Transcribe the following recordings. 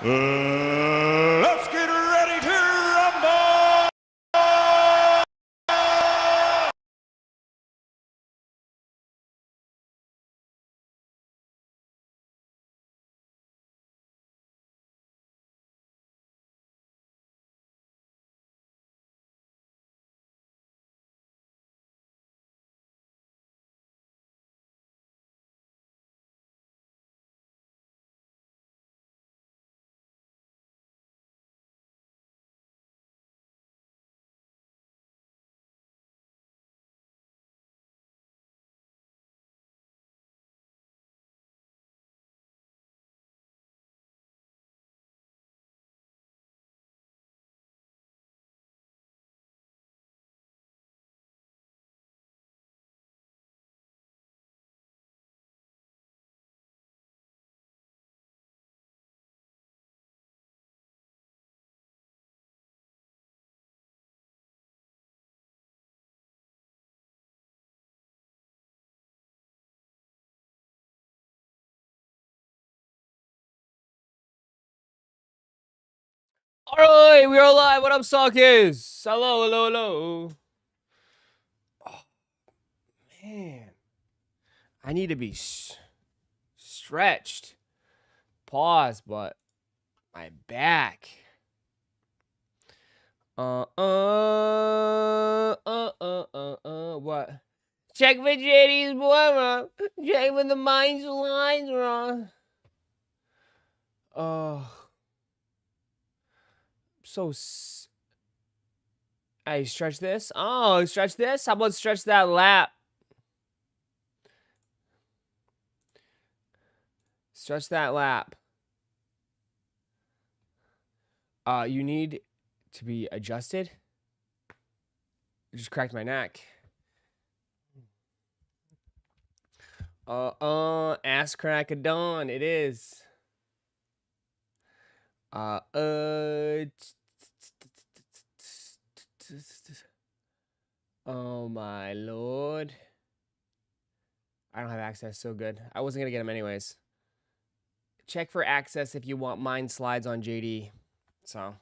Let's get ready to rumble! Alright, we are live. What up, Sawkids? Hello, hello, hello. Oh, man. I need to be stretched. Pause, but my back. What? Check for JD's boy, check when the mind's lines wrong. So. Hey, stretch this. Oh, stretch this? How about stretch that lap? Stretch that lap. You need to be adjusted. I just cracked my neck. Ass crack of dawn. It is. Oh my lord. I don't have access. So good. I wasn't gonna get him anyways. Check for access if you want mind slides on JD. So.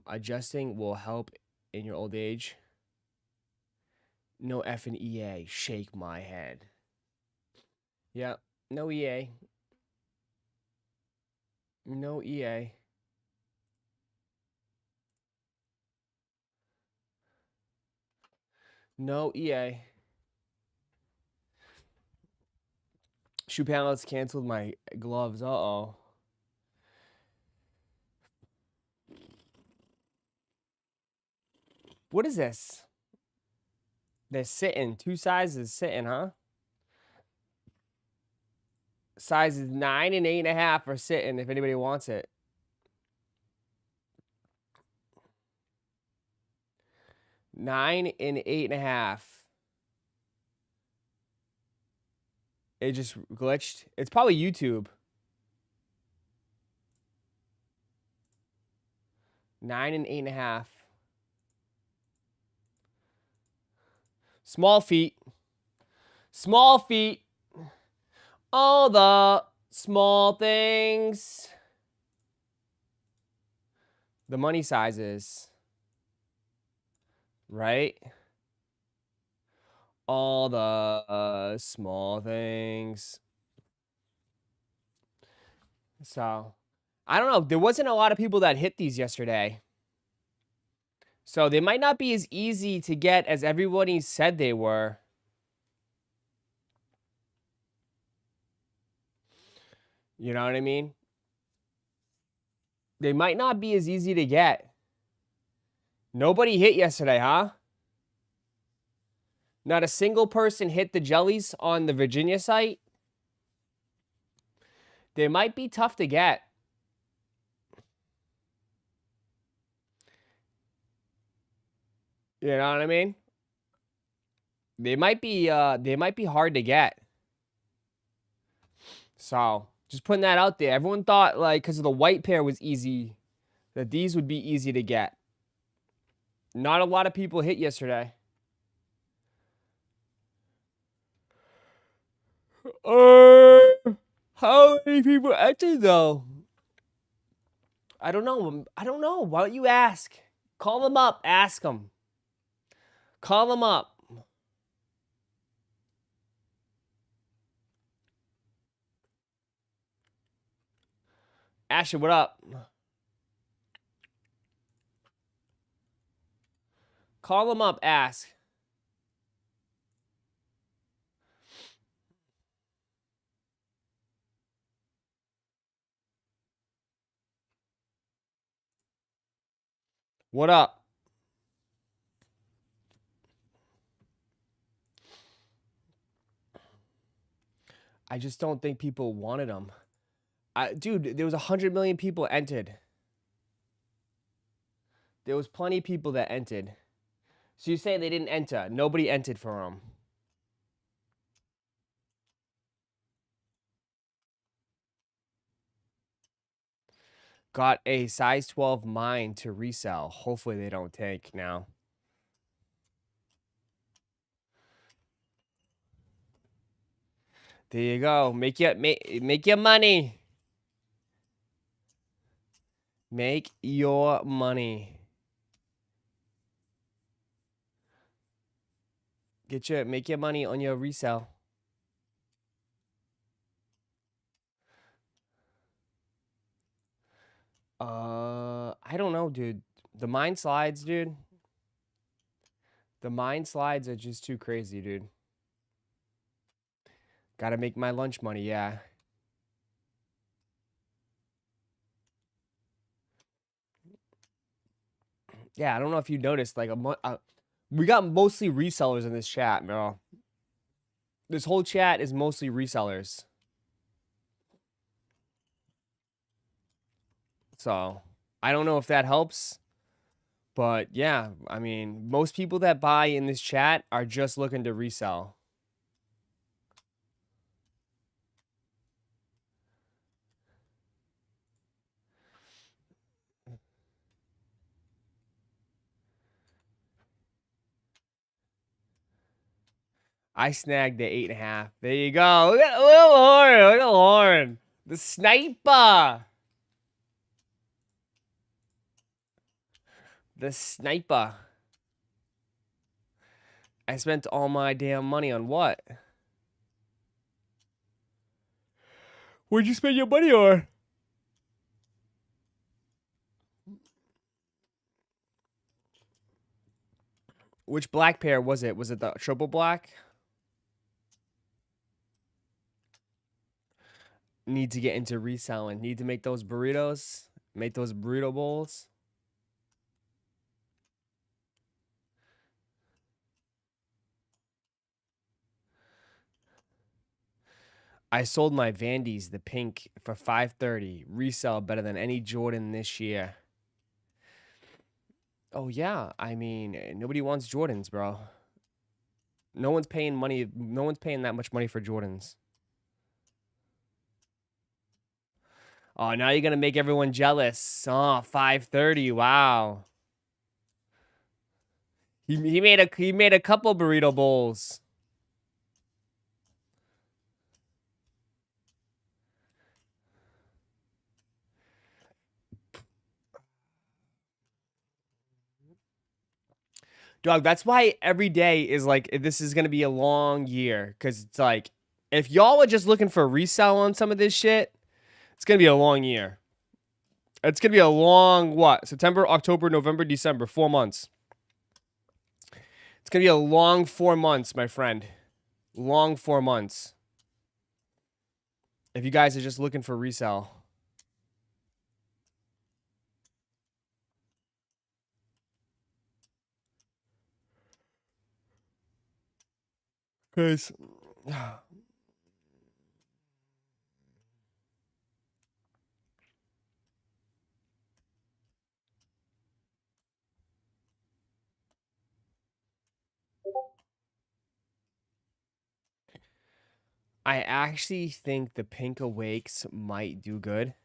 Adjusting will help in your old age. No F and EA. Shake my head. Yep. No EA. No EA. No EA. Shoe palettes canceled my gloves. Uh-oh. What is this? They're sitting. 2 sizes sitting, huh? Sizes 9 and 8.5 are sitting if anybody wants it. 9 and 8.5. It just glitched. It's probably YouTube. 9 and 8.5. Small feet. Small feet. All the small things. The money sizes. Right? All the small things. So, I don't know. There wasn't a lot of people that hit these yesterday. So, they might not be as easy to get as everybody said they were. You know what I mean? They might not be as easy to get. Nobody hit yesterday, huh? Not a single person hit the jellies on the Virginia site. They might be tough to get. You know what I mean? They might be hard to get. So, just putting that out there. Everyone thought, like, because of the white pair was easy, that these would be easy to get. Not a lot of people hit yesterday. How many people entered though? I don't know. I don't know. Why don't you ask? Call them up. Ask them. Call them up. Asher, what up? Call them up. Ask. What up? I just don't think people wanted them. Dude, there was 100 million people entered. There was plenty of people that entered. So you say they didn't enter. Nobody entered for them. Got a size 12 mine to resell. Hopefully they don't take now. There you go. Make your money. Make your money. Make your money on your resell. I don't know, dude. The mine slides, dude. The mine slides are just too crazy, dude. Gotta make my lunch money, yeah. Yeah, I don't know if you noticed, like we got mostly resellers in this chat, bro. This whole chat is mostly resellers. So, I don't know if that helps. But yeah, I mean, most people that buy in this chat are just looking to resell. I snagged the 8.5. There you go. Look at Lauren. Look at Lauren. The sniper. The sniper. I spent all my damn money on what? What'd you spend your money on? Which black pair was it? Was it the triple black? Need to get into reselling. Need to make those burritos. Make those burrito bowls. I sold my Vandy's, the pink, for $530. Resell better than any Jordan this year. Oh, yeah. I mean, nobody wants Jordans, bro. No one's paying money. No one's paying that much money for Jordans. Oh, now you're going to make everyone jealous. Oh, $530. Wow. He made a couple burrito bowls. Dog, that's why every day is like, this is going to be a long year. Because it's like, if y'all are just looking for a resell on some of this shit, it's going to be a long year. It's going to be a long, what? September, October, November, December. 4 months. It's going to be a long 4 months, my friend. Long 4 months. If you guys are just looking for resell. Because I actually think the Pink Awakes might do good.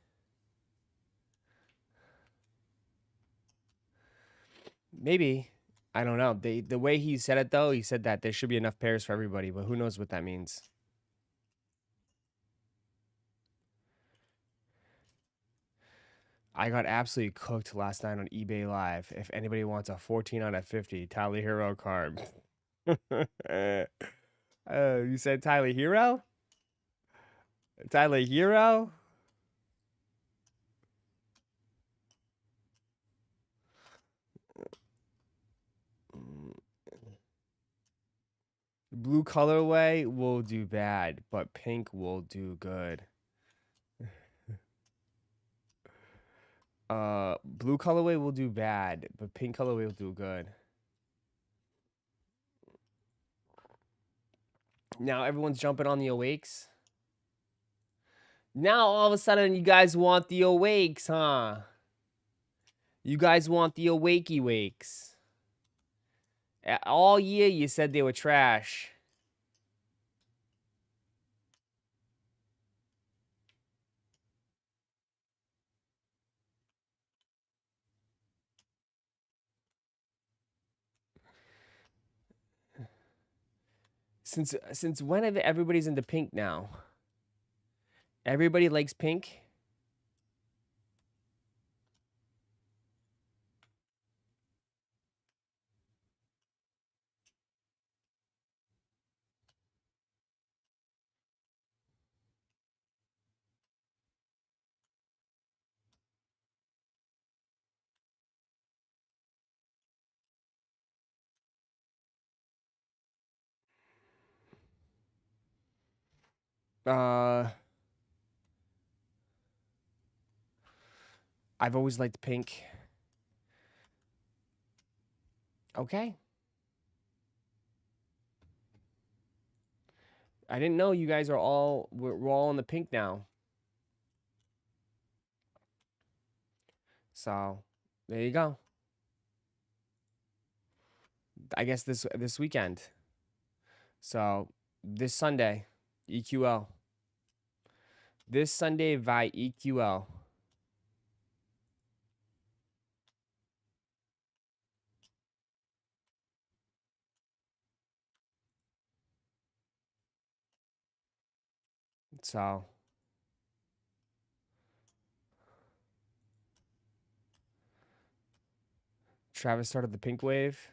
Maybe. I don't know. The way he said it, though, he said that there should be enough pairs for everybody, but who knows what that means. I got absolutely cooked last night on eBay Live. If anybody wants a 14 out of 50 Tyler Hero card. You said Tyler Hero? Tyler Hero? Blue colorway will do bad, but pink will do good. Blue colorway will do bad, but pink colorway will do good. Now everyone's jumping on the awakes. Now all of a sudden you guys want the awakes, huh? You guys want the awakey wakes. All year you said they were trash. Since when have everybody's into pink now? Everybody likes pink? I've always liked pink. Okay. I didn't know you guys are all we're all in the pink now. So, there you go. I guess this weekend. So, this Sunday, EQL. This Sunday via EQL. So, Travis started the pink wave.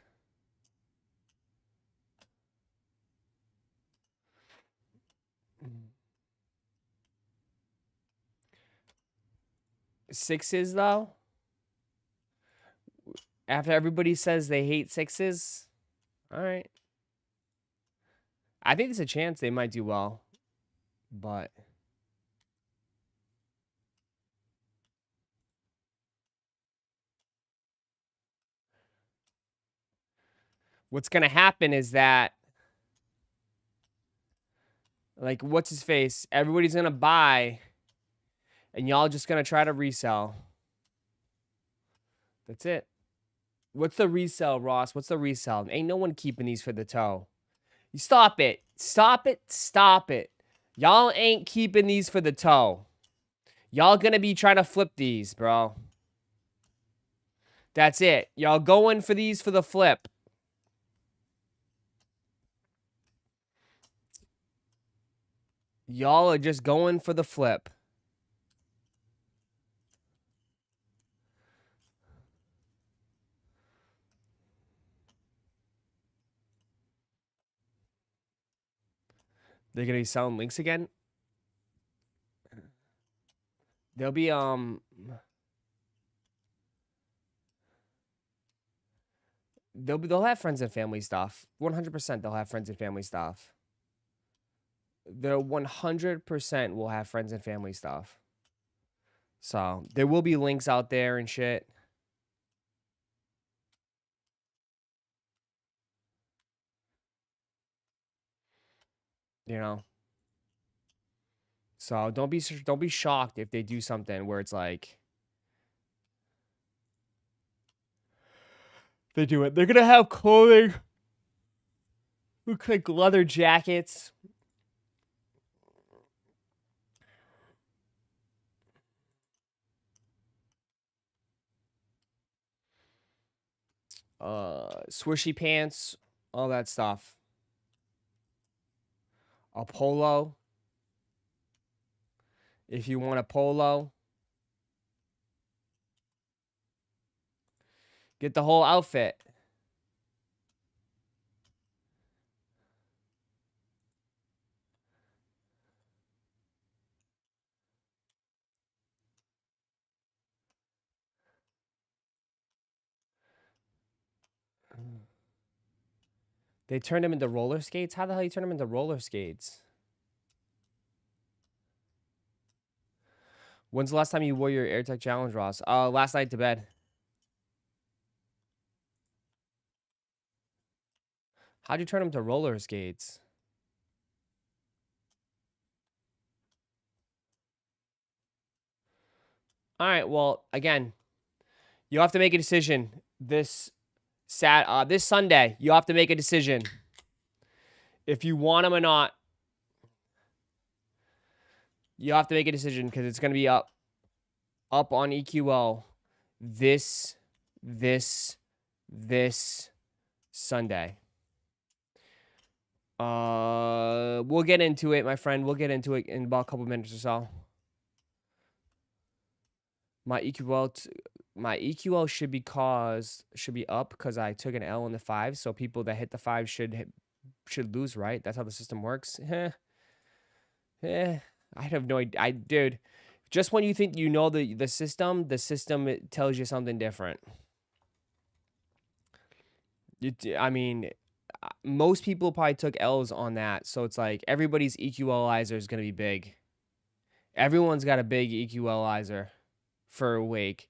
Sixes though. After everybody says they hate sixes, all right. I think there's a chance they might do well, but what's gonna happen is that, like, what's his face? Everybody's gonna buy, and y'all just gonna try to resell. That's it. What's the resell, Ross? What's the resell? Ain't no one keeping these for the toe. You stop it. Stop it. Stop it. Y'all ain't keeping these for the toe. Y'all gonna be trying to flip these, bro. That's it. Y'all going for these for the flip. Y'all are just going for the flip. They're gonna be selling links again. They'll be they'll have friends and family stuff. 100% they'll have friends and family stuff. They're 100% will have friends and family stuff. So there will be links out there and shit. You know. So don't be shocked if they do something where it's like they do it. They're gonna have clothing, look like leather jackets. Swooshy pants, all that stuff. A polo. If you want a polo. Get the whole outfit. They turned him into roller skates? How the hell you turn him into roller skates? When's the last time you wore your AirTech Challenge, Ross? Last night to bed. How'd you turn him to roller skates? All right, well, again, you have to make a decision this Sunday. You have to make a decision if you want him or not. You have to make a decision because it's going to be up on EQL this Sunday. We'll get into it, my friend. We'll get into it in about a couple minutes or so. My EQL should be up because I took an L in the 5. So people that hit the 5 should lose, right? That's how the system works. I have no idea. Dude, just when you think you know the system it tells you something different. I mean, most people probably took L's on that, so it's like everybody's equalizer is gonna be big. Everyone's got a big equalizer for a wake.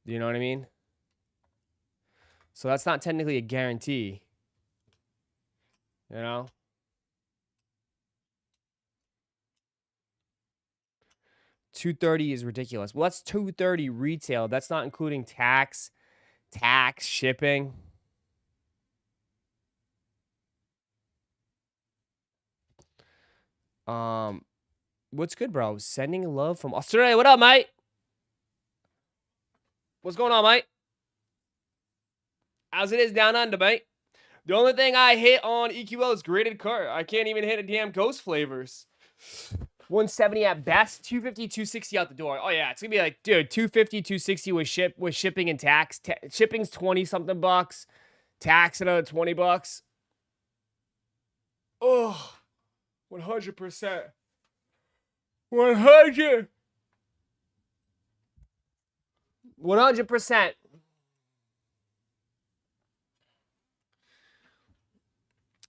Do you know what I mean? So that's not technically a guarantee. You know? $230 is ridiculous. Well, that's $230 retail. That's not including tax, shipping. What's good, bro? Sending love from Australia. What up, mate? What's going on, mate? As it is down under, mate. The only thing I hit on EQL is graded car. I can't even hit a damn ghost flavors. 170 at best, 250, 260 out the door. Oh yeah, it's gonna be like, dude, 250, 260 with shipping and tax. Shipping's 20 something bucks. Tax another 20 bucks. Oh, 100%. 100%.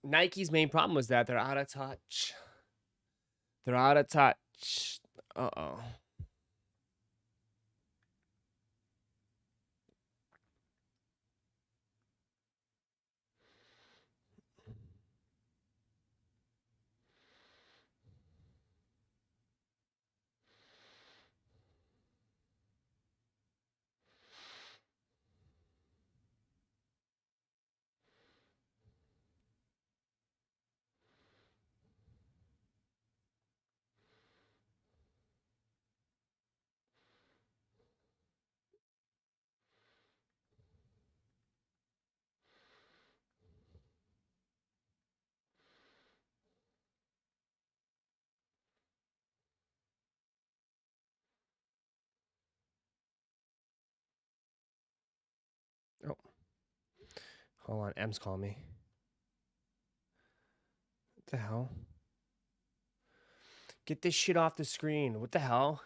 Nike's main problem was that they're out of touch. They're out of touch. Uh-oh. Oh. Hold on, M's calling me. What the hell? Get this shit off the screen. What the hell?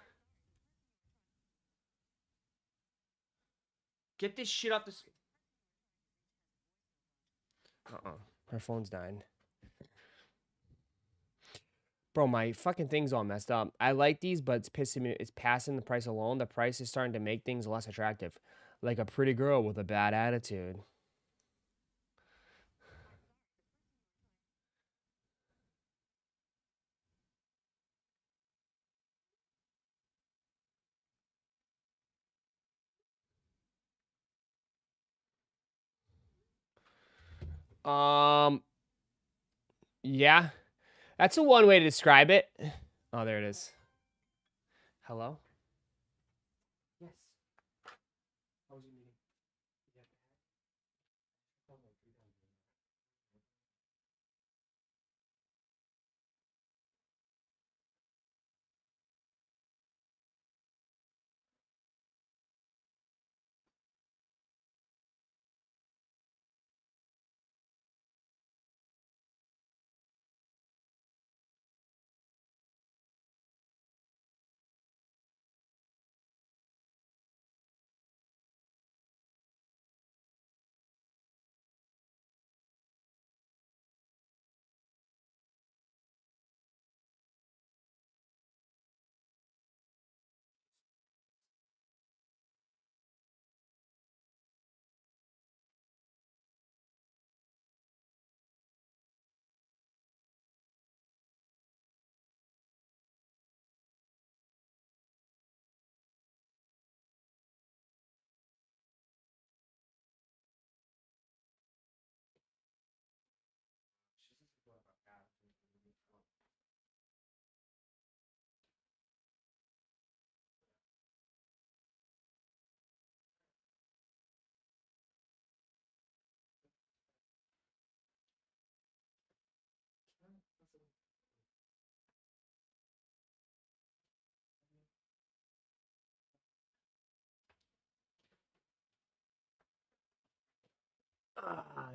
Get this shit off the screen. Her phone's dying. Bro, my fucking thing's all messed up. I like these, but it's pissing me. It's passing the price alone. The price is starting to make things less attractive. Like a pretty girl with a bad attitude. Yeah. That's a one way to describe it. Oh, there it is. Hello? Yes. How was your meeting?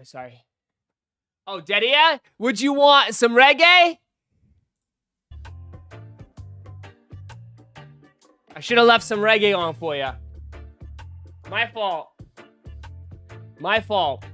sorry. Oh, Dedia, would you want some reggae? I should have left some reggae on for you. My fault. My fault.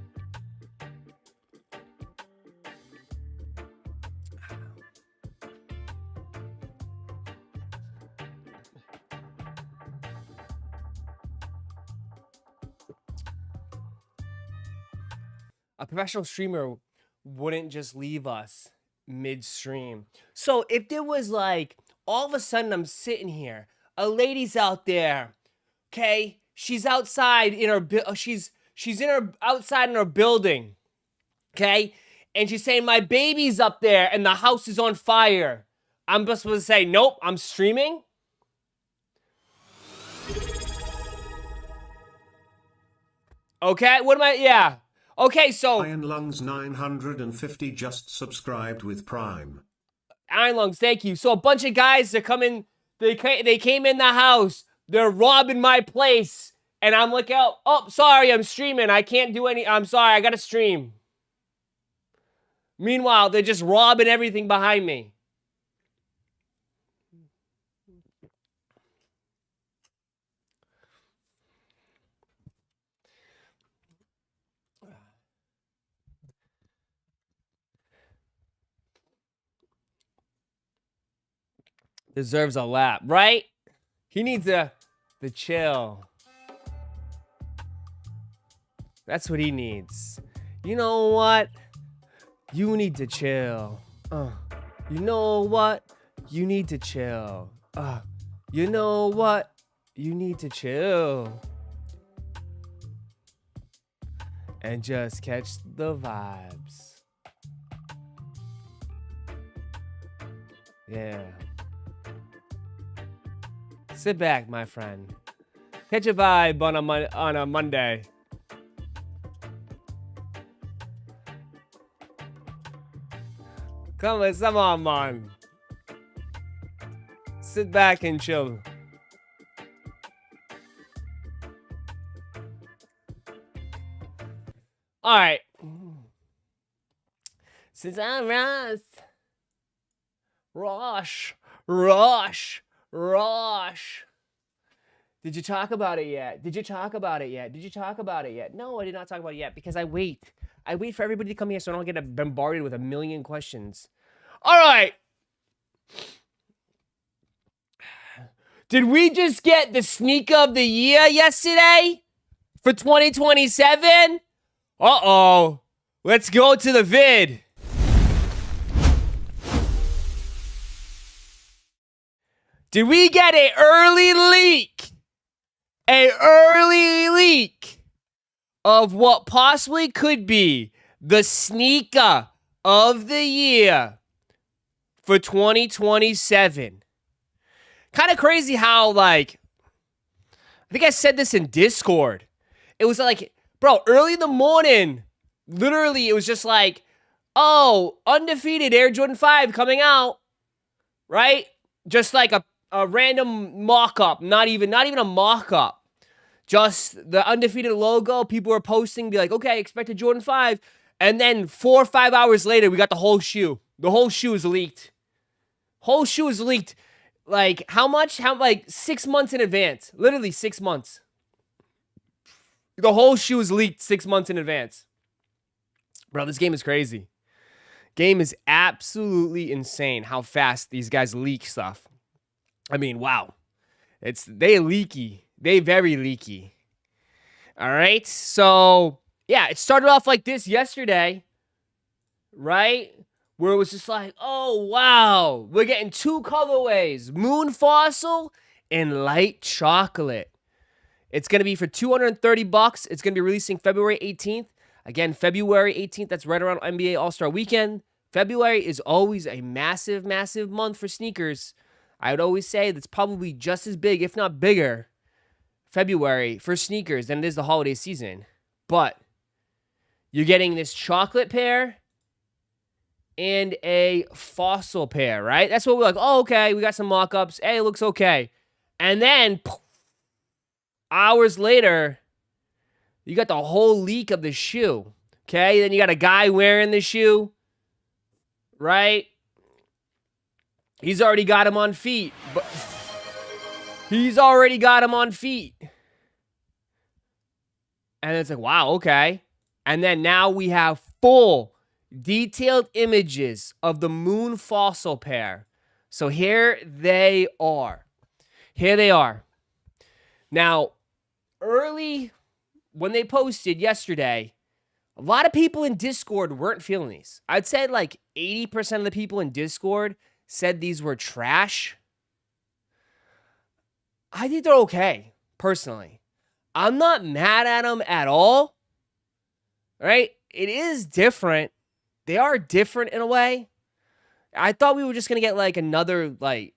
A professional streamer wouldn't just leave us midstream. So if there was like, all of a sudden I'm sitting here, a lady's out there, okay? She's outside in her, she's in her, outside in her building, okay? And she's saying, my baby's up there and the house is on fire. I'm just supposed to say, nope, I'm streaming? Okay, what am I, yeah. Okay, so Iron Lungs 950 just subscribed with Prime. Iron Lungs, thank you. So a bunch of guys are coming. They came in the house. They're robbing my place, and I'm like, oh, sorry, I'm streaming. I can't do any. I'm sorry, I gotta stream. Meanwhile, they're just robbing everything behind me. Deserves a lap, right? He needs the chill. That's what he needs. You know what? You need to chill. You know what? You need to chill. You know what? You need to chill. And just catch the vibes. Yeah. Sit back, my friend. Catch a vibe on a Monday. Come on, man. Sit back and chill. All right. Since I'm Rosh. Did you talk about it yet? No, I did not talk about it yet because I wait. I wait for everybody to come here so I don't get bombarded with a million questions. All right. Did we just get the sneak of the year yesterday for 2027? Uh-oh. Let's go to the vid. Did we get an early leak? An early leak of what possibly could be the sneaker of the year for 2027. Kind of crazy how, like, I think I said this in Discord. It was like, bro, early in the morning, literally, it was just like, oh, undefeated Air Jordan 5 coming out, right? Just like a random mock-up, not even a mock-up. Just the undefeated logo. People were posting, be like, okay, expect a Jordan 5. And then 4 or 5 hours later, we got the whole shoe. The whole shoe is leaked. Whole shoe is leaked. Like, how much? Like, 6 months in advance. Literally 6 months. The whole shoe is leaked 6 months in advance. Bro, this game is crazy. Game is absolutely insane how fast these guys leak stuff. I mean, wow. They leaky. They very leaky. All right. So, yeah, it started off like this yesterday. Right? Where it was just like, oh, wow. We're getting 2 colorways. Moon Fossil and Light Chocolate. It's going to be for $230. It's going to be releasing February 18th. Again, February 18th. That's right around NBA All-Star Weekend. February is always a massive, massive month for sneakers. I would always say that's probably just as big, if not bigger, February for sneakers than it is the holiday season. But you're getting this chocolate pair and a fossil pair, right? That's what we're like, oh, okay, we got some mock-ups. Hey, it looks okay. And then, poof, hours later, you got the whole leak of the shoe. Okay, then you got a guy wearing the shoe, right? He's already got him on feet. But he's already got him on feet. And it's like, wow, okay. And then now we have full detailed images of the moon fossil pair. So here they are. Here they are. Now, early when they posted yesterday, a lot of people in Discord weren't feeling these. I'd say like 80% of the people in Discord said these were trash. I think they're okay, personally. I'm not mad at them at all. Right? It is different. They are different in a way. I thought we were just going to get like another like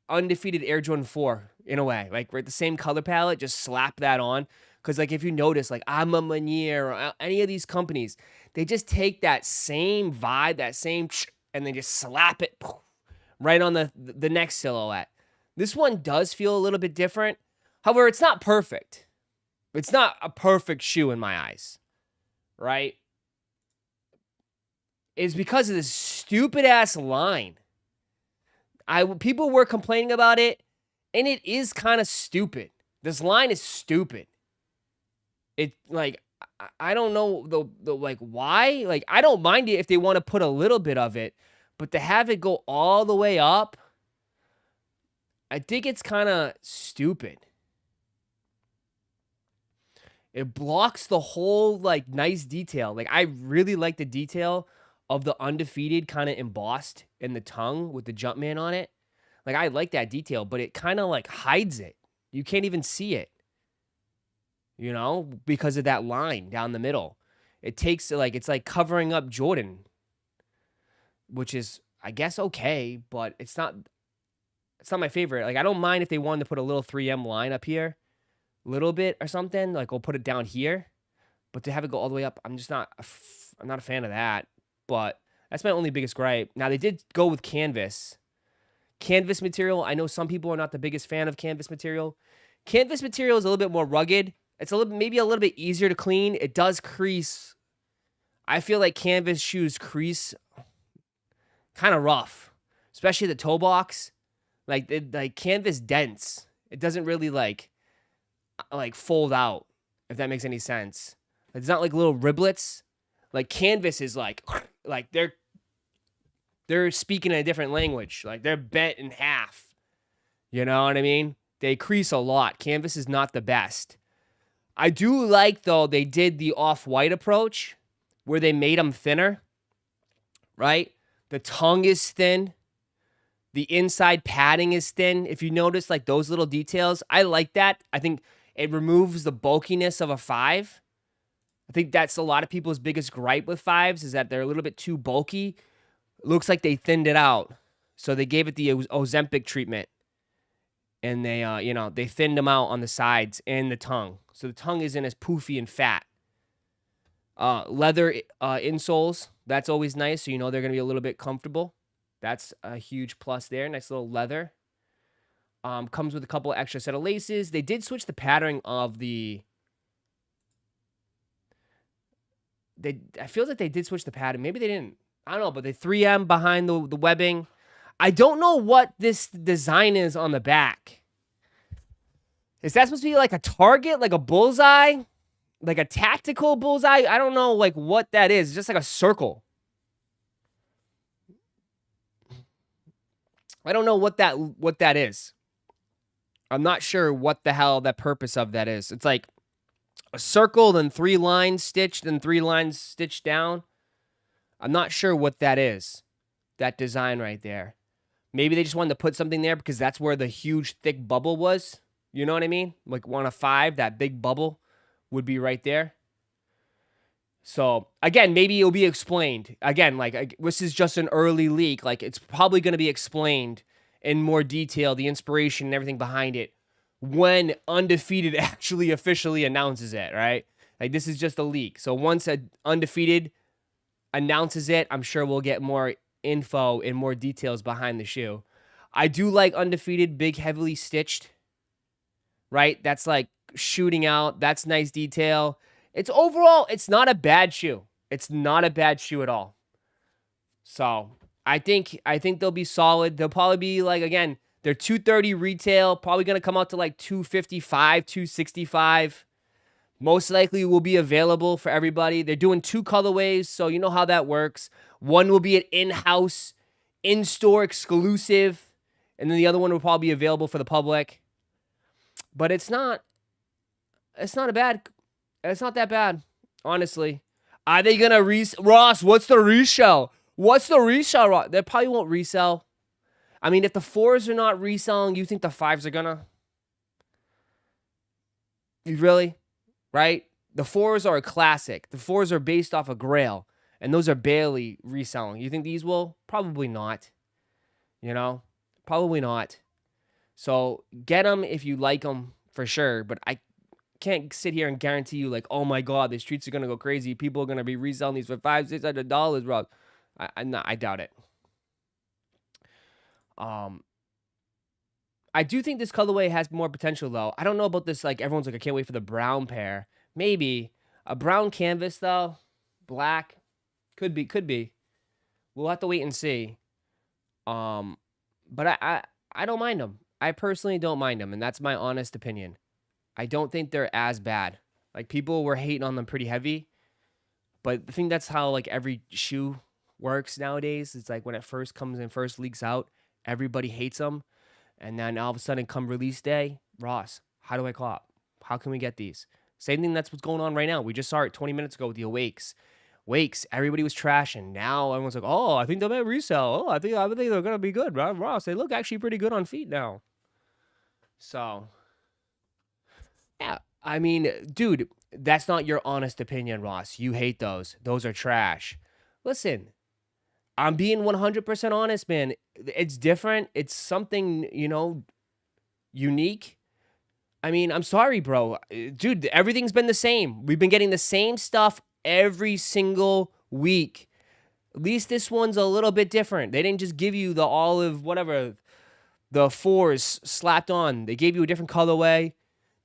undefeated Air Jordan 4 in a way. Like right, the same color palette, just slap that on. Because like if you notice, like I'm a Manier or any of these companies, they just take that same vibe, that same and they just slap it right on the next silhouette. This one does feel a little bit different. However, it's not perfect. It's not a perfect shoe in my eyes. Right? Is because of this stupid ass line. People were complaining about it, and it is kind of stupid. This line is stupid. It like I don't know the like why. Like I don't mind it if they want to put a little bit of it, but to have it go all the way up, I think it's kind of stupid. It blocks the whole like nice detail. Like I really like the detail of the undefeated kind of embossed in the tongue with the Jumpman on it. Like I like that detail, but it kind of like hides it. You can't even see it. You know, because of that line down the middle. It takes like it's like covering up Jordan, which is I guess okay, but it's not my favorite. Like I don't mind if they wanted to put a little 3M line up here, little bit or something. Like we'll put it down here, but to have it go all the way up, I'm not a fan of that. But that's my only biggest gripe. Now, they did go with canvas. Canvas material, I know some people are not the biggest fan of canvas material. Canvas material is a little bit more rugged. It's maybe a little bit easier to clean. It does crease. I feel like canvas shoes crease kind of rough, especially the toe box. Like canvas dents. It doesn't really like fold out, if that makes any sense. It's not like little riblets. Like canvas is like they're speaking a different language. Like they're bent in half. You know what I mean? They crease a lot. Canvas is not the best. I do like though they did the off-white approach where they made them thinner. Right? The tongue is thin. The inside padding is thin. If you notice like those little details, I like that. I think it removes the bulkiness of a 5. I think that's a lot of people's biggest gripe with 5s is that they're a little bit too bulky. Looks like they thinned it out. So they gave it the Ozempic treatment. And they, they thinned them out on the sides and the tongue. So the tongue isn't as poofy and fat. Leather insoles, that's always nice. So you know they're going to be a little bit comfortable. That's a huge plus there. Nice little leather. Comes with a couple extra set of laces. They did switch the patterning of the... I feel like they did switch the pattern. Maybe they didn't. I don't know, but the 3M behind the webbing. I don't know what this design is on the back. Is that supposed to be like a target, like a bullseye? Like a tactical bullseye? I don't know like what that is. It's just like a circle. I don't know what that is. I'm not sure what the hell the purpose of that is. It's like a circle, then 3 lines stitched, and 3 lines stitched down. I'm not sure what that is. That design right there. Maybe they just wanted to put something there because that's where the huge thick bubble was. You know what I mean? Like 1 of 5, that big bubble would be right there. So, again, maybe it'll be explained. Again, like this is just an early leak. Like it's probably going to be explained in more detail, the inspiration and everything behind it, when Undefeated actually officially announces it, right? Like this is just a leak. So once Undefeated announces it, I'm sure we'll get more info and more details behind the shoe. I do like Undefeated, big, heavily stitched, right? That's like shooting out. That's nice detail. It's overall, it's not a bad shoe. It's not a bad shoe at all. So I think they'll be solid. They'll probably be like, again, they're $230 retail, probably gonna come out to like $255, $265. Most likely will be available for everybody. They're doing 2 colorways, so you know how that works. One will be an in-house, in-store exclusive, and then the other one will probably be available for the public. But it's not that bad, honestly. Are they gonna Ross, what's the resell? What's the resell, Ross? They probably won't resell. I mean, if the 4s are not reselling, you think the 5s are gonna? You really? Right? The 4s are a classic. The 4s are based off a Grail, and those are barely reselling. You think these will? Probably not. You know? Probably not. So get them if you like them for sure, but I can't sit here and guarantee you like, oh my God, the streets are going to go crazy. People are going to be reselling these for $500, $600, bro. I doubt it. I do think this colorway has more potential, though. I don't know about this. Like, everyone's like, I can't wait for the brown pair. Maybe. A brown canvas, though. Black. Could be. We'll have to wait and see. But I don't mind them. I personally don't mind them, and that's my honest opinion. I don't think they're as bad. Like, people were hating on them pretty heavy. But I think that's how, like, every shoe works nowadays. It's like when it first comes in, first leaks out, everybody hates them. And then all of a sudden, come release day, Ross, how do I cop? How can we get these? Same thing, that's what's going on right now. We just saw it 20 minutes ago with the Awakes. Wakes, everybody was trashing. Now everyone's like, oh, I think they might resell. Oh, I think they're going to be good, Ross. They look actually pretty good on feet now. So, yeah. I mean, dude, that's not your honest opinion, Ross. You hate those. Those are trash. Listen, I'm being 100% honest, man. It's different. It's something, unique. I mean, I'm sorry, bro. Dude, everything's been the same. We've been getting the same stuff every single week. At least this one's a little bit different. They didn't just give you the olive, whatever, the 4s slapped on. They gave you a different colorway.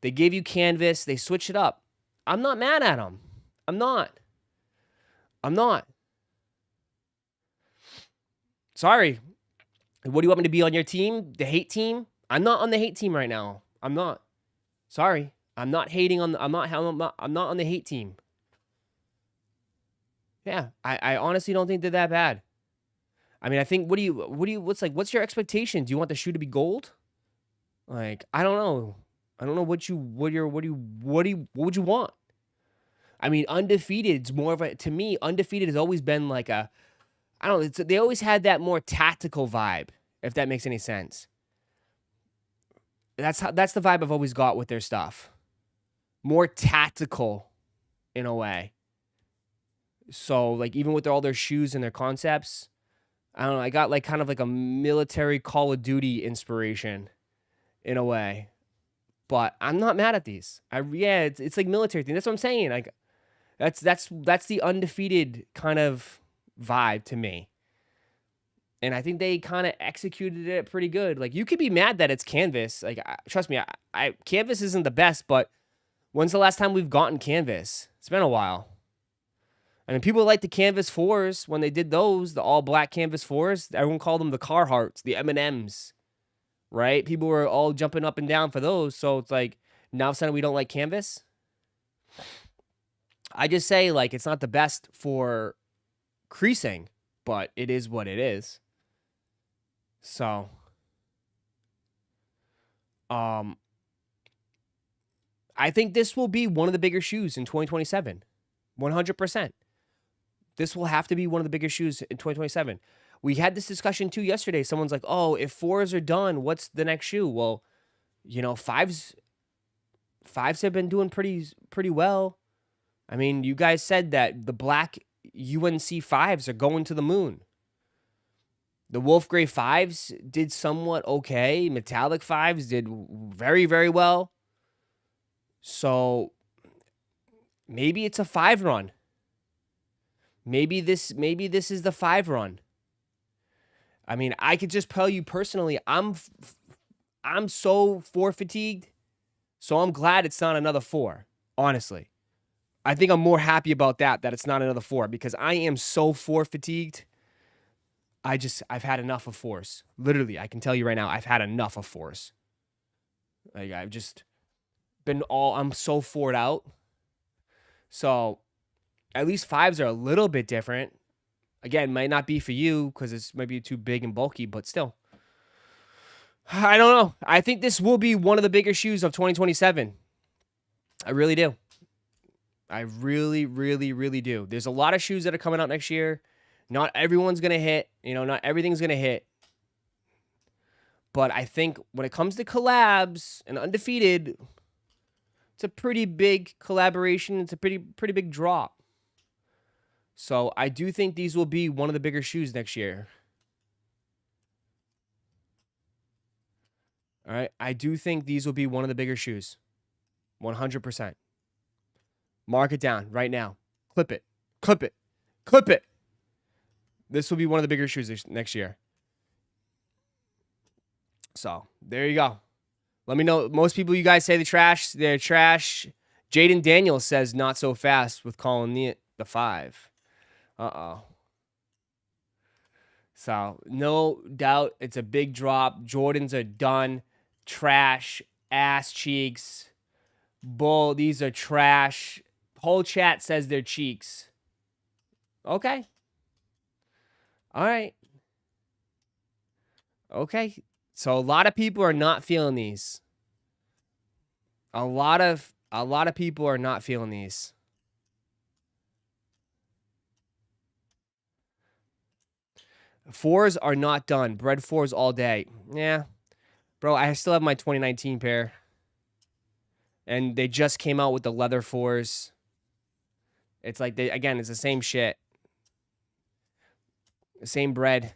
They gave you canvas. They switched it up. I'm not mad at them. I'm not. Sorry. What do you want me to be on your team? The hate team? I'm not on the hate team right now. I'm not. Sorry. I'm not hating on I'm not on the hate team. Yeah, I honestly don't think they're that bad. I mean, I think what's your expectation? Do you want the shoe to be gold? Like, I don't know. I don't know what would you want? I mean, undefeated is more of a, to me, undefeated has always been like a, I don't know, they always had that more tactical vibe, if that makes any sense. That's the vibe I've always got with their stuff. More tactical in a way. So, like, even with all their shoes and their concepts, I don't know, I got like kind of like a military Call of Duty inspiration in a way. But I'm not mad at these. It's like military thing. That's what I'm saying. Like, that's the undefeated kind of vibe to me. And I think they kind of executed it pretty good. Like, you could be mad that it's canvas. Like, trust me, canvas isn't the best, but when's the last time we've gotten canvas? It's been a while. I mean, people like the canvas 4s when they did those, the all black canvas 4s. Everyone called them the Carhartts, the M&Ms, right? People were all jumping up and down for those. So it's like, now all of a sudden we don't like canvas. I just say, like, it's not the best for creasing, but it is what it is. So, I think this will be one of the bigger shoes in 2027. 100%. This will have to be one of the biggest shoes in 2027. We had this discussion too yesterday. Someone's like, oh, if 4s are done, what's the next shoe? Well, 5s have been doing pretty well. I mean, you guys said that the black UNC 5s are going to the moon. The Wolf Gray 5s did somewhat okay. Metallic 5s did very, very well. So maybe it's a 5 run. Maybe this is the 5 run. I mean, I could just tell you personally, I'm so 4 fatigued, so I'm glad it's not another 4, honestly. I think I'm more happy about that it's not another 4 because I am so 4 fatigued. I've had enough of 4s. Literally, I can tell you right now, I've had enough of 4s. Like I've just I'm so 4'd out. So at least 5s are a little bit different. Again, might not be for you because it's maybe too big and bulky, but still. I don't know. I think this will be one of the bigger shoes of 2027. I really do. I really, really, really do. There's a lot of shoes that are coming out next year. Not everyone's going to hit. Not everything's going to hit. But I think when it comes to collabs and undefeated, it's a pretty big collaboration. It's a pretty big drop. So I do think these will be one of the bigger shoes next year. All right. I do think these will be one of the bigger shoes. 100%. Mark it down right now. Clip it. Clip it. Clip it. This will be one of the bigger shoes next year. So there you go. Let me know. Most people, you guys say they're trash. Jaden Daniels says not so fast with calling the 5. Uh-oh. So no doubt it's a big drop. Jordans are done. Trash. Ass cheeks. Bull. These are trash. Whole chat says they're cheeks. Okay. All right. Okay. So a lot of people are not feeling these. A lot of people are not feeling these. Fours are not done. Bread 4s all day. Yeah. Bro, I still have my 2019 pair. And they just came out with the leather 4s. It's like it's the same shit. The same bread.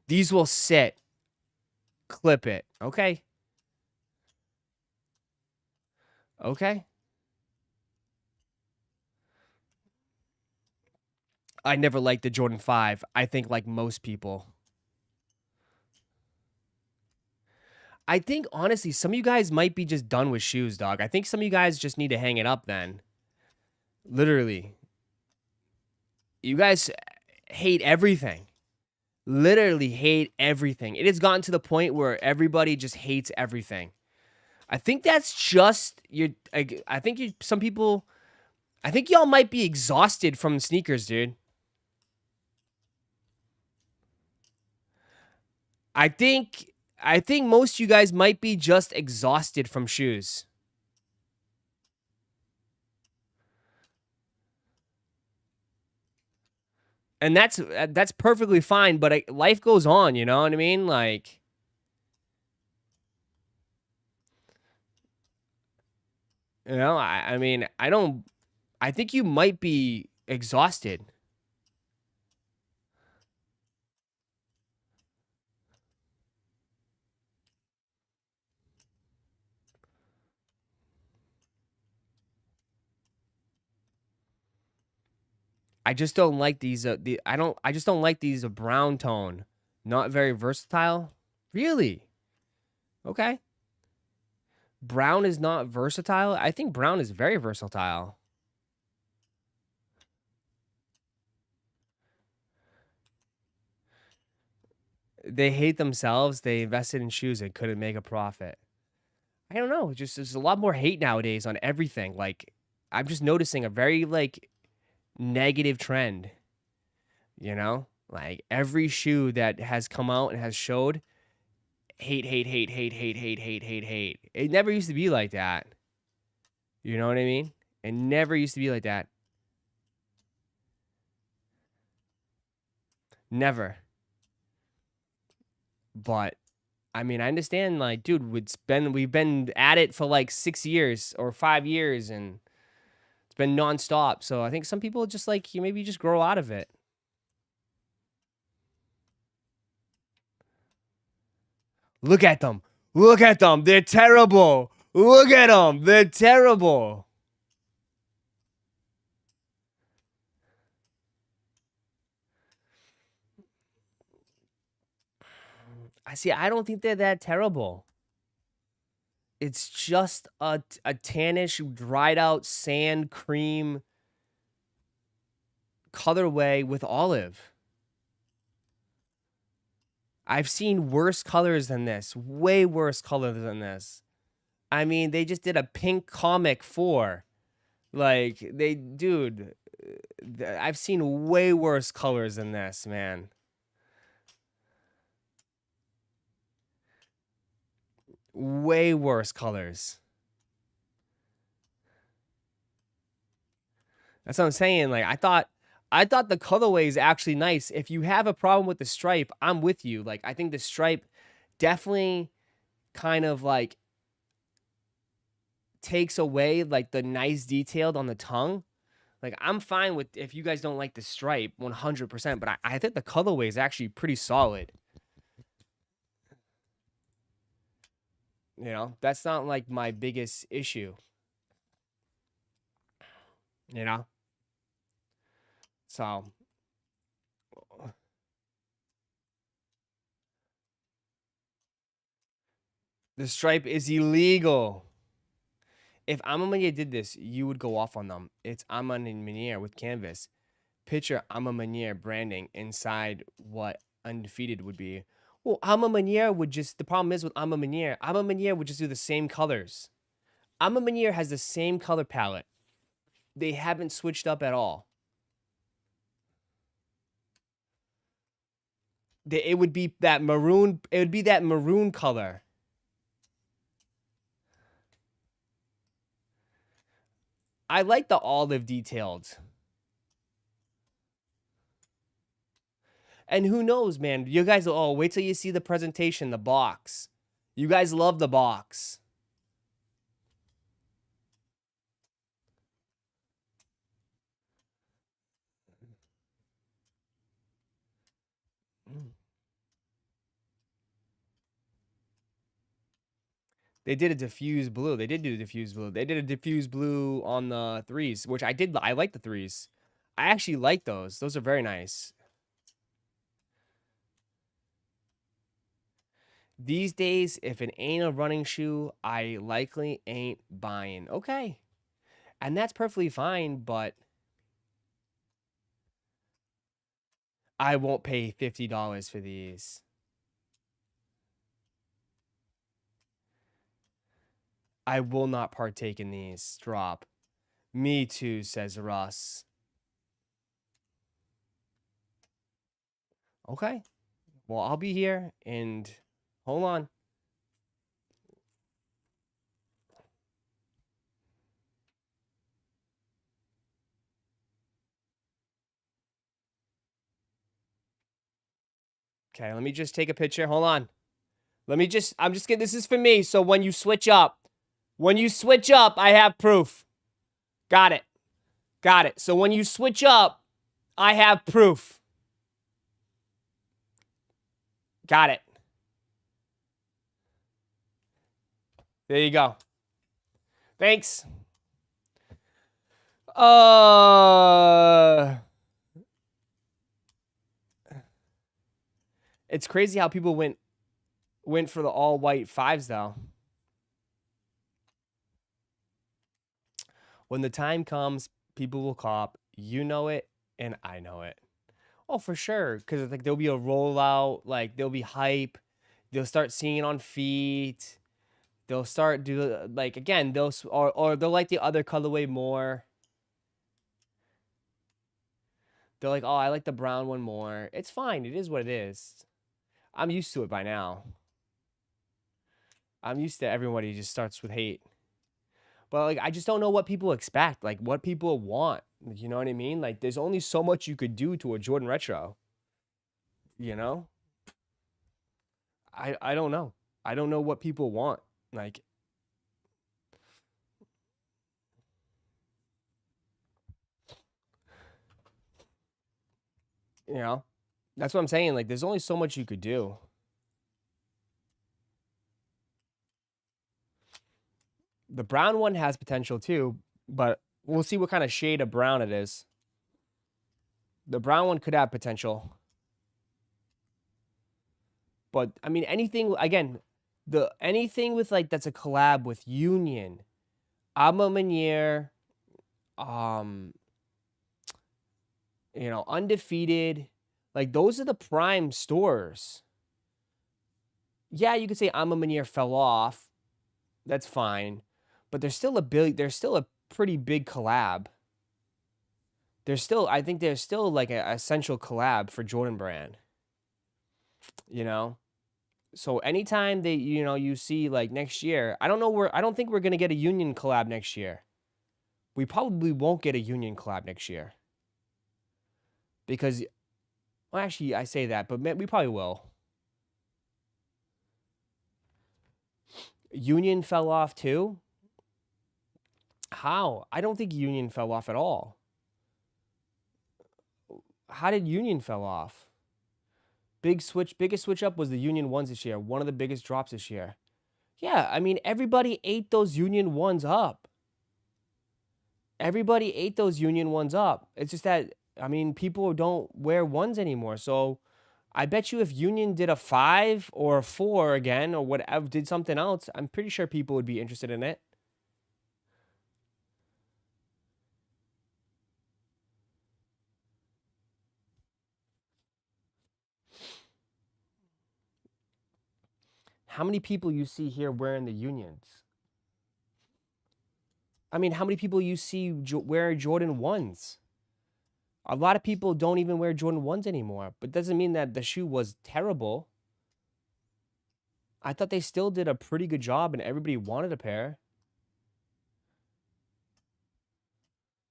These will sit. Clip it. Okay. Okay. I never liked the Jordan 5. I think like most people. I think, honestly, some of you guys might be just done with shoes, dog. I think some of you guys just need to hang it up then. Literally. You guys hate everything. Literally hate everything. It has gotten to the point where everybody just hates everything. I think that's just I think some people. I think y'all might be exhausted from sneakers, dude. I think most of you guys might be just exhausted from shoes. And that's perfectly fine, but life goes on, you know what I mean? Like, I mean, I think you might be exhausted. I just don't like these. I just don't like these brown tone. Not very versatile. Really? Okay. Brown is not versatile. I think brown is very versatile. They hate themselves. They invested in shoes and couldn't make a profit. I don't know. Just there's a lot more hate nowadays on everything. Like, I'm just noticing a very like negative trend. Like every shoe that has come out and has showed hate, hate, hate, hate, hate, hate, hate, hate, hate. It never used to be like that. You know what I mean? It never used to be like that. Never. But I mean, I understand, like, dude, we've been at it for like 6 years or 5 years, and it's been nonstop. So I think some people just like you maybe just grow out of it. Look at them. Look at them. They're terrible. Look at them. They're terrible. I don't think they're that terrible. It's just a tannish, dried out sand cream colorway with olive. I've seen worse colors than this. Way worse colors than this. I mean, they just did a pink comic 4. Like, dude, I've seen way worse colors than this, man. Way worse colors. That's what I'm saying. Like, I thought the colorway is actually nice. If you have a problem with the stripe, I'm with you. Like, I think the stripe definitely kind of like takes away like the nice detailed on the tongue. Like, I'm fine with if you guys don't like the stripe 100%, but I think the colorway is actually pretty solid. You know, that's not like my biggest issue. You know? So the stripe is illegal. If Amamanier did this, you would go off on them. It's Amamanier with canvas. Picture Amamanier branding inside what Undefeated would be. Well, Amamanier would just, the problem is with Amamanier would just do the same colors. Amamanier has the same color palette. They haven't switched up at all. It would be that maroon, color. I like the olive detailed. And who knows, man? You guys, wait till you see the presentation, the box. You guys love the box. They did a diffuse blue. They did do a diffuse blue. They did a diffuse blue on the 3s, which I did. I like the 3s. I actually like those. Those are very nice. These days, if it ain't a running shoe, I likely ain't buying. Okay. And that's perfectly fine, but I won't pay $50 for these. I will not partake in these. Drop. Me too, says Russ. Okay. Well, I'll be here and hold on. Okay, let me just take a picture. Hold on. I'm just kidding. This is for me. So when you switch up, I have proof. Got it. So when you switch up, I have proof. Got it. There you go. Thanks. It's crazy how people went for the all white 5s though. When the time comes, people will cop. You know it, and I know it. Oh, for sure. Because like there'll be a rollout, like there'll be hype. They'll start seeing it on feet. They'll start do like again. Or they'll like the other colorway more. They're like, oh, I like the brown one more. It's fine. It is what it is. I'm used to it by now. I'm used to everybody just starts with hate. But like, I just don't know what people expect, like what people want. You know what I mean? Like, there's only so much you could do to a Jordan Retro. You know? I don't know. I don't know what people want. Like, you know? That's what I'm saying. Like, there's only so much you could do. The brown one has potential too, but we'll see what kind of shade of brown it is. The brown one could have potential. But, I mean, anything, again, The anything with like that's a collab with Union, Alma Manier, um, Undefeated, like those are the prime stores. Yeah, you could say Alma Manier fell off. That's fine, but there's still a pretty big collab. I think there's still like a essential collab for Jordan Brand. You know, so anytime they you see like next year, I don't think we're gonna get a Union collab next year. We probably won't get a Union collab next year because, well, actually I say that, but we probably will. Union fell off too. How? I don't think Union fell off at all. How did Union fell off? Biggest switch up was the Union ones this year. One of the biggest drops this year. Yeah, I mean everybody ate those Union ones up. Everybody ate those Union ones up. It's just that, I mean, people don't wear ones anymore. So I bet you if Union did a 5 or a 4 again or whatever, did something else, I'm pretty sure people would be interested in it. How many people you see here wearing the Unions? I mean, how many people you see wearing Jordan 1s? A lot of people don't even wear Jordan 1s anymore, but doesn't mean that the shoe was terrible. I thought they still did a pretty good job and everybody wanted a pair.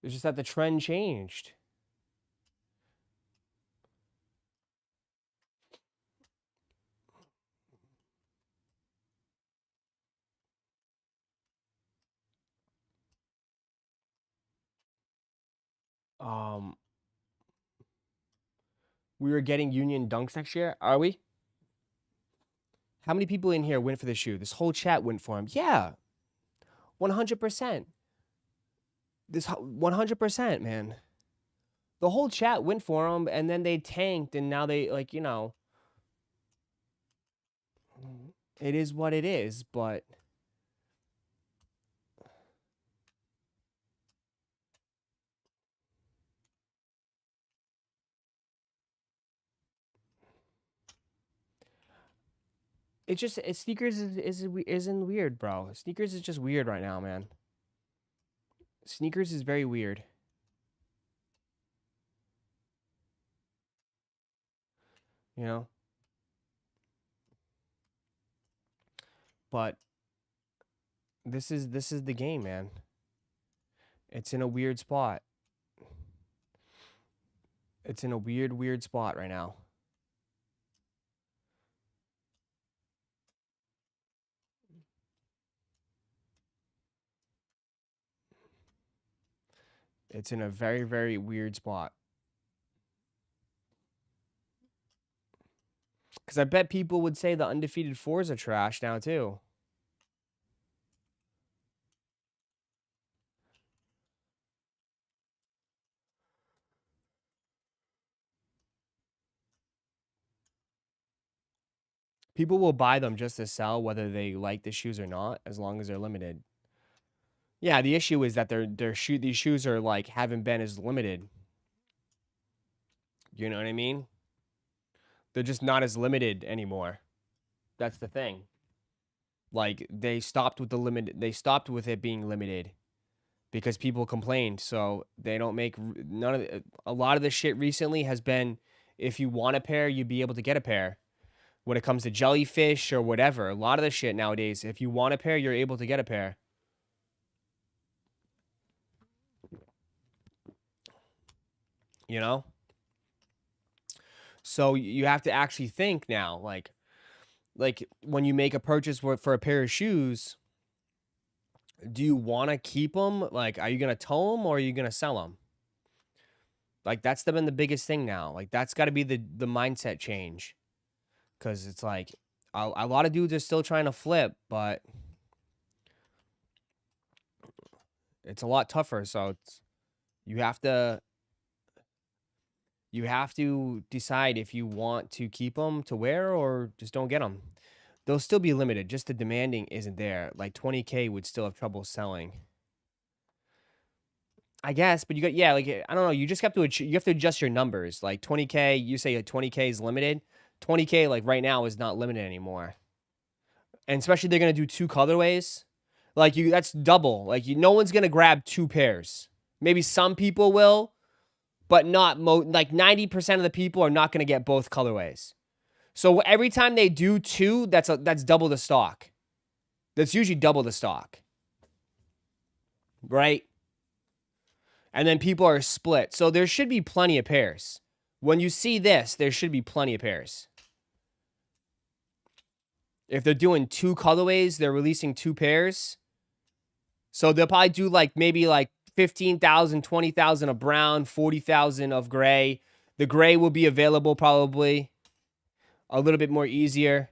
It's just that the trend changed. Um, we were getting Union Dunks next year, are we? How many people in here went for the shoe? This whole chat went for him. Yeah, 100%. This 100%, man. The whole chat went for him, and then they tanked, and now they it is what it is. But sneakers isn't weird, bro. Sneakers is just weird right now, man. Sneakers is very weird. You know? But this is the game, man. It's in a weird spot. It's in a weird spot right now. It's in a very weird spot. Because I bet people would say the undefeated 4s are trash now, too. People will buy them just to sell, whether they like the shoes or not, as long as they're limited. Yeah, the issue is that these shoes are like haven't been as limited. You know what I mean? They're just not as limited anymore. That's the thing. Like they stopped with it being limited because people complained. So they don't make a lot of the shit recently has been if you want a pair, you'd be able to get a pair. When it comes to jellyfish or whatever, a lot of the shit nowadays, if you want a pair, you're able to get a pair. You know? So you have to actually think now, like when you make a purchase for a pair of shoes, do you want to keep them? Like, are you going to tow them or are you going to sell them? Like, that's been the biggest thing now. Like, that's got to be the mindset change. Because it's like, a lot of dudes are still trying to flip, but it's a lot tougher. So you have to decide if you want to keep them to wear or just don't get them. They'll still be limited. Just the demanding isn't there. Like 20K would still have trouble selling. I guess, but you got, yeah, like, I don't know. You just have to, you have to adjust your numbers. Like 20K, you say 20K is limited. 20K, like right now, is not limited anymore. And especially they're going to do 2 colorways. Like that's double. Like no one's going to grab 2 pairs. Maybe some people will, but not like 90% of the people are not going to get both colorways. So every time they do 2, that's double the stock. That's usually double the stock. Right? And then people are split. So there should be plenty of pairs. When you see this, there should be plenty of pairs. If they're doing 2 colorways, they're releasing 2 pairs. So they'll probably do like maybe like 15,000, 20,000 of brown, 40,000 of gray. The gray will be available probably a little bit more easier.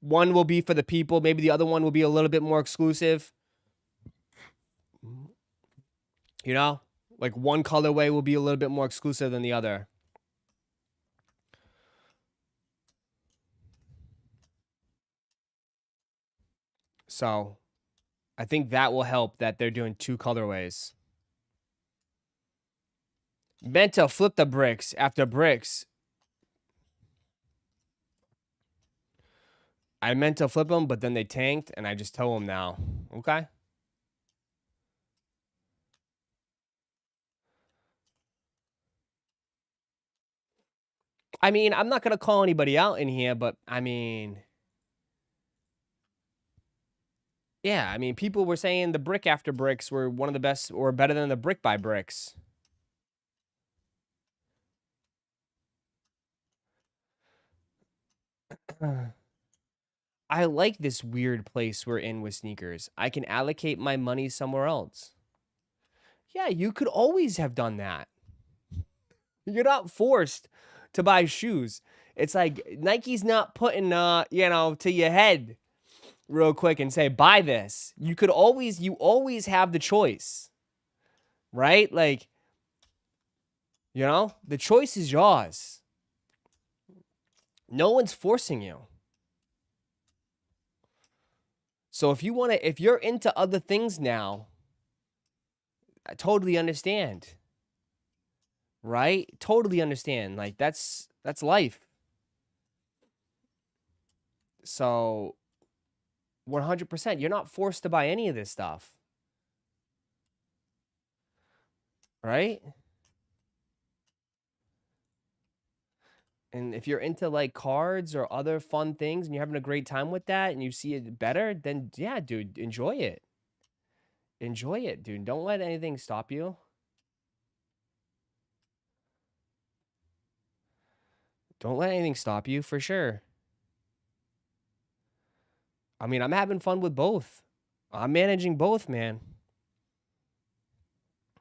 One will be for the people. Maybe the other one will be a little bit more exclusive. You know, like one colorway will be a little bit more exclusive than the other. So I think that will help that they're doing 2 colorways. Meant to flip the bricks after bricks. I meant to flip them, but then they tanked, and I just told them now. Okay? I mean, I'm not going to call anybody out in here, but I mean... Yeah, I mean, people were saying the brick after bricks were one of the best, or better than the brick by bricks. I like this weird place we're in with sneakers. I can allocate my money somewhere else. Yeah, you could always have done that. You're not forced to buy shoes. It's like Nike's not putting, you know, to your head real quick and say, buy this. You always have the choice, right? Like, you know, the choice is yours. No one's forcing you. So if you're into other things now, I totally understand. Right? Totally understand. Like that's life. So 100%, you're not forced to buy any of this stuff. Right? And if you're into like cards or other fun things and you're having a great time with that and you see it better, then yeah, dude, enjoy it. Enjoy it, dude. Don't let anything stop you. Don't let anything stop you for sure. I mean, I'm having fun with both. I'm managing both, man.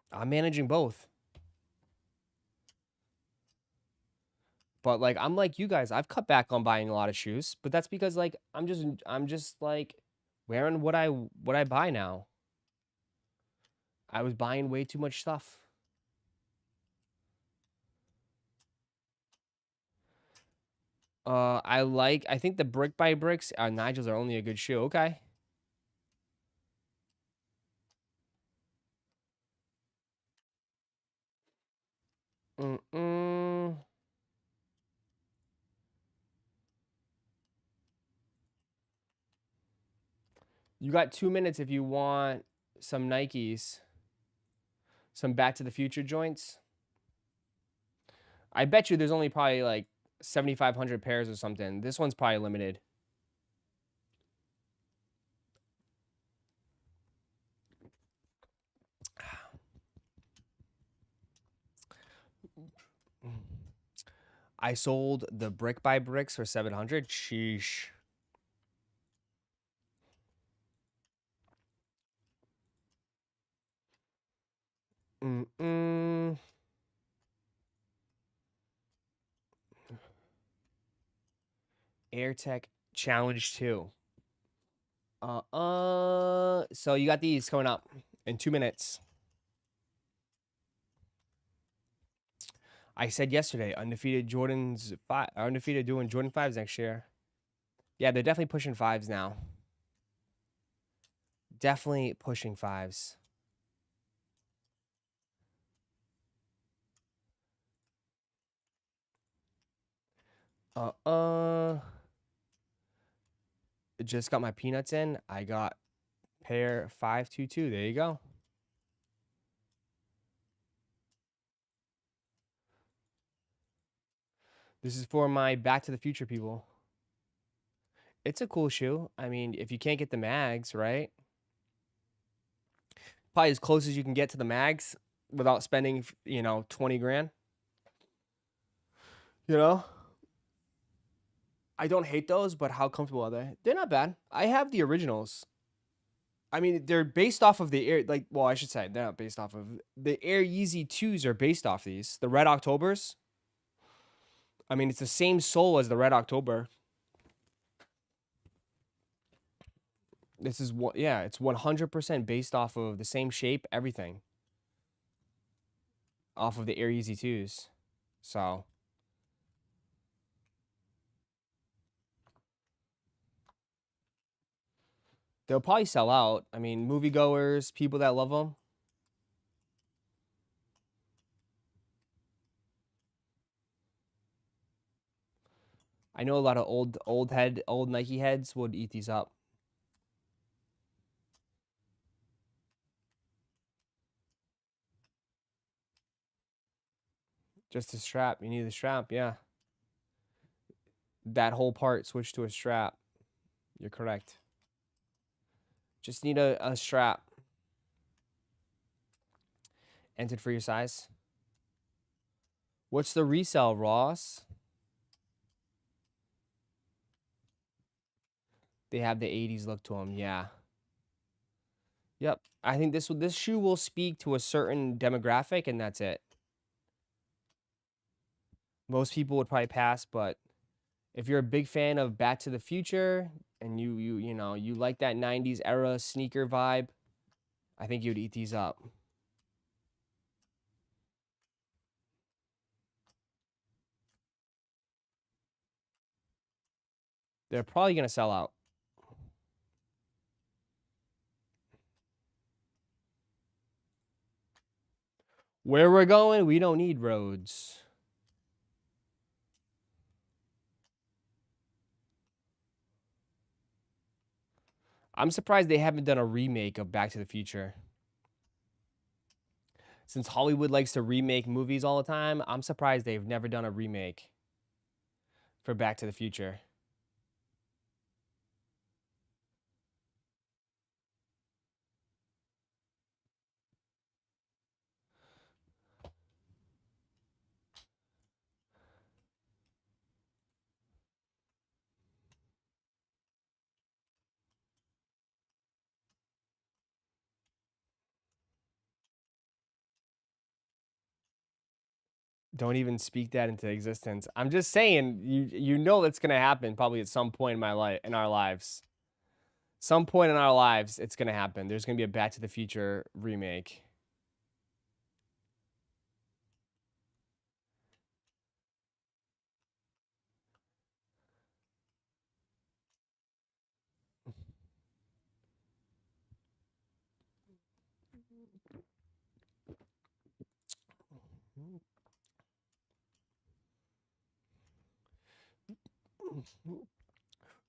I'm managing both. But like I'm like you guys, I've cut back on buying a lot of shoes, but that's because like I'm just like wearing what I buy now. I was buying way too much stuff. I think the brick by bricks Nigel's are only a good shoe. Okay. You got 2 minutes if you want some Nikes. Some Back to the Future joints. I bet you there's only probably like 7,500 pairs or something. This one's probably limited. I sold the brick by bricks for 700. Sheesh. AirTech Challenge 2. So you got these coming up in 2 minutes. I said yesterday, undefeated doing Jordan 5s next year. Yeah, they're definitely pushing fives now. Definitely pushing fives. Just got my peanuts in. I got pair 522. There you go. This is for my Back to the Future people. It's a cool shoe. I mean, if you can't get the mags, right? Probably as close as you can get to the mags without spending, 20 grand. You know? I don't hate those, but how comfortable are they? They're not bad. I have the originals. I mean, they're based off of the Air, well, I should say, they're not based off of, the Air Yeezy 2s are based off these. The Red Octobers. I mean, it's the same sole as the Red October. This is what, yeah, it's 100% based off of the same shape, everything. Off of the Air Yeezy 2s. So. They'll probably sell out. I mean, moviegoers, people that love them. I know a lot of old Nike heads would eat these up. Just a strap. You need the strap, yeah. That whole part switched to a strap. You're correct. Just need a strap. Entered for your size. What's the resale, Ross? They have the 80s look to them, yeah. Yep. I think this shoe will speak to a certain demographic, and that's it. Most people would probably pass, but if you're a big fan of Back to the Future and you like that 90s era sneaker vibe, I think you'd eat these up. They're probably going to sell out. Where we're going, we don't need roads. I'm surprised they haven't done a remake of Back to the Future. Since Hollywood likes to remake movies all the time, I'm surprised they've never done a remake for Back to the Future. Don't even speak that into existence. I'm just saying, you know that's gonna happen probably at some point in our lives. Some point in our lives, it's gonna happen. There's gonna be a Back to the Future remake.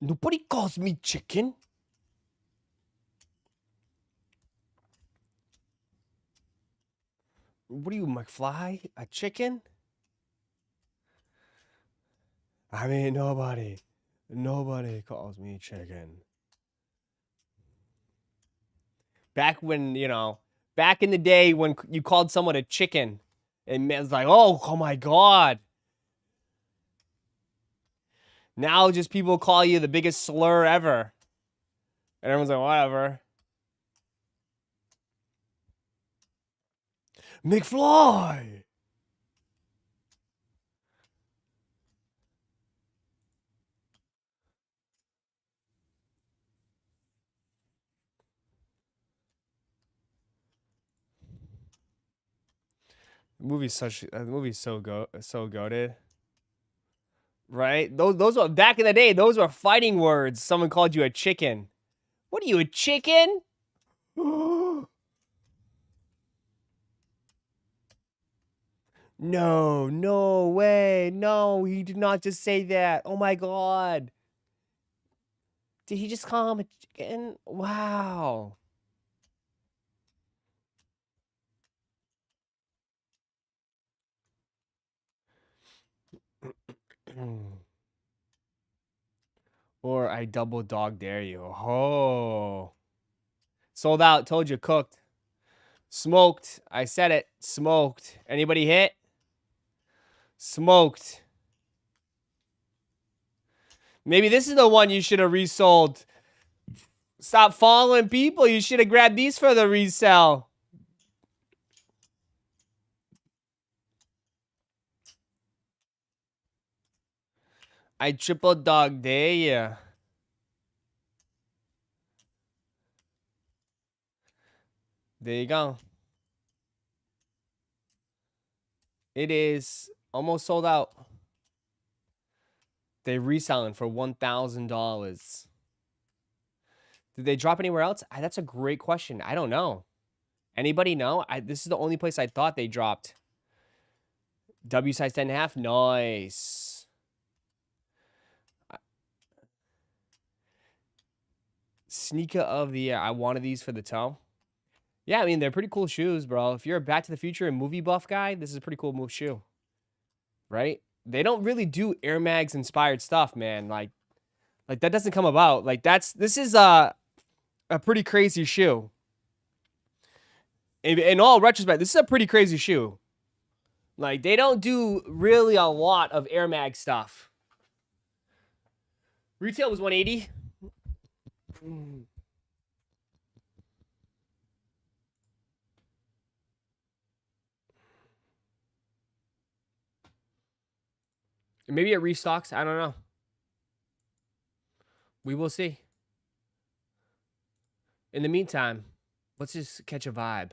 Nobody calls me chicken. What are you, McFly? A chicken? I mean, nobody calls me chicken. Back when, back in the day when you called someone a chicken, and it's like, oh my God. Now just people call you the biggest slur ever. And everyone's like, whatever. McFly! The movie's so goated. Right? Those were back in the day. Those were fighting words. Someone called you a chicken. What are you, a chicken? No, no way. No, he did not just say that. Oh my god. Did he just call him a chicken? Wow. Or I double dog dare you. Oh. Sold out. Told you. Cooked. Smoked. I said it. Smoked. Anybody hit? Smoked. Maybe this is the one you should have resold. Stop following people. You should have grabbed these for the resell. I triple dog dare you. There you go. It is almost sold out. They're reselling for $1,000. Did they drop anywhere else? That's a great question. I don't know. Anybody know? This is the only place I thought they dropped. W size 10.5. Nice. Sneaker of the year. I wanted these for the toe. Yeah, I mean, they're pretty cool shoes, bro. If you're a Back to the Future and movie buff guy, this is a pretty cool move shoe. Right? They don't really do Air Mags inspired stuff, man. Like that doesn't come about. Like this is a pretty crazy shoe. In all retrospect, this is a pretty crazy shoe. Like they don't do really a lot of Air Mag stuff. Retail was 180. Maybe it restocks. I don't know. We will see. In the meantime, let's just catch a vibe.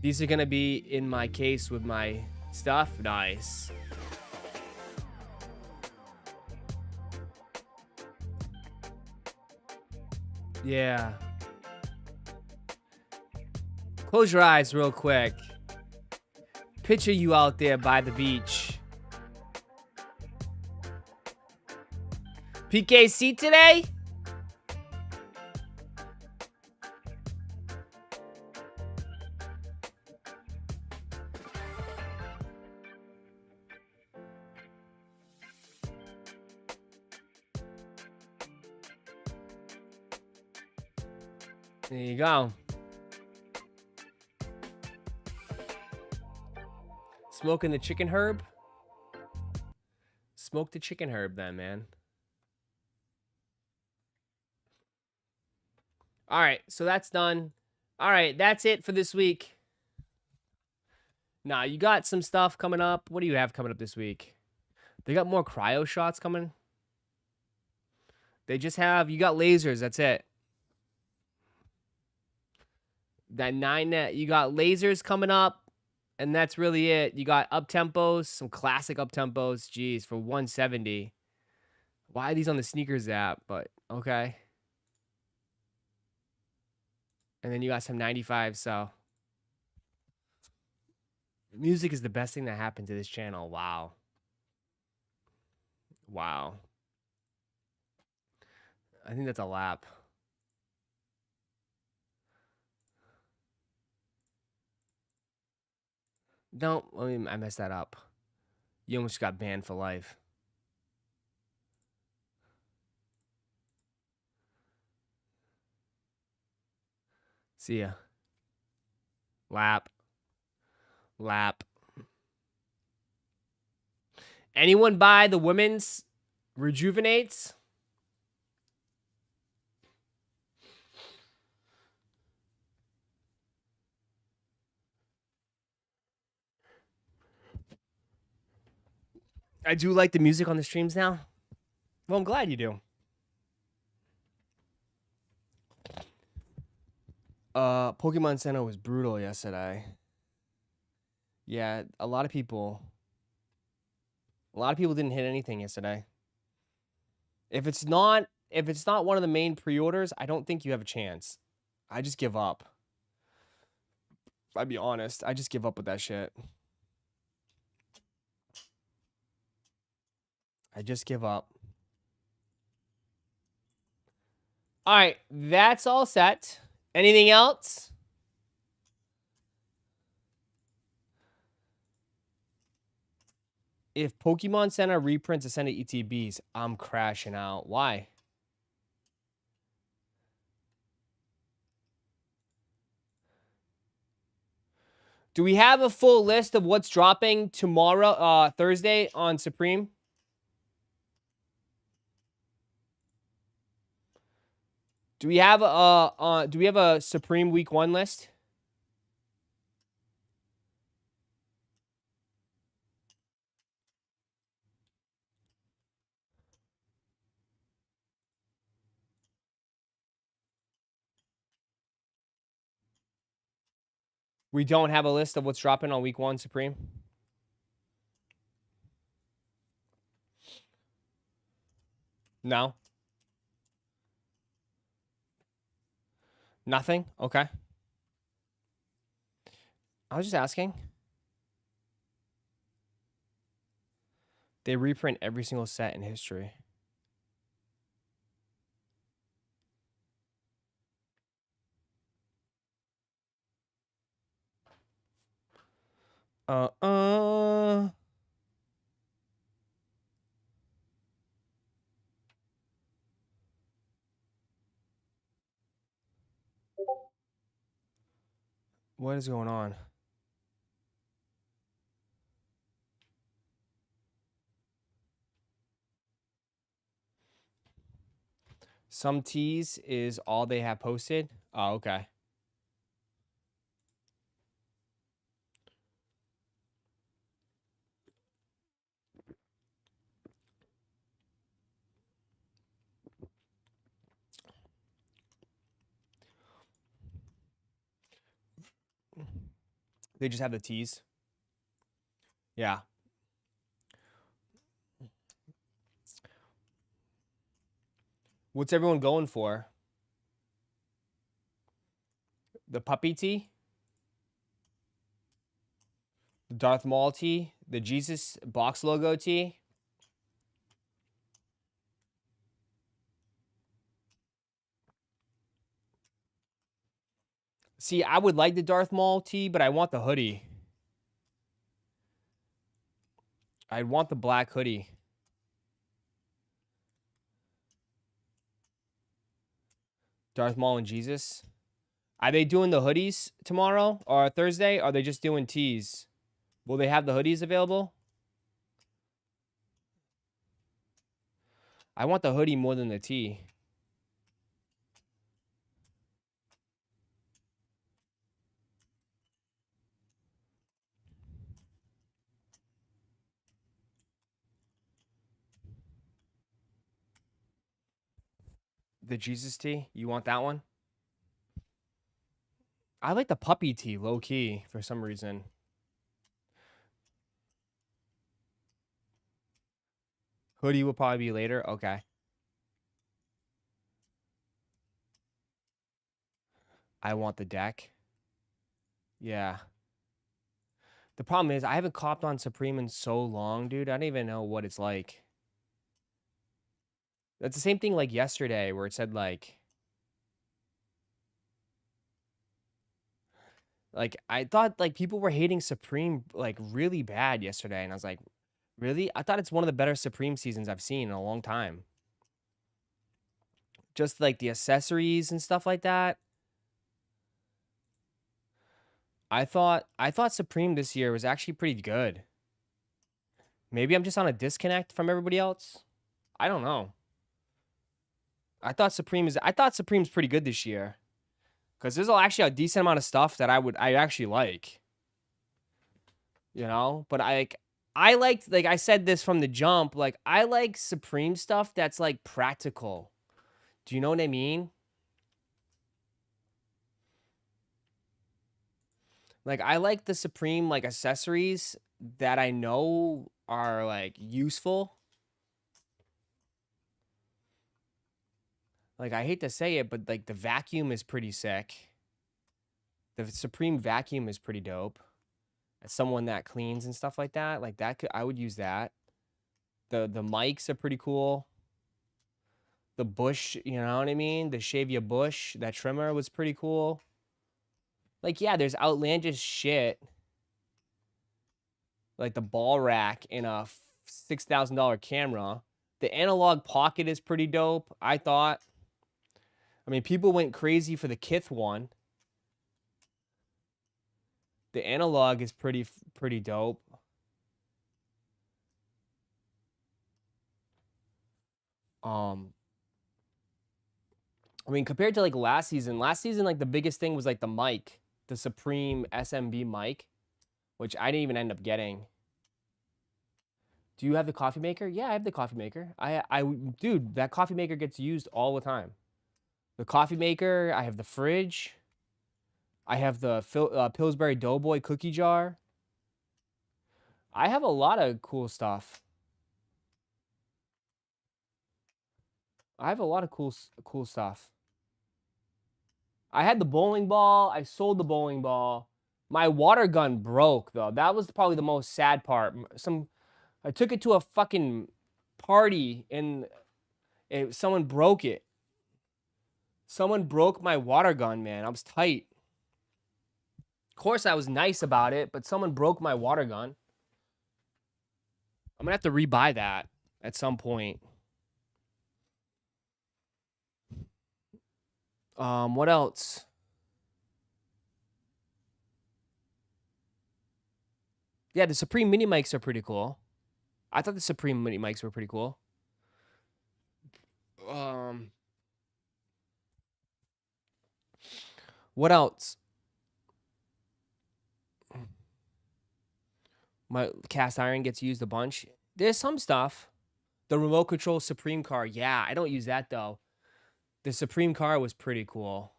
These are going to be in my case with my stuff. Nice. Yeah. Close your eyes real quick. Picture you out there by the beach. PKC today? There you go. Smoking the chicken herb? Smoke the chicken herb then, man. All right, so that's done. All right, that's it for this week. Nah, you got some stuff coming up. What do you have coming up this week? They got more cryo shots coming. They just have, you got lasers, that's it. That 9 net, you got lasers coming up, and that's really it. You got up tempos, some classic up tempos. Geez, for 170. Why are these on the sneakers app? But okay. And then you got some 95. So music is the best thing that happened to this channel. Wow. Wow. I think that's a lap. Don't, I messed that up. You almost got banned for life. See ya. Lap. Lap. Anyone buy the women's Rejuvenates? I do like the music on the streams now. Well, I'm glad you do. Pokemon Center was brutal yesterday. Yeah, a lot of people didn't hit anything yesterday. If it's not one of the main pre-orders, I don't think you have a chance. I just give up. I'll be honest. I just give up with that shit. I just give up. All right, that's all set. Anything else? If Pokemon Center reprints Ascended ETBs, I'm crashing out. Why? Do we have a full list of what's dropping tomorrow, Thursday on Supreme? Do we have a Supreme Week 1 list? We don't have a list of what's dropping on Week 1 Supreme? No? Nothing? Okay. I was just asking. They reprint every single set in history. What is going on? Some teas is all they have posted. Oh, okay. They just have the teas. Yeah. What's everyone going for? The puppy tee? The Darth Maul tee? The Jesus box logo tee? See, I would like the Darth Maul tee, but I want the hoodie. I want the black hoodie. Darth Maul and Jesus. Are they doing the hoodies tomorrow or Thursday? Or are they just doing tees? Will they have the hoodies available? I want the hoodie more than the tee. The Jesus tee? You want that one? I like the puppy tee, low key, for some reason. Hoodie will probably be later. Okay. I want the deck. Yeah. The problem is I haven't copped on Supreme in so long, dude. I don't even know what it's like. That's the same thing like yesterday where it said like I thought like people were hating Supreme like really bad yesterday, and I was like, really? I thought it's one of the better Supreme seasons I've seen in a long time. Just like the accessories and stuff like that. I thought Supreme this year was actually pretty good. Maybe I'm just on a disconnect from everybody else. I don't know. I thought Supreme's pretty good this year. Cause there's actually a decent amount of stuff that I actually like. You know? But I liked, like I said this from the jump, like I like Supreme stuff that's like practical. Do you know what I mean? Like I like the Supreme like accessories that I know are like useful. Like I hate to say it, but like the vacuum is pretty sick. The Supreme vacuum is pretty dope. As someone that cleans and stuff like that could, I would use that. The mics are pretty cool. The bush, you know what I mean? The shave your bush, that trimmer was pretty cool. Like yeah, there's outlandish shit. Like the ball rack in a $6,000 camera. The analog pocket is pretty dope, I thought. I mean, people went crazy for the Kith one. The analog is pretty dope. I mean, compared to like last season like the biggest thing was like the mic, the Supreme SMB mic, which I didn't even end up getting. Do you have the coffee maker? Yeah, I have the coffee maker. Dude, that coffee maker gets used all the time. The coffee maker, I have the fridge. I have the Pillsbury Doughboy cookie jar. I have a lot of cool stuff. I have a lot of cool stuff. I had the bowling ball. I sold the bowling ball. My water gun broke though. That was probably the most sad part. I took it to a fucking party and someone broke it. Someone broke my water gun, man. I was tight. Of course, I was nice about it, but someone broke my water gun. I'm gonna have to rebuy that at some point. What else? Yeah, the Supreme mini mics are pretty cool. I thought the Supreme mini mics were pretty cool. What else? My cast iron gets used a bunch. There's some stuff. The remote control Supreme car. Yeah, I don't use that though. The Supreme car was pretty cool.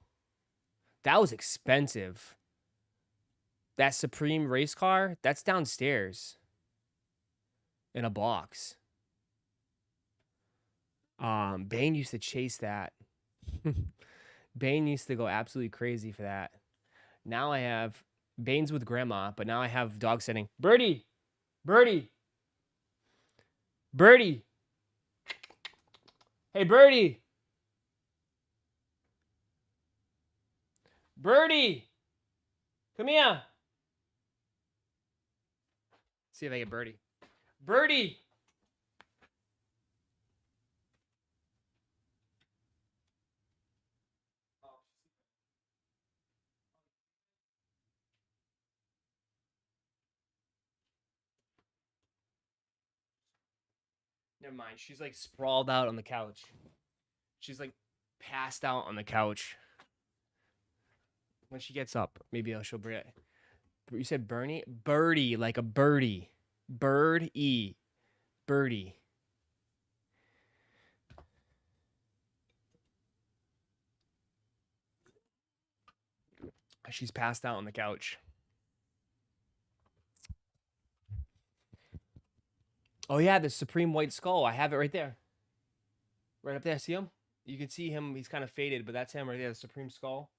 That was expensive. That Supreme race car, that's downstairs in a box. Bane used to chase that. Bane used to go absolutely crazy for that. Now I have Bane's with grandma, but now I have dog sitting. Birdie! Birdie! Birdie! Hey, Birdie! Birdie! Come here! See if I get Birdie. Birdie! Never mind. She's like sprawled out on the couch. She's like passed out on the couch. When she gets up, maybe she'll bring it. You said Bernie? Birdie, like a birdie. Bird-E. Birdie. She's passed out on the couch. Oh yeah, the Supreme White Skull. I have it right there. Right up there. See him? You can see him. He's kind of faded, but that's him right there. The Supreme Skull.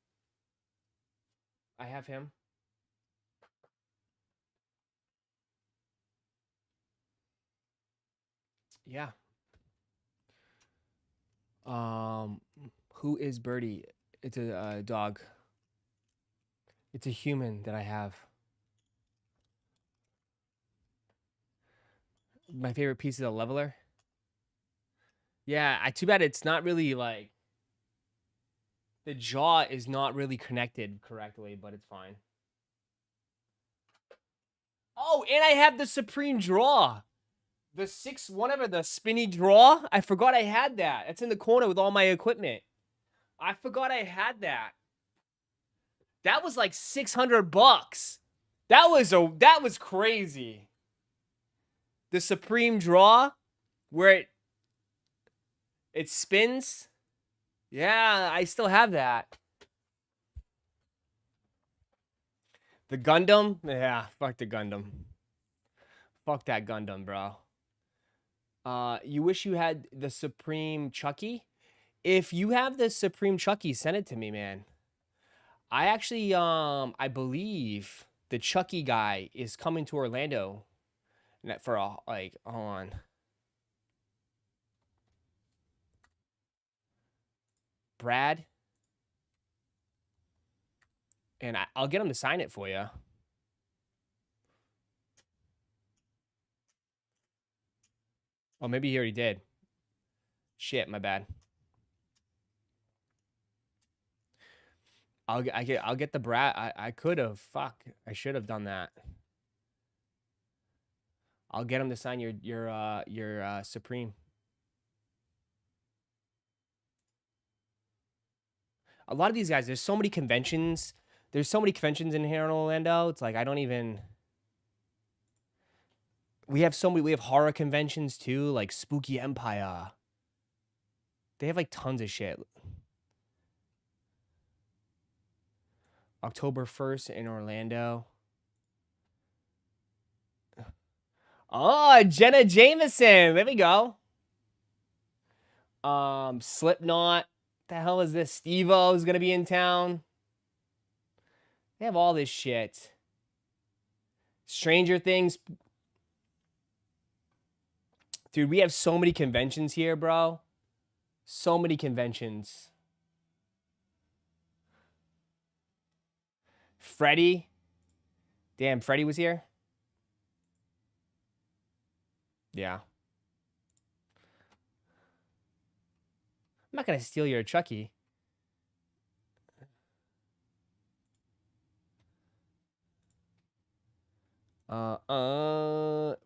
I have him. Yeah. Who is Birdie? It's a dog. It's a human that I have. My favorite piece is a leveler. Yeah, too bad it's not really like the jaw is not really connected correctly, but it's fine. Oh, and I have the Supreme draw. The whatever, the spinny draw. I forgot I had that. It's in the corner with all my equipment. I forgot I had that. That was like $600. That was crazy. The Supreme draw where it spins. Yeah, I still have that. The Gundam? Yeah, fuck the Gundam. Fuck that Gundam, bro. You wish you had the Supreme Chucky? If you have the Supreme Chucky, send it to me, man. I actually, I believe the Chucky guy is coming to Orlando for a, like, hold on. Brad. And I'll get him to sign it for you. Oh, maybe he already did. Shit, my bad. I'll get the Brad. I could have. Fuck. I should have done that. I'll get him to sign your Supreme. A lot of these guys, there's so many conventions. There's so many conventions in here in Orlando. It's like I don't even. We have so many. We have horror conventions too, like Spooky Empire. They have like tons of shit. October 1st in Orlando. Oh, Jenna Jameson. There we go. Slipknot. The hell is this? Steve-O is gonna be in town. They have all this shit. Stranger Things. Dude, we have so many conventions here, bro. So many conventions. Freddie. Damn, Freddie was here. Yeah. I'm not going to steal your Chucky.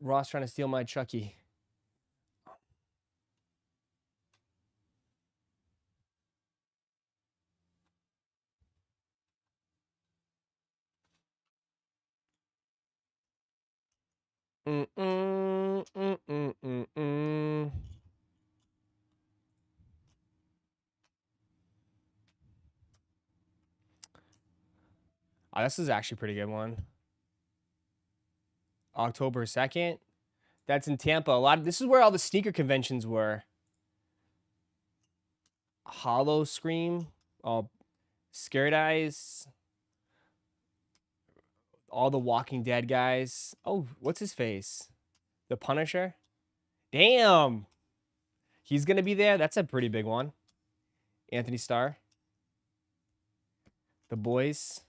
Ross trying to steal my Chucky. Oh, this is actually a pretty good one. October 2nd. That's in Tampa. This is where all the sneaker conventions were. Hollow Scream. Oh, Scared Eyes. All the Walking Dead guys. Oh, what's his face? The Punisher. Damn. He's going to be there. That's a pretty big one. Anthony Starr. The Boys.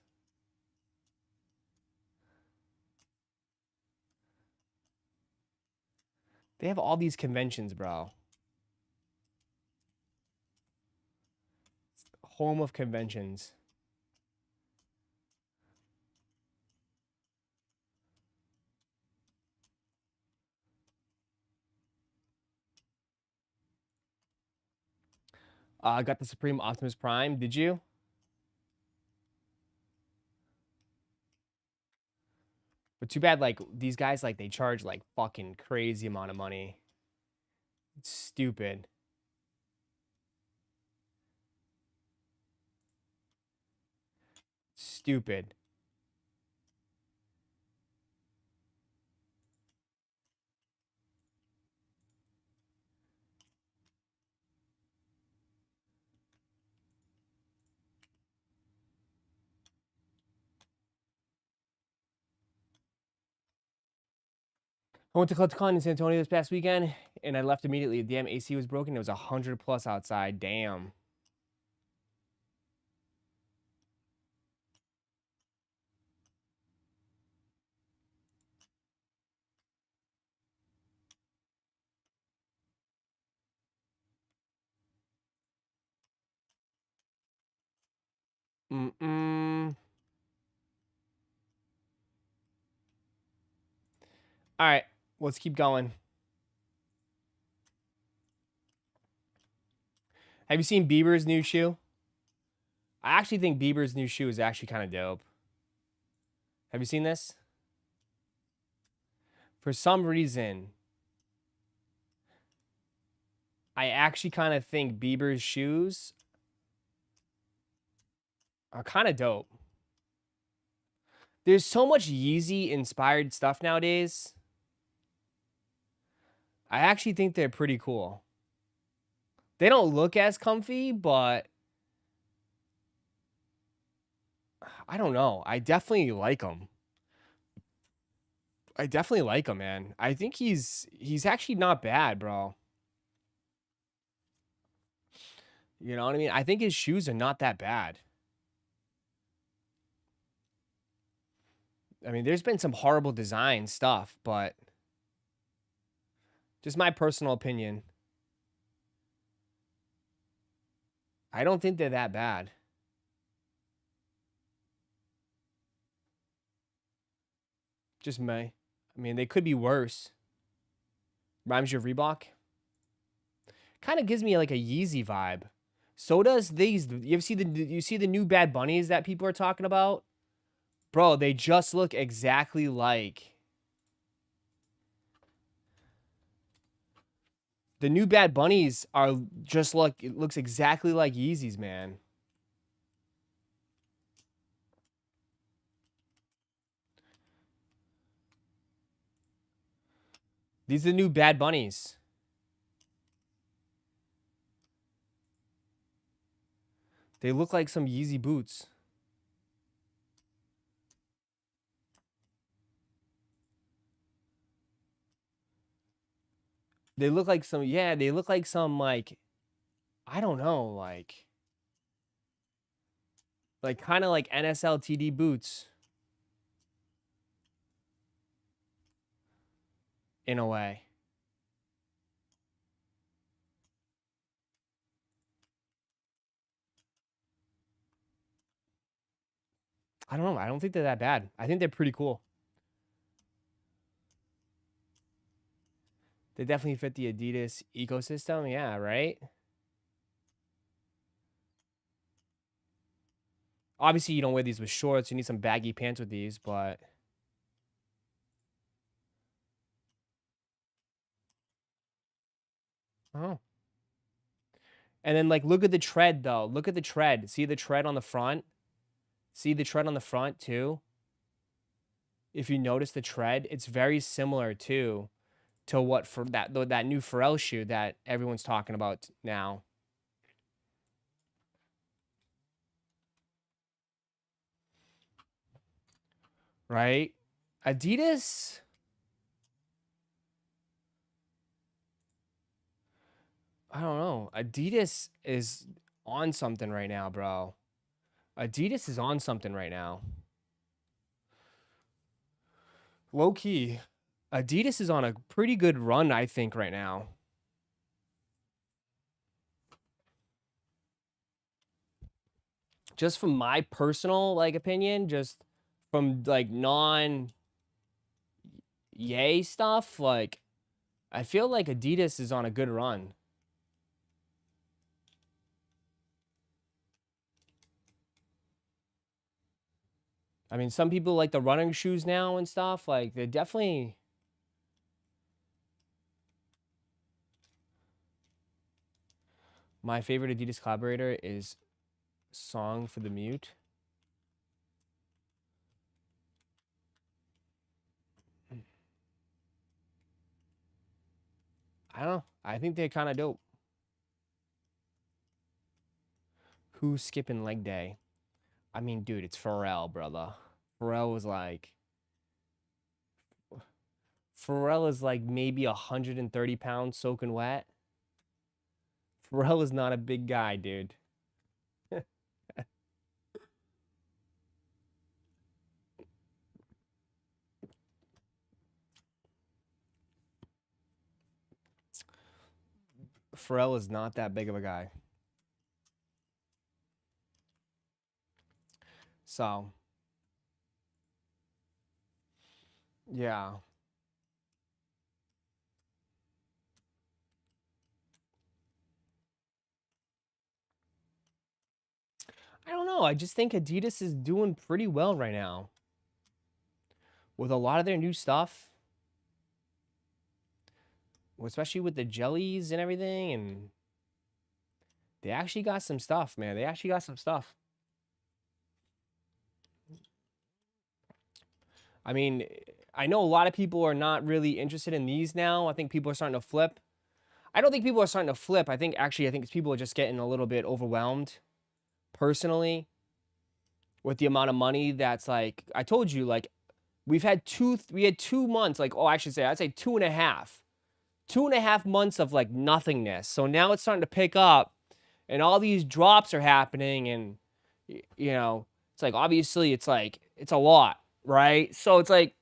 They have all these conventions, bro. Home of conventions. I got the Supreme Optimus Prime. Did you? But too bad, like, these guys, like, they charge, like, fucking crazy amount of money. It's stupid. Stupid. I went to CollectorCon in San Antonio this past weekend, and I left immediately. The damn AC was broken. It was 100 plus outside. Damn. All right, let's keep going. Have you seen Bieber's new shoe? I actually think Bieber's new shoe is actually kind of dope. Have you seen this? For some reason, I actually kind of think Bieber's shoes are kind of dope. There's so much Yeezy inspired stuff nowadays. I actually think they're pretty cool. They don't look as comfy, but I don't know. I definitely like them. I definitely like him, man. I think he's actually not bad, bro. You know what I mean? I think his shoes are not that bad. I mean, there's been some horrible design stuff, but just my personal opinion. I don't think they're that bad. Just my. I mean, they could be worse. Rhymes your Reebok. Kind of gives me like a Yeezy vibe. So does these. You see the new Bad Bunnies that people are talking about? Bro, they just look exactly like the new Bad Bunnies are just it looks exactly like Yeezys, man. These are the new Bad Bunnies. They look like some Yeezy boots. They look like some, yeah, they look like some, like, I don't know, like kind of like NSLTD boots. In a way. I don't know. I don't think they're that bad. I think they're pretty cool. They definitely fit the Adidas ecosystem. Yeah, right? Obviously, you don't wear these with shorts. You need some baggy pants with these, but... Oh. And then, like, look at the tread, though. Look at the tread. See the tread on the front? See the tread on the front, too? If you notice the tread, it's very similar, too, to what for that new Pharrell shoe that everyone's talking about now. Right? Adidas... I don't know. Adidas is on something right now, bro. Adidas is on something right now. Low key. Adidas is on a pretty good run, I think, right now. Just from my personal like opinion, just from like non yay stuff, like I feel like Adidas is on a good run. I mean, some people like the running shoes now and stuff. Like, they're definitely... My favorite Adidas collaborator is Song for the Mute. I don't know. I think they're kind of dope. Who's skipping leg day? I mean, dude, it's Pharrell, brother. Pharrell was like... Pharrell is like maybe 130 pounds soaking wet. Pharrell is not a big guy, dude. Pharrell is not that big of a guy. So, yeah. I don't know. I just think Adidas is doing pretty well right now. With a lot of their new stuff. Especially with the jellies and everything. And they actually got some stuff, man. They actually got some stuff. I mean, I know a lot of people are not really interested in these now. I think people are starting to flip. I don't think people are starting to flip. I think people are just getting a little bit overwhelmed personally with the amount of money that's like, I told you, like, we had 2 months, like, oh, I should say, I'd say 2.5. 2.5 months of like nothingness. So now it's starting to pick up and all these drops are happening. And, you know, it's like, obviously it's like, it's a lot, right? So it's like,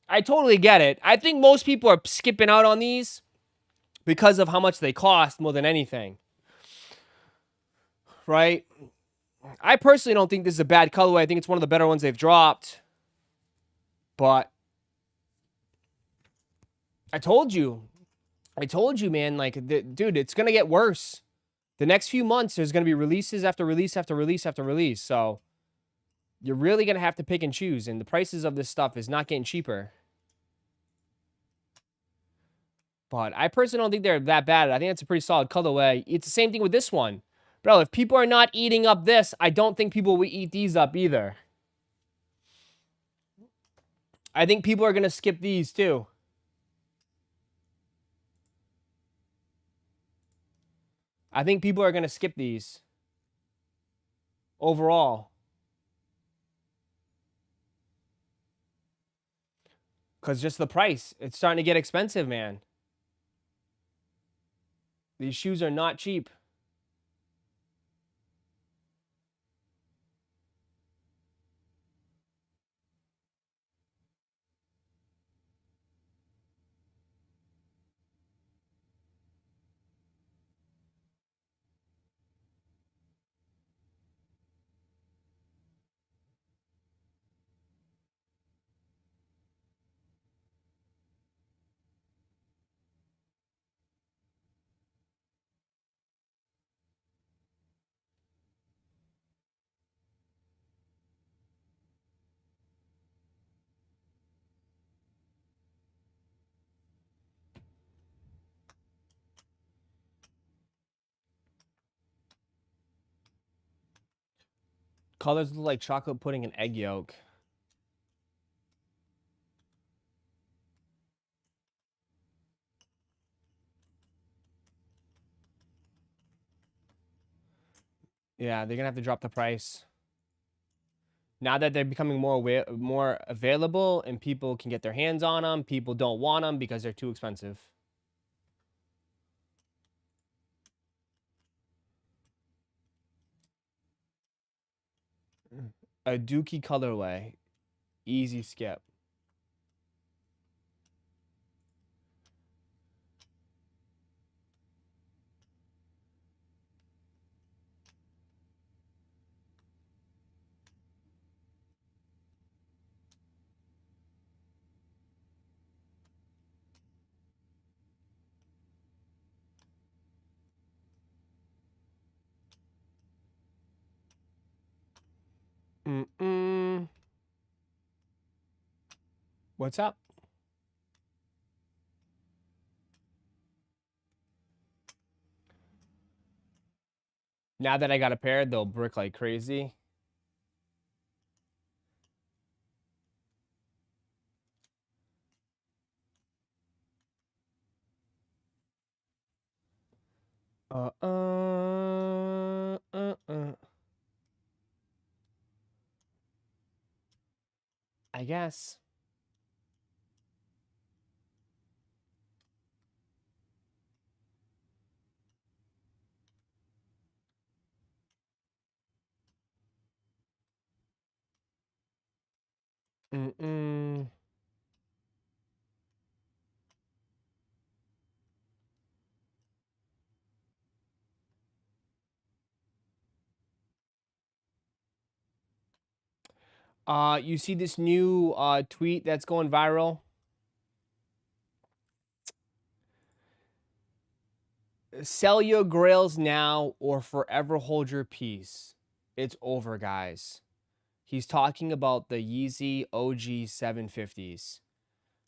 I totally get it. I think most people are skipping out on these because of how much they cost more than anything, right? I personally don't think this is a bad colorway. I think it's one of the better ones they've dropped. But I told you, man, like, dude, it's going to get worse. The next few months, there's going to be releases after release after release after release. So you're really going to have to pick and choose. And the prices of this stuff is not getting cheaper. But I personally don't think they're that bad. I think it's a pretty solid colorway. It's the same thing with this one. Bro, if people are not eating up this, I don't think people will eat these up either. I think people are going to skip these too. I think people are going to skip these overall. Because just the price. It's starting to get expensive, man. These shoes are not cheap. Colors look like chocolate pudding and egg yolk. Yeah, they're going to have to drop the price. Now that they're becoming more available and people can get their hands on them, people don't want them because they're too expensive. A Dookie colorway. Easy skip. What's up? Now that I got a pair, they'll brick like crazy. I guess. You see this new tweet that's going viral? Sell your grails now or forever hold your peace. It's over, guys. He's talking about the Yeezy OG 750s.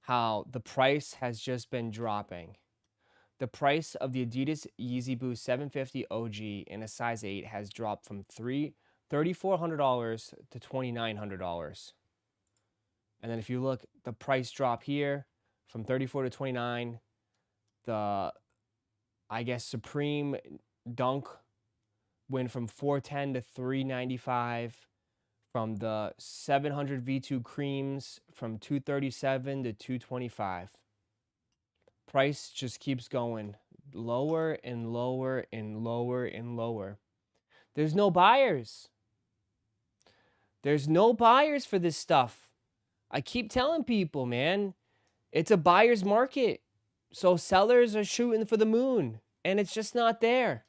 How the price has just been dropping. The price of the Adidas Yeezy Boost 750 OG in a size 8 has dropped from $3,400 to $2,900. And then if you look, the price drop here from 34 to 29, the, I guess, Supreme Dunk went from 410 to 395. From the 700 V2 creams from 237 to 225. Price just keeps going lower and lower and lower and lower. There's no buyers. There's no buyers for this stuff. I keep telling people, man, it's a buyer's market. So sellers are shooting for the moon, and it's just not there.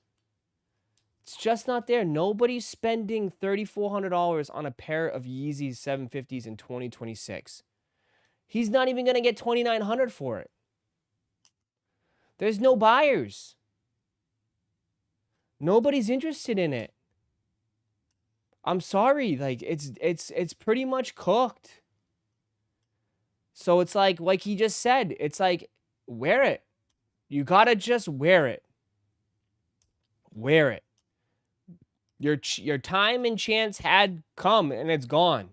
It's just not there. Nobody's spending $3,400 on a pair of Yeezys 750s in 2026. He's not even going to get $2,900 for it. There's no buyers. Nobody's interested in it. I'm sorry, like it's pretty much cooked. So it's like he just said, it's like, wear it. You got to just wear it. Wear it. Your time and chance had come, and it's gone.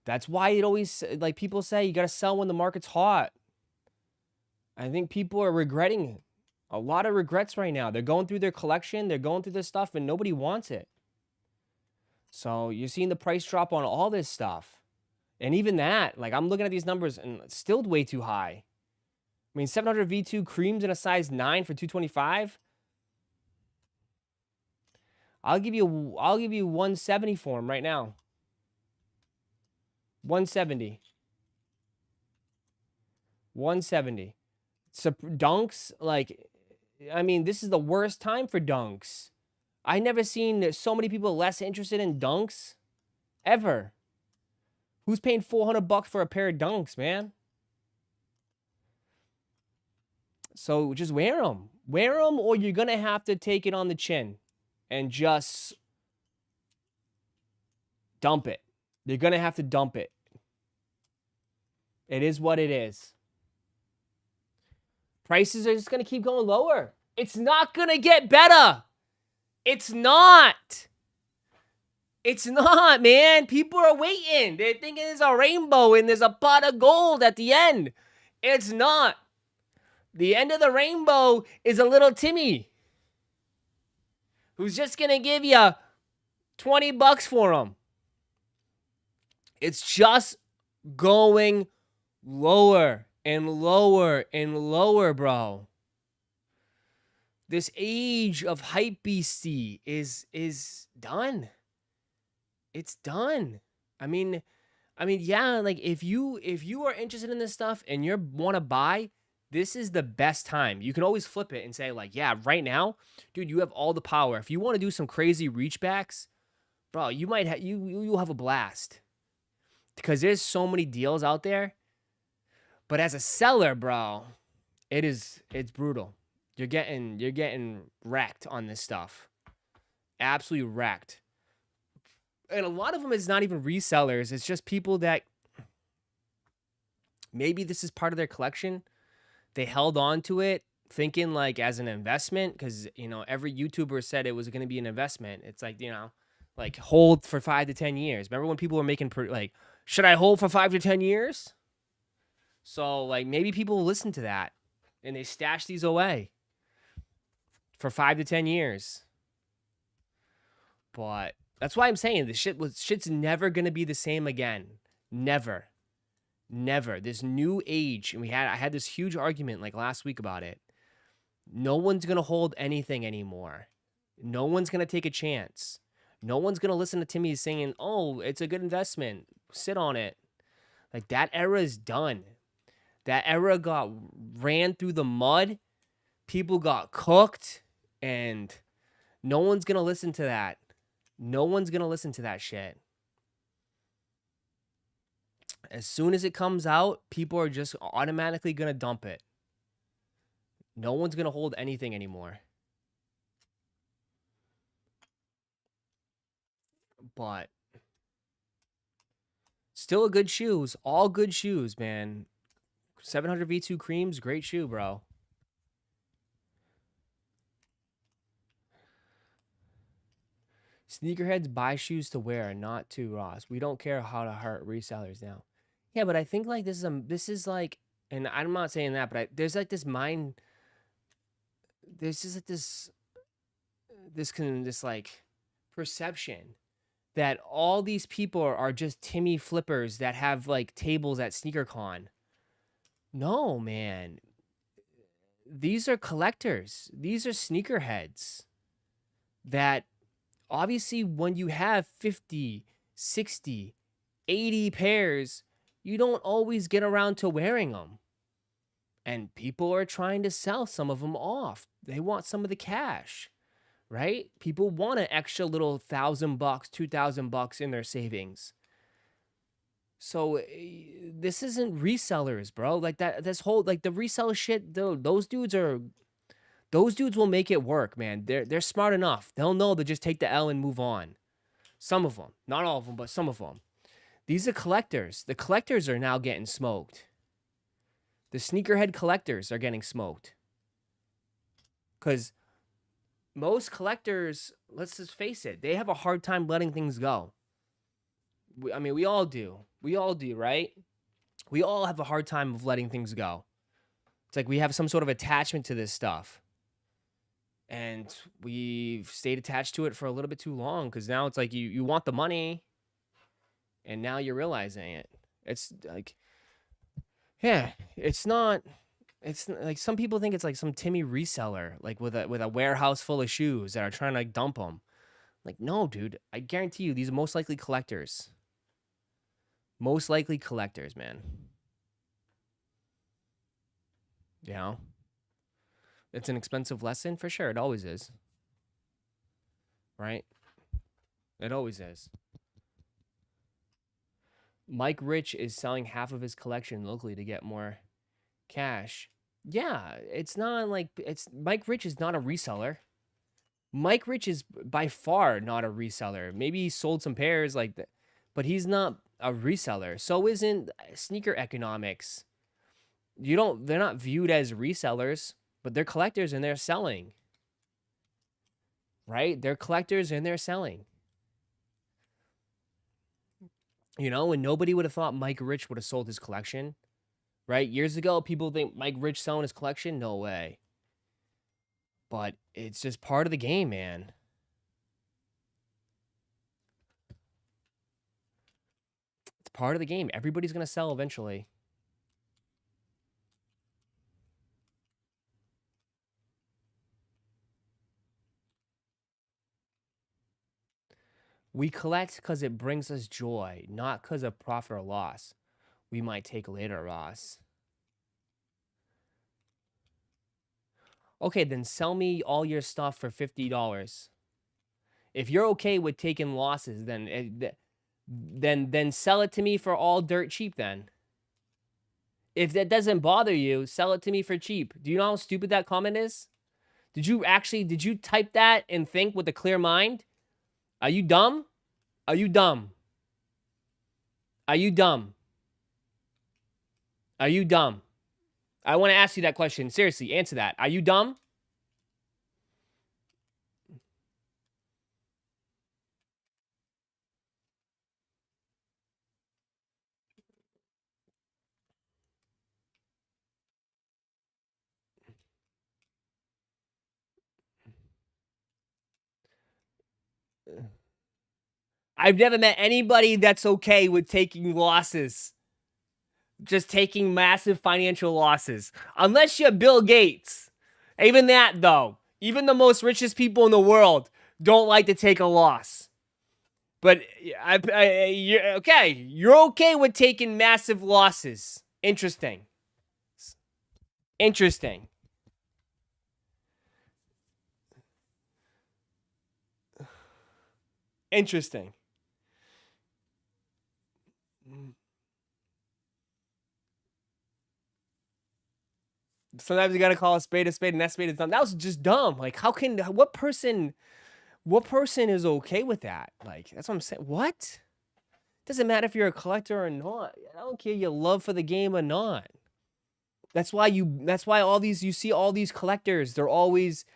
That's why it always, like people say, you got to sell when the market's hot. I think people are regretting a lot of regrets right now. They're going through their collection. They're going through this stuff, and nobody wants it. So you're seeing the price drop on all this stuff. And even that, like I'm looking at these numbers, and it's still way too high. I mean, 700 V2 creams in a size 9 for 225. I'll give you 170 for him right now. 170. 170. So dunks, like, I mean, this is the worst time for dunks. I never seen so many people less interested in dunks ever. Who's paying $400 for a pair of dunks, man? So just wear them. Wear them, or you're going to have to take it on the chin and just dump it. You're going to have to dump it. It is what it is. Prices are just going to keep going lower. It's not going to get better. It's not. It's not, man. People are waiting. They're thinking there's a rainbow and there's a pot of gold at the end. It's not. The end of the rainbow is a little Timmy who's just going to give you $20 for him. It's just going lower and lower and lower, bro. This age of hype beastie is done. It's done. I mean, yeah, like if you are interested in this stuff and you want to buy, this is the best time. You can always flip it and say like, yeah, right now, dude, you have all the power. If you want to do some crazy reachbacks, bro, you might have you'll have a blast. Because there's so many deals out there. But as a seller, bro, it's brutal. You're getting wrecked on this stuff. Absolutely wrecked. And a lot of them is not even resellers. It's just people that maybe this is part of their collection. They held on to it thinking like as an investment because, you know, every YouTuber said it was going to be an investment. It's like, you know, like hold for 5 to 10 years. Remember when people were making like, should I hold for 5 to 10 years? So like maybe people will listen to that and they stash these away for 5 to 10 years. But that's why I'm saying this shit's never going to be the same again. Never. This new age, and I had this huge argument like last week about it. No one's going to hold anything anymore. No one's going to take a chance. No one's going to listen to Timmy saying, "Oh, it's a good investment. Sit on it." Like that era is done. That era got ran through the mud. People got cooked, and no one's going to listen to that. No one's going to listen to that shit. As soon as it comes out, people are just automatically going to dump it. No one's going to hold anything anymore. But still a good shoes. All good shoes, man. 700 V2 creams, great shoe, bro. Sneakerheads buy shoes to wear, not to Ross. We don't care how to hurt resellers now. Yeah, but I think like this is like, and I'm not saying that, but there's like this mind. There's just like this like perception that all these people are just Timmy flippers that have like tables at SneakerCon. No, man. These are collectors. These are sneakerheads that obviously when you have 50, 60, 80 pairs, you don't always get around to wearing them. And people are trying to sell some of them off. They want some of the cash, right? People want an extra little $1,000, $2,000 in their savings. So this isn't resellers, bro. Like this whole like the reseller shit. Those dudes will make it work, man. They're smart enough. They'll know to just take the L and move on. Some of them, not all of them, but some of them. These are collectors. The collectors are now getting smoked. The sneakerhead collectors are getting smoked. Because most collectors, let's just face it, they have a hard time letting things go. I mean, we all do. We all do, right? We all have a hard time of letting things go. It's like we have some sort of attachment to this stuff. And we've stayed attached to it for a little bit too long because now it's like you want the money and now you're realizing it. It's like, yeah, it's like some people think it's like some Timmy reseller, like with a warehouse full of shoes that are trying to like dump them. Like, no, dude, I guarantee you these are most likely collectors. Most likely collectors, man. You know? It's an expensive lesson for sure. It always is. Right? It always is. Mike Rich is selling half of his collection locally to get more cash. Yeah, it's not like Mike Rich is not a reseller. Mike Rich is by far not a reseller. Maybe he sold some pairs like that, but he's not a reseller. So isn't Sneaker Economics. They're not viewed as resellers, but they're collectors and they're selling. Right? They're collectors and they're selling. You know, and nobody would have thought Mike Rich would have sold his collection. Right? Years ago, people think Mike Rich selling his collection? No way. But it's just part of the game, man. It's part of the game. Everybody's going to sell eventually. We collect because it brings us joy, not because of profit or loss. We might take later, Ross. Okay, then sell me all your stuff for $50. If you're okay with taking losses, then sell it to me for all dirt cheap then. If that doesn't bother you, sell it to me for cheap. Do you know how stupid that comment is? Did you type that and think with a clear mind? Are you dumb? Are you dumb? Are you dumb? Are you dumb? I want to ask you that question. Seriously, answer that. Are you dumb? I've never met anybody that's okay with taking losses. Just taking massive financial losses. Unless you're Bill Gates. Even that, though. Even the most richest people in the world don't like to take a loss. But you're okay. You're okay with taking massive losses. Interesting. Interesting. Interesting. Sometimes you gotta call a spade, and that spade is dumb. That was just dumb. Like, how can what person is okay with that? Like, that's what I'm saying. What? Doesn't matter if you're a collector or not. I don't care your love for the game or not. That's why you see all these collectors. They're always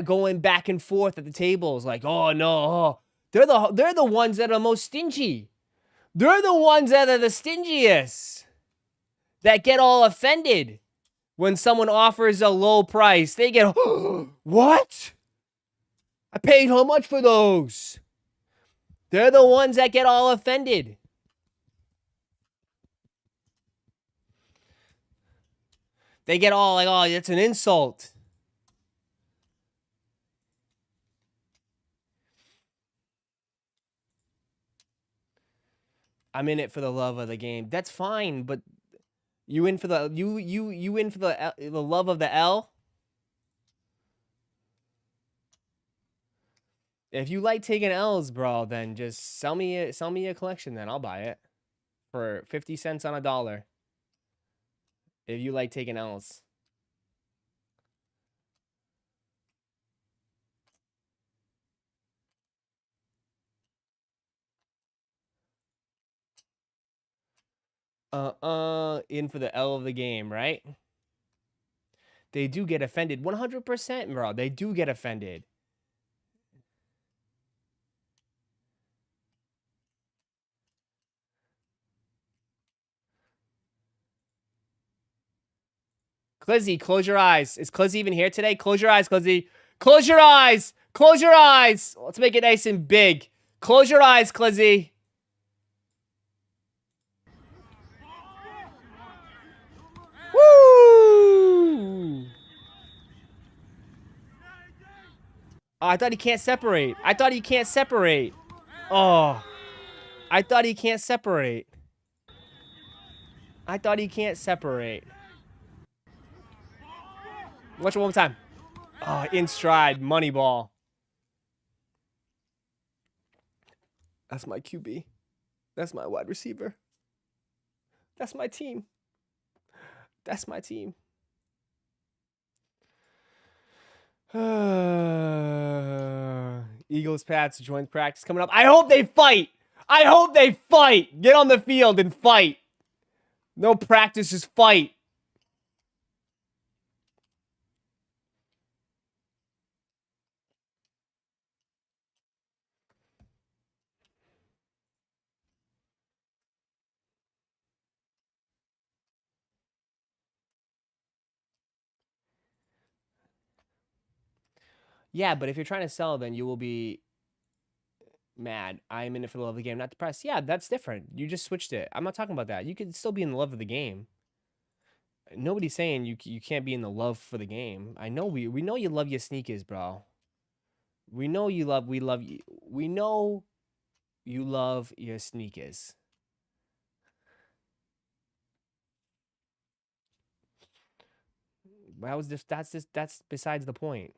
going back and forth at the tables. Like, oh no, They're the ones that are most stingy. They're the ones that are the stingiest. That get all offended when someone offers a low price. They get, what? I paid how much for those? They're the ones that get all offended. They get all like, oh, it's an insult. I'm in it for the love of the game. That's fine, but you in for the you in for the love of the L? If you like taking L's, bro, then just sell me a collection. Then I'll buy it for 50 cents on a dollar. If you like taking L's. In for the L of the game, right? They do get offended. 100%, bro. They do get offended. Clizzy, close your eyes. Is Clizzy even here today? Close your eyes, Clizzy. Close your eyes. Close your eyes. Let's make it nice and big. Close your eyes, Clizzy. Woo! Oh, I thought he can't separate. I thought he can't separate. Oh. I thought he can't separate. I thought he can't separate. Watch it one more time. Oh, in stride. Money ball. That's my QB. That's my wide receiver. That's my team. That's my team. Eagles, Pats, joint practice coming up. I hope they fight. I hope they fight. Get on the field and fight. No practice, just fight. Yeah, but if you're trying to sell, then you will be mad. I'm in it for the love of the game, not the price. Yeah, that's different. You just switched it. I'm not talking about that. You could still be in the love of the game. Nobody's saying you can't be in the love for the game. I know we know you love your sneakers, bro. We know you love we know you love your sneakers. That's besides the point.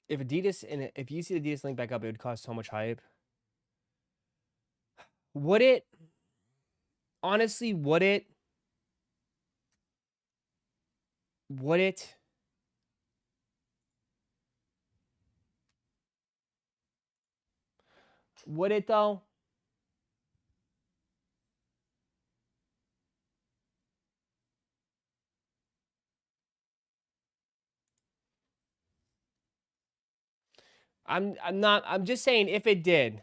If Adidas and if you see the Adidas link back up, it would cause so much hype. Would it? Honestly, would it? Would it? Would it though? I'm just saying if it did.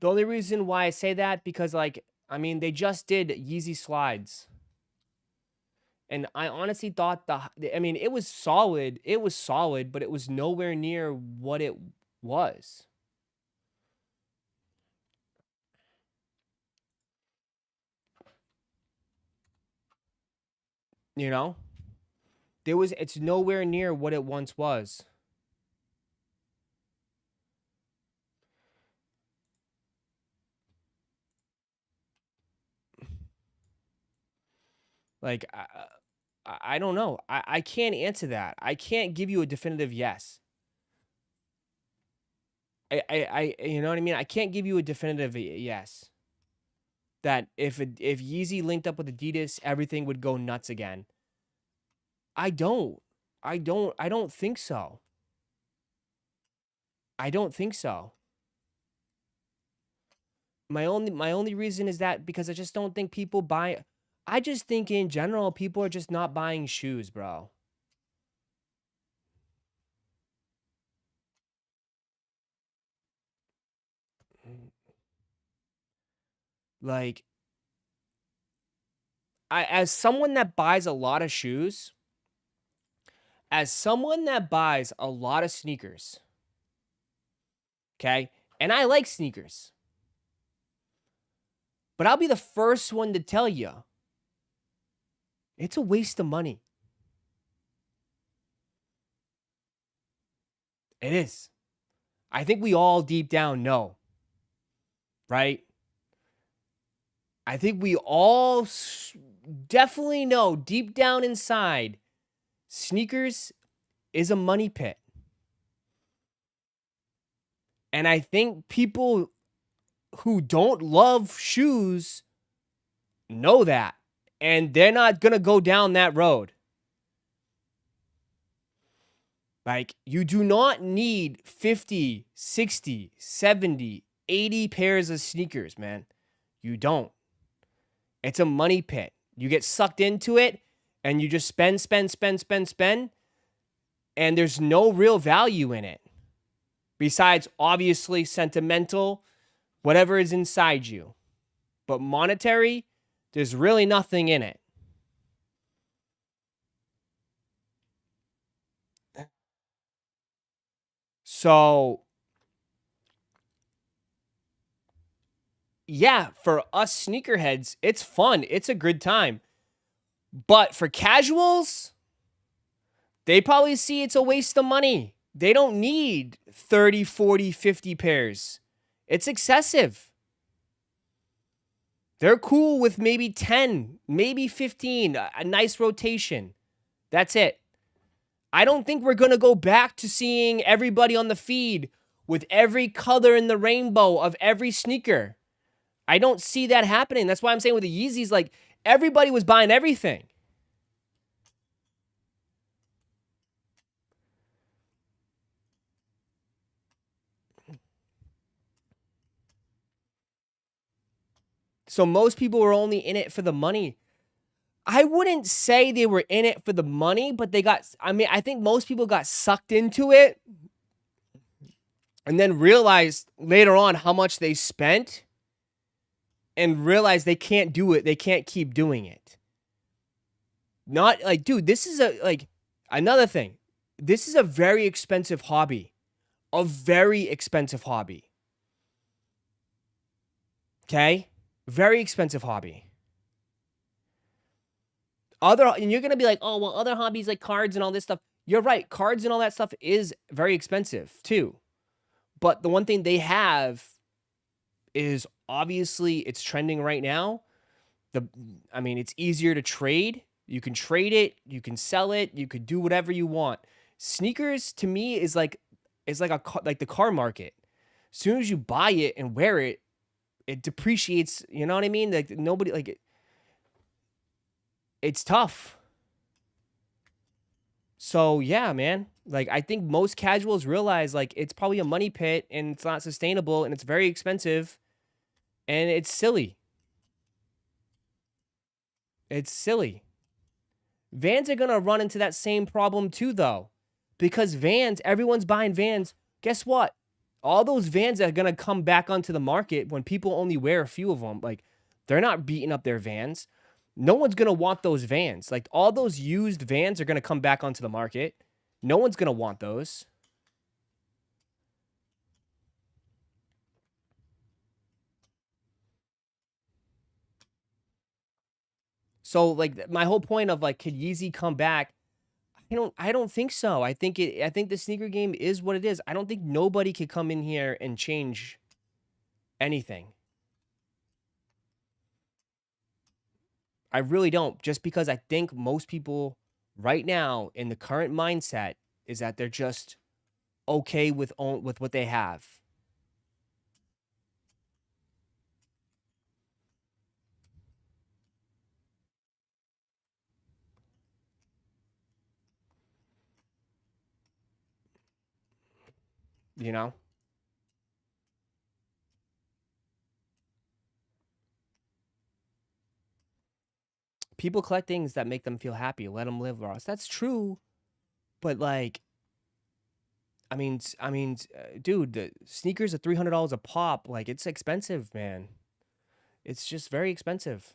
The only reason why I say that because like I mean they just did Yeezy slides. And I honestly thought I mean it was solid. It was solid, but it was nowhere near what it was. You know? It's nowhere near what it once was. Like, I don't know. I can't answer that. I can't give you a definitive yes. You know what I mean? I can't give you a definitive yes. That if Yeezy linked up with Adidas, everything would go nuts again. I don't think so. I don't think so. My only reason is that because I just don't think people buy. I just think in general people are just not buying shoes, bro. Like, as someone that buys a lot of shoes, as someone that buys a lot of sneakers, okay? And I like sneakers. But I'll be the first one to tell you, it's a waste of money. It is. I think we all deep down know, right? I think we all definitely know deep down inside, sneakers is a money pit. And I think people who don't love shoes know that. And they're not going to go down that road. Like, you do not need 50, 60, 70, 80 pairs of sneakers, man. You don't. It's a money pit. You get sucked into it and you just spend. And there's no real value in it. Besides, obviously, sentimental, whatever is inside you. But monetary, there's really nothing in it. So, yeah, for us sneakerheads, it's fun. It's a good time. But for casuals, they probably see it's a waste of money. They don't need 30, 40, 50 pairs. It's excessive. They're cool with maybe 10, maybe 15, a nice rotation. That's it. I don't think we're going to go back to seeing everybody on the feed with every color in the rainbow of every sneaker. I don't see that happening. That's why I'm saying with the Yeezys, like, everybody was buying everything. So most people were only in it for the money. I wouldn't say they were in it for the money, but I think most people got sucked into it and then realized later on how much they spent and realized they can't do it. They can't keep doing it. Not like, dude, this is another thing. This is a very expensive hobby. A very expensive hobby. Okay? Very expensive hobby. And you're going to be like, oh, well, other hobbies like cards and all this stuff. You're right. Cards and all that stuff is very expensive too. But the one thing they have is obviously it's trending right now. It's easier to trade. You can trade it. You can sell it. You could do whatever you want. Sneakers to me is like the car market. As soon as you buy it and wear it, it depreciates. You know what I mean? Like nobody like it. It's tough. So yeah, man. Like I think most casuals realize like it's probably a money pit and it's not sustainable and it's very expensive and it's silly. It's silly. Vans are gonna run into that same problem too, though, because Vans, everyone's buying Vans. Guess what? All those Vans are gonna come back onto the market when people only wear a few of them. Like they're not beating up their Vans. No one's going to want those Vans. Like, all those used Vans are going to come back onto the market. No one's going to want those. So, like, my whole point of, like, could Yeezy come back? I don't think so. I think the sneaker game is what it is. I don't think nobody could come in here and change anything. I really don't. Just because I think most people right now in the current mindset is that they're just okay with what they have. You know? People collect things that make them feel happy. Let them live, Ross. That's true. But like, dude, the sneakers are $300 a pop. Like, it's expensive, man. It's just very expensive.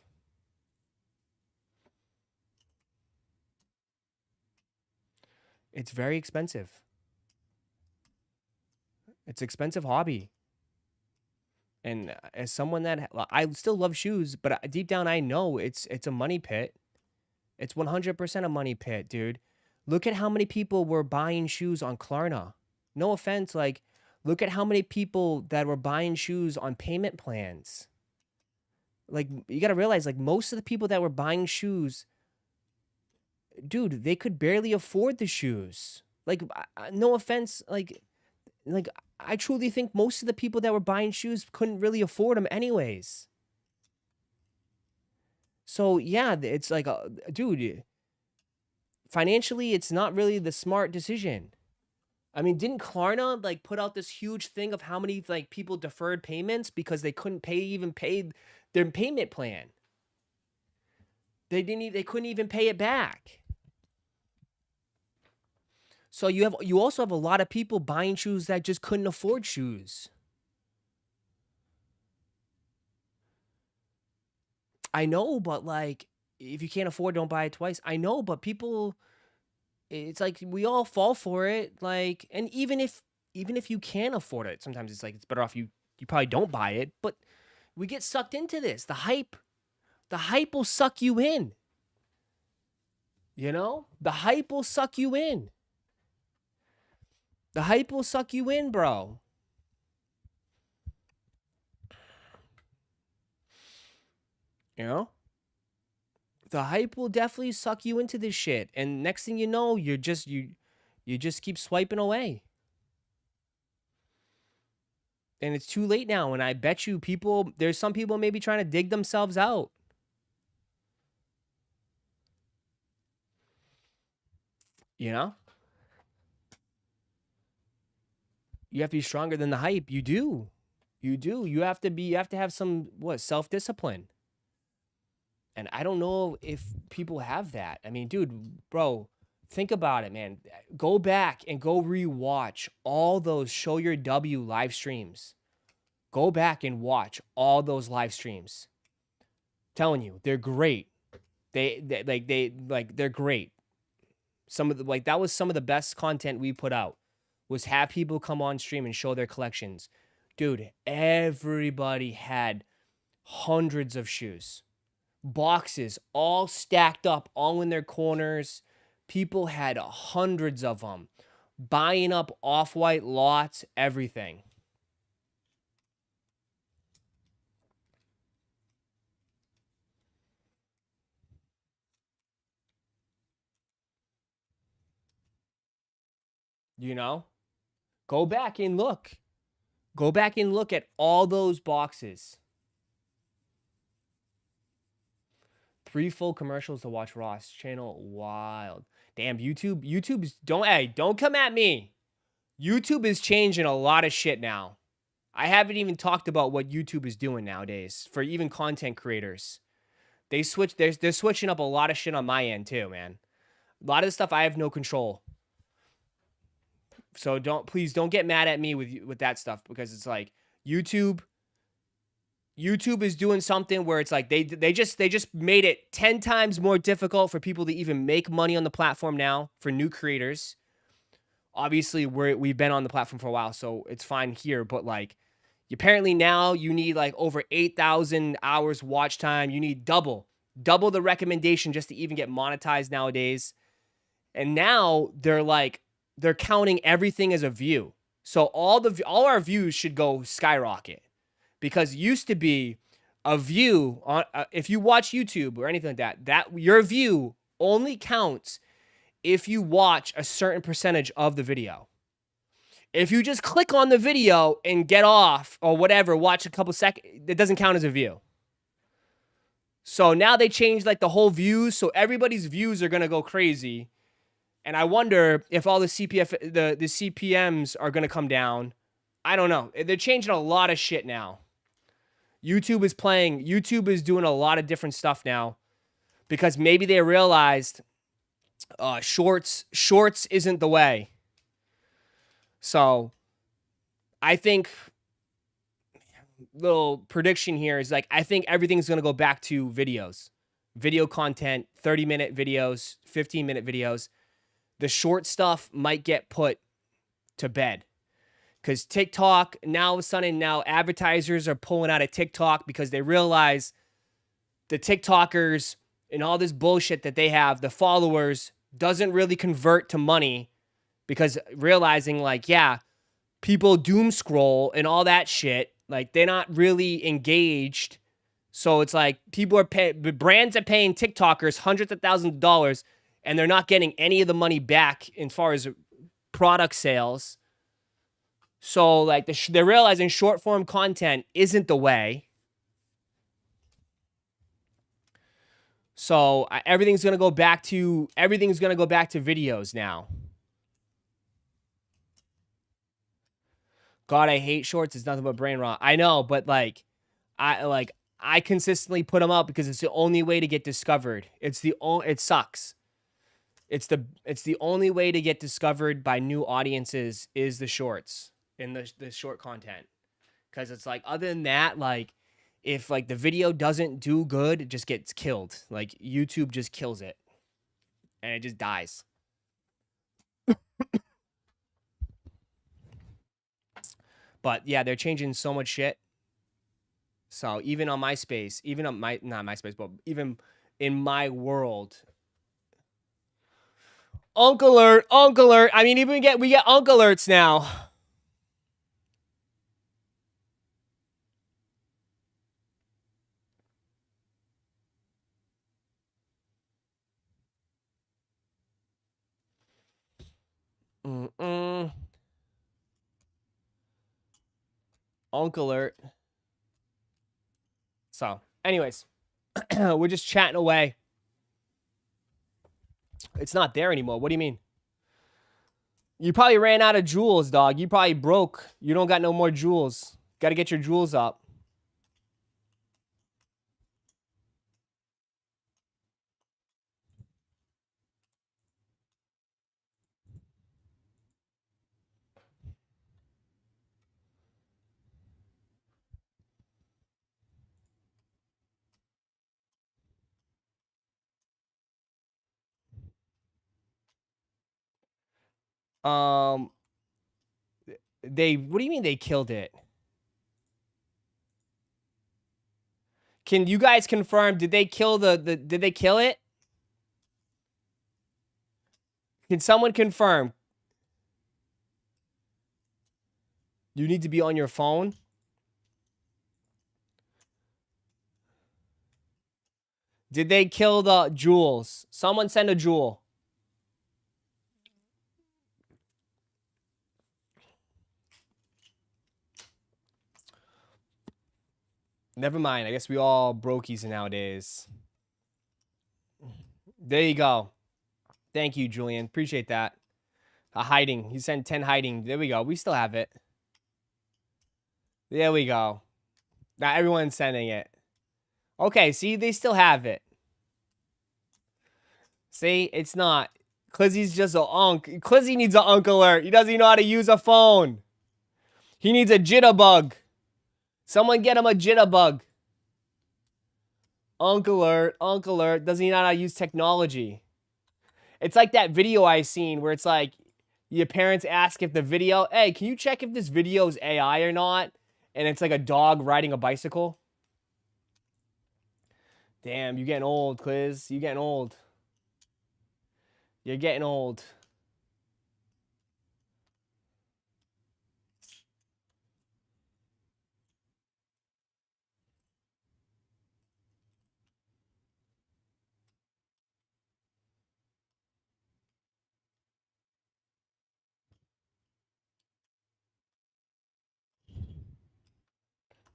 It's very expensive. It's expensive hobby. And as someone that I still love shoes, but deep down I know it's a money pit. It's 100% a money pit, dude. Look at how many people were buying shoes on Klarna. No offense, like look at how many people that were buying shoes on payment plans. Like you got to realize like most of the people that were buying shoes, dude, they could barely afford the shoes. Like no offense, like I truly think most of the people that were buying shoes couldn't really afford them anyways. So yeah, it's like, dude, financially, it's not really the smart decision. I mean, didn't Klarna like put out this huge thing of how many like people deferred payments because they couldn't pay their payment plan? They couldn't even pay it back. So you also have a lot of people buying shoes that just couldn't afford shoes. I know, but like if you can't afford, don't buy it twice. I know, but people, it's like we all fall for it. Like, and even if you can afford it, sometimes it's like it's better off you probably don't buy it. But we get sucked into this. The hype will suck you in. You know, the hype will suck you in. The hype will suck you in, bro. You know? The hype will definitely suck you into this shit. And next thing you know, you just keep swiping away. And it's too late now. And I bet you there's some people maybe trying to dig themselves out. You know? You have to be stronger than the hype. You do. You have to have some self-discipline. And I don't know if people have that. I mean, dude, bro, think about it, man. Go back and go rewatch all those Show Your W live streams. Go back and watch all those live streams. Telling you, they're great. They're great. Some of the that was some of the best content we put out. Was have people come on stream and show their collections. Dude, everybody had hundreds of shoes. Boxes all stacked up, all in their corners. People had hundreds of them. Buying up off-white lots, everything. You know? Go back and look. Go back and look at all those boxes. 3 full commercials to watch Ross channel. Wild. Damn, YouTube's don't come at me. YouTube is changing a lot of shit now. I haven't even talked about what YouTube is doing nowadays for even content creators. They're switching up a lot of shit on my end too, man. A lot of the stuff I have no control. So please don't get mad at me with that stuff, because it's like YouTube is doing something where it's like they just made it 10 times more difficult for people to even make money on the platform now for new creators. Obviously, we've been on the platform for a while, so it's fine here, but like apparently now you need like over 8,000 hours watch time. You need double the recommendation just to even get monetized nowadays. And now they're counting everything as a view. So all our views should go skyrocket. Because it used to be a view on if you watch YouTube or anything like that your view only counts if you watch a certain percentage of the video. If you just click on the video and get off or whatever, watch a couple seconds, it doesn't count as a view. So now they changed like the whole views, so everybody's views are gonna go crazy. And I wonder if all the CPMs are gonna come down. I don't know. They're changing a lot of shit now. YouTube is doing a lot of different stuff now because maybe they realized shorts isn't the way. So I think little prediction here is like, I think everything's going to go back to videos, video content, 30-minute videos, 15-minute videos. The short stuff might get put to bed because TikTok now, all of a sudden now advertisers are pulling out of TikTok because they realize the TikTokers and all this bullshit that they have, the followers doesn't really convert to money. Because realizing like, yeah, people doom scroll and all that shit, like they're not really engaged. So it's like brands are paying TikTokers hundreds of thousands of dollars and they're not getting any of the money back as far as product sales. So like they're realizing short form content isn't the way. So everything's going to go back to videos now. God, I hate shorts. It's nothing but brain rot. I know, but I consistently put them up because it's the only way to get discovered. It sucks. It's the only way to get discovered by new audiences is the shorts and the short content. Cause it's like, other than that, like if like the video doesn't do good, it just gets killed. Like YouTube just kills it and it just dies. But yeah, they're changing so much shit. So even on MySpace, not MySpace, but even in my world, Uncle Alert. I mean, we get Uncle Alerts now. Uncle Alert. So, anyways, we're just chatting away. It's not there anymore. What do you mean? You probably ran out of jewels, dog. You probably broke. You don't got no more jewels. Got to get your jewels up. What do you mean they killed it? Can you guys confirm, did they kill did they kill it? Can someone confirm? You need to be on your phone. Did they kill the jewels? Someone send a jewel. Never mind. I guess we all brokies nowadays. There you go. Thank you, Julian. Appreciate that. Hiding. He sent 10 hiding. There we go. We still have it. There we go. Now everyone's sending it. Okay, see, they still have it. See, it's not. Clizzy's just a unk. Clizzy needs an Uncle Alert. He doesn't even know how to use a phone. He needs a jitterbug. Someone get him a jitterbug. Uncle Alert. Doesn't even know how to use technology. It's like that video I seen where it's like your parents ask if the video, hey, can you check if this video is AI or not? And it's like a dog riding a bicycle. Damn, you getting old, Cliz. You getting old. You're getting old.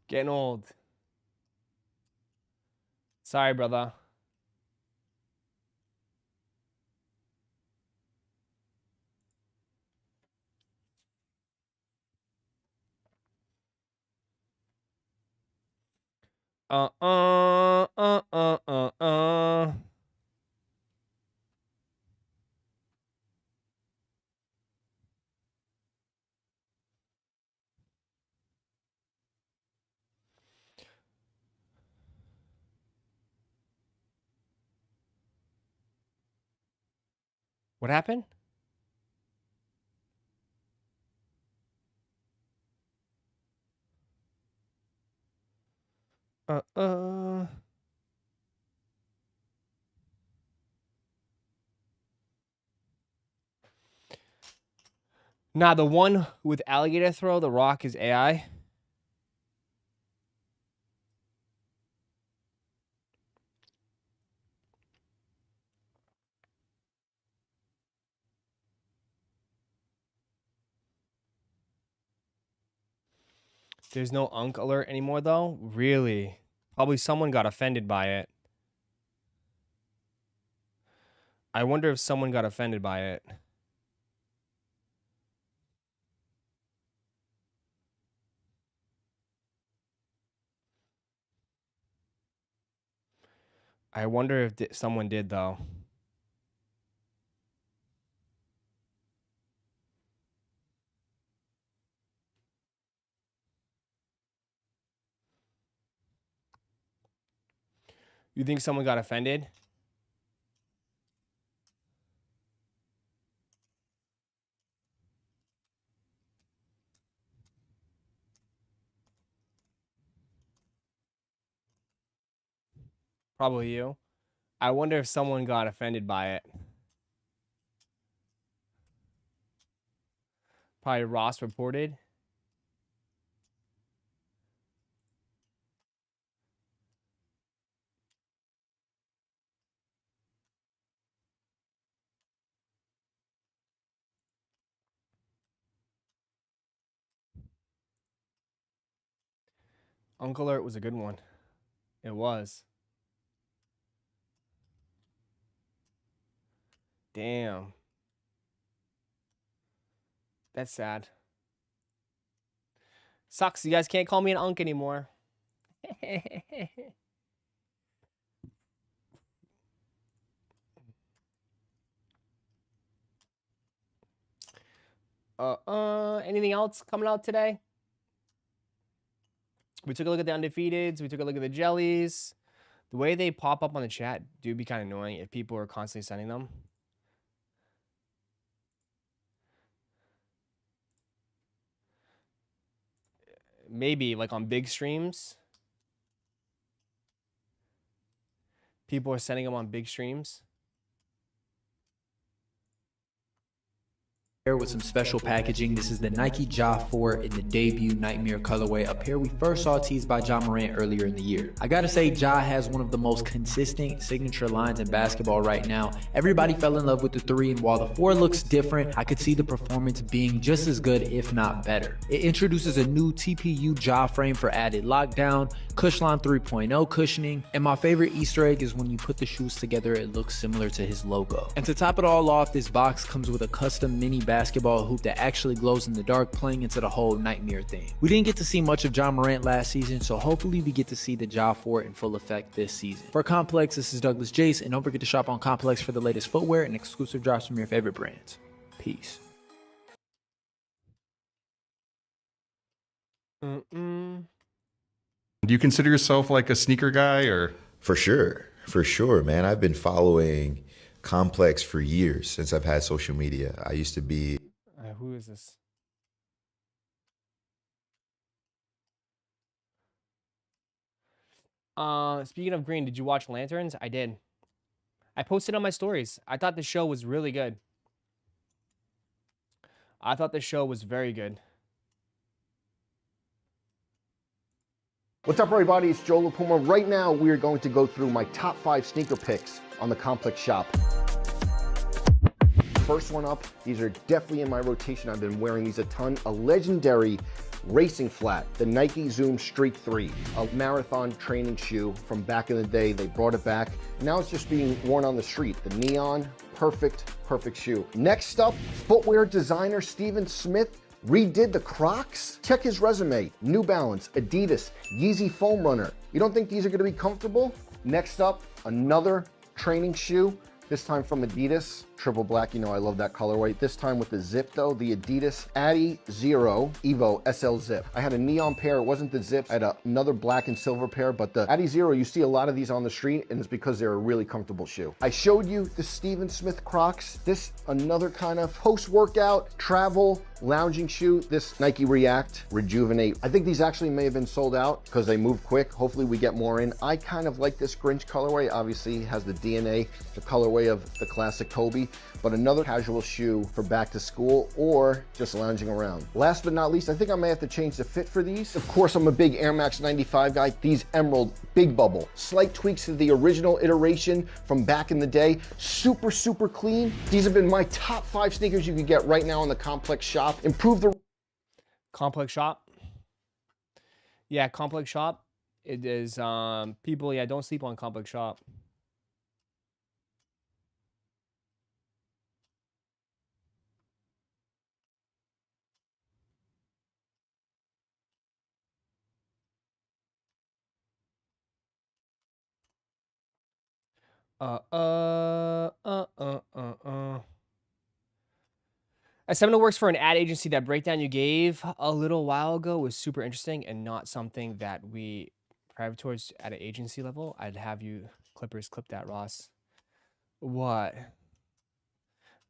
Getting old. Sorry, brother. Uh. What happened? Nah, the one with alligator throw, the rock is AI. There's no unk alert anymore, though? Really? Probably someone got offended by it. I wonder if someone got offended by it. I wonder if someone did, though. You think someone got offended? Probably you. I wonder if someone got offended by it. Probably Ross reported. Uncle Alert was a good one. It was. Damn. That's sad. Sucks. You guys can't call me an unk anymore. Anything else coming out today? We took a look at the undefeateds. We took a look at the jellies. The way they pop up on the chat do be kind of annoying if people are constantly sending them. Maybe like on big streams. People are sending them on big streams. With some special packaging. This is the Nike Ja 4 in the debut Nightmare colorway, a pair we first saw teased by Ja Morant earlier in the year. I gotta say, Ja has one of the most consistent signature lines in basketball right now. Everybody fell in love with the 3, and while the 4 looks different, I could see the performance being just as good, if not better. It introduces a new TPU Ja frame for added lockdown, Cushline 3.0 cushioning, and my favorite Easter egg is when you put the shoes together, it looks similar to his logo. And to top it all off, this box comes with a custom mini basketball hoop that actually glows in the dark, playing into the whole Nightmare theme. We didn't get to see much of Ja Morant last season, so hopefully we get to see the Ja 4 in full effect this season. For Complex, this is Douglas Jace, and don't forget to shop on Complex for the latest footwear and exclusive drops from your favorite brands. Peace. Do you consider yourself like a sneaker guy, or? For sure, man. I've been following Complex for years since I've had social media. I used to be. Who is this? Speaking of green, did you watch Lanterns? I did. I posted on my stories. I thought the show was really good. I thought the show was very good. What's up, everybody? It's Joe LaPuma. Right now, we are going to go through my top 5 sneaker picks on the Complex shop. First one up, these are definitely in my rotation. I've been wearing these a ton. A legendary racing flat, the Nike Zoom Streak 3, a marathon training shoe from back in the day. They brought it back. Now it's just being worn on the street. The neon, perfect shoe. Next up, footwear designer Steven Smith redid the Crocs. Check his resume. New Balance, Adidas, Yeezy Foam Runner. You don't think these are gonna be comfortable? Next up, another training shoe, this time from Adidas, triple black, you know I love that colorway. This time with the zip though, the Adidas Adi Zero Evo SL Zip. I had a neon pair, it wasn't the zip. I had another black and silver pair, but the Adi Zero, you see a lot of these on the street, and it's because they're a really comfortable shoe. I showed you the Steven Smith Crocs. This, another kind of post-workout, travel, lounging shoe. This Nike React Rejuvenate. I think these actually may have been sold out because they move quick. Hopefully we get more in. I kind of like this Grinch colorway. Obviously it has the DNA, the colorway of the classic Kobe, but another casual shoe for back to school or just lounging around. Last but not least, I think I may have to change the fit for these. Of course, I'm a big Air Max 95 guy. These Emerald Big Bubble. Slight tweaks to the original iteration from back in the day. Super clean. These have been my top 5 sneakers you could get right now in the Complex shop. Improve the Complex shop. Yeah, Complex shop. It is people, yeah, don't sleep on Complex shop. As someone who works for an ad agency, that breakdown you gave a little while ago was super interesting and not something that we private towards at an agency level. I'd have you Clippers clip that, Ross. What?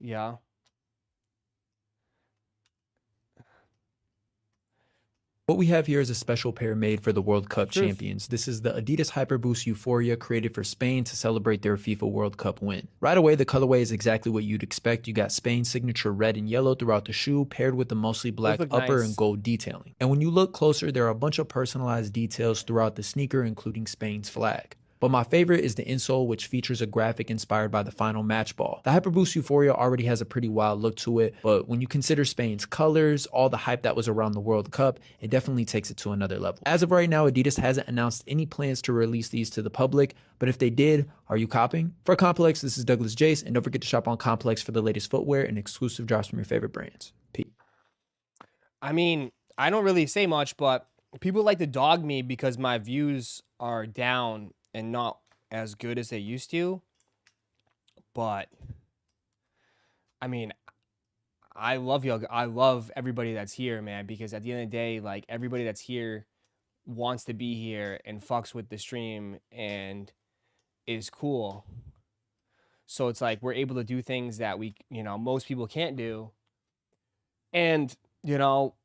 Yeah. What we have here is a special pair made for the World Cup Truth. champions. This is the Adidas Hyperboost Euphoria, created for Spain to celebrate their FIFA World Cup win. Right away, the colorway is exactly what you'd expect. You got Spain's signature red and yellow throughout the shoe, paired with the mostly black look upper nice. and gold detailing. And when you look closer, there are a bunch of personalized details throughout the sneaker, including Spain's flag. But my favorite is the insole, which features a graphic inspired by the final match ball. The Hyperboost Euphoria already has a pretty wild look to it, but when you consider Spain's colors, all the hype that was around the World Cup, it definitely takes it to another level. As of right now, Adidas hasn't announced any plans to release these to the public, but if they did, are you copying? For Complex, this is Douglas Jace, and don't forget to shop on Complex for the latest footwear and exclusive drops from your favorite brands. Peace. I mean, I don't really say much, but people like to dog me because my views are down and not as good as they used to. But I mean, I love you. I love everybody that's here, man, because at the end of the day, like, everybody that's here wants to be here and fucks with the stream and is cool. So it's like we're able to do things that most people can't do. And,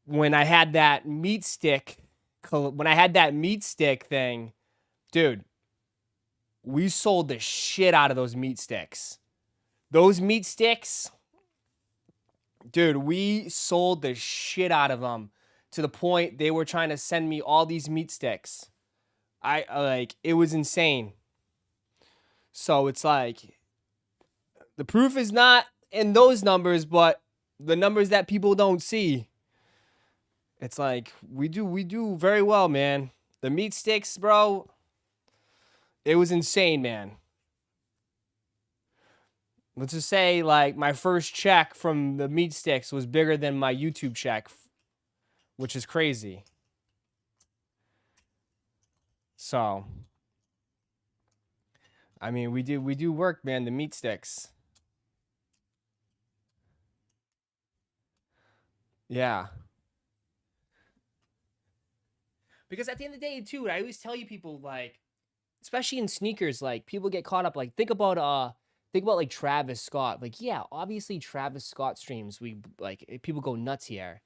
when I had that meat stick thing, dude, we sold the shit out of those meat sticks. Those meat sticks, dude, we sold the shit out of them to the point they were trying to send me all these meat sticks. It was insane. So it's like, the proof is not in those numbers, but the numbers that people don't see. It's like, we do very well, man. The meat sticks, bro, it was insane, man. Let's just say, like, my first check from the meat sticks was bigger than my YouTube check, which is crazy. So, I mean, we do work, man. The meat sticks. Yeah. Because at the end of the day, too, I always tell you people, like, especially in sneakers, like, people get caught up. Like, think about like Travis Scott. Like, yeah, obviously Travis Scott streams, people go nuts here.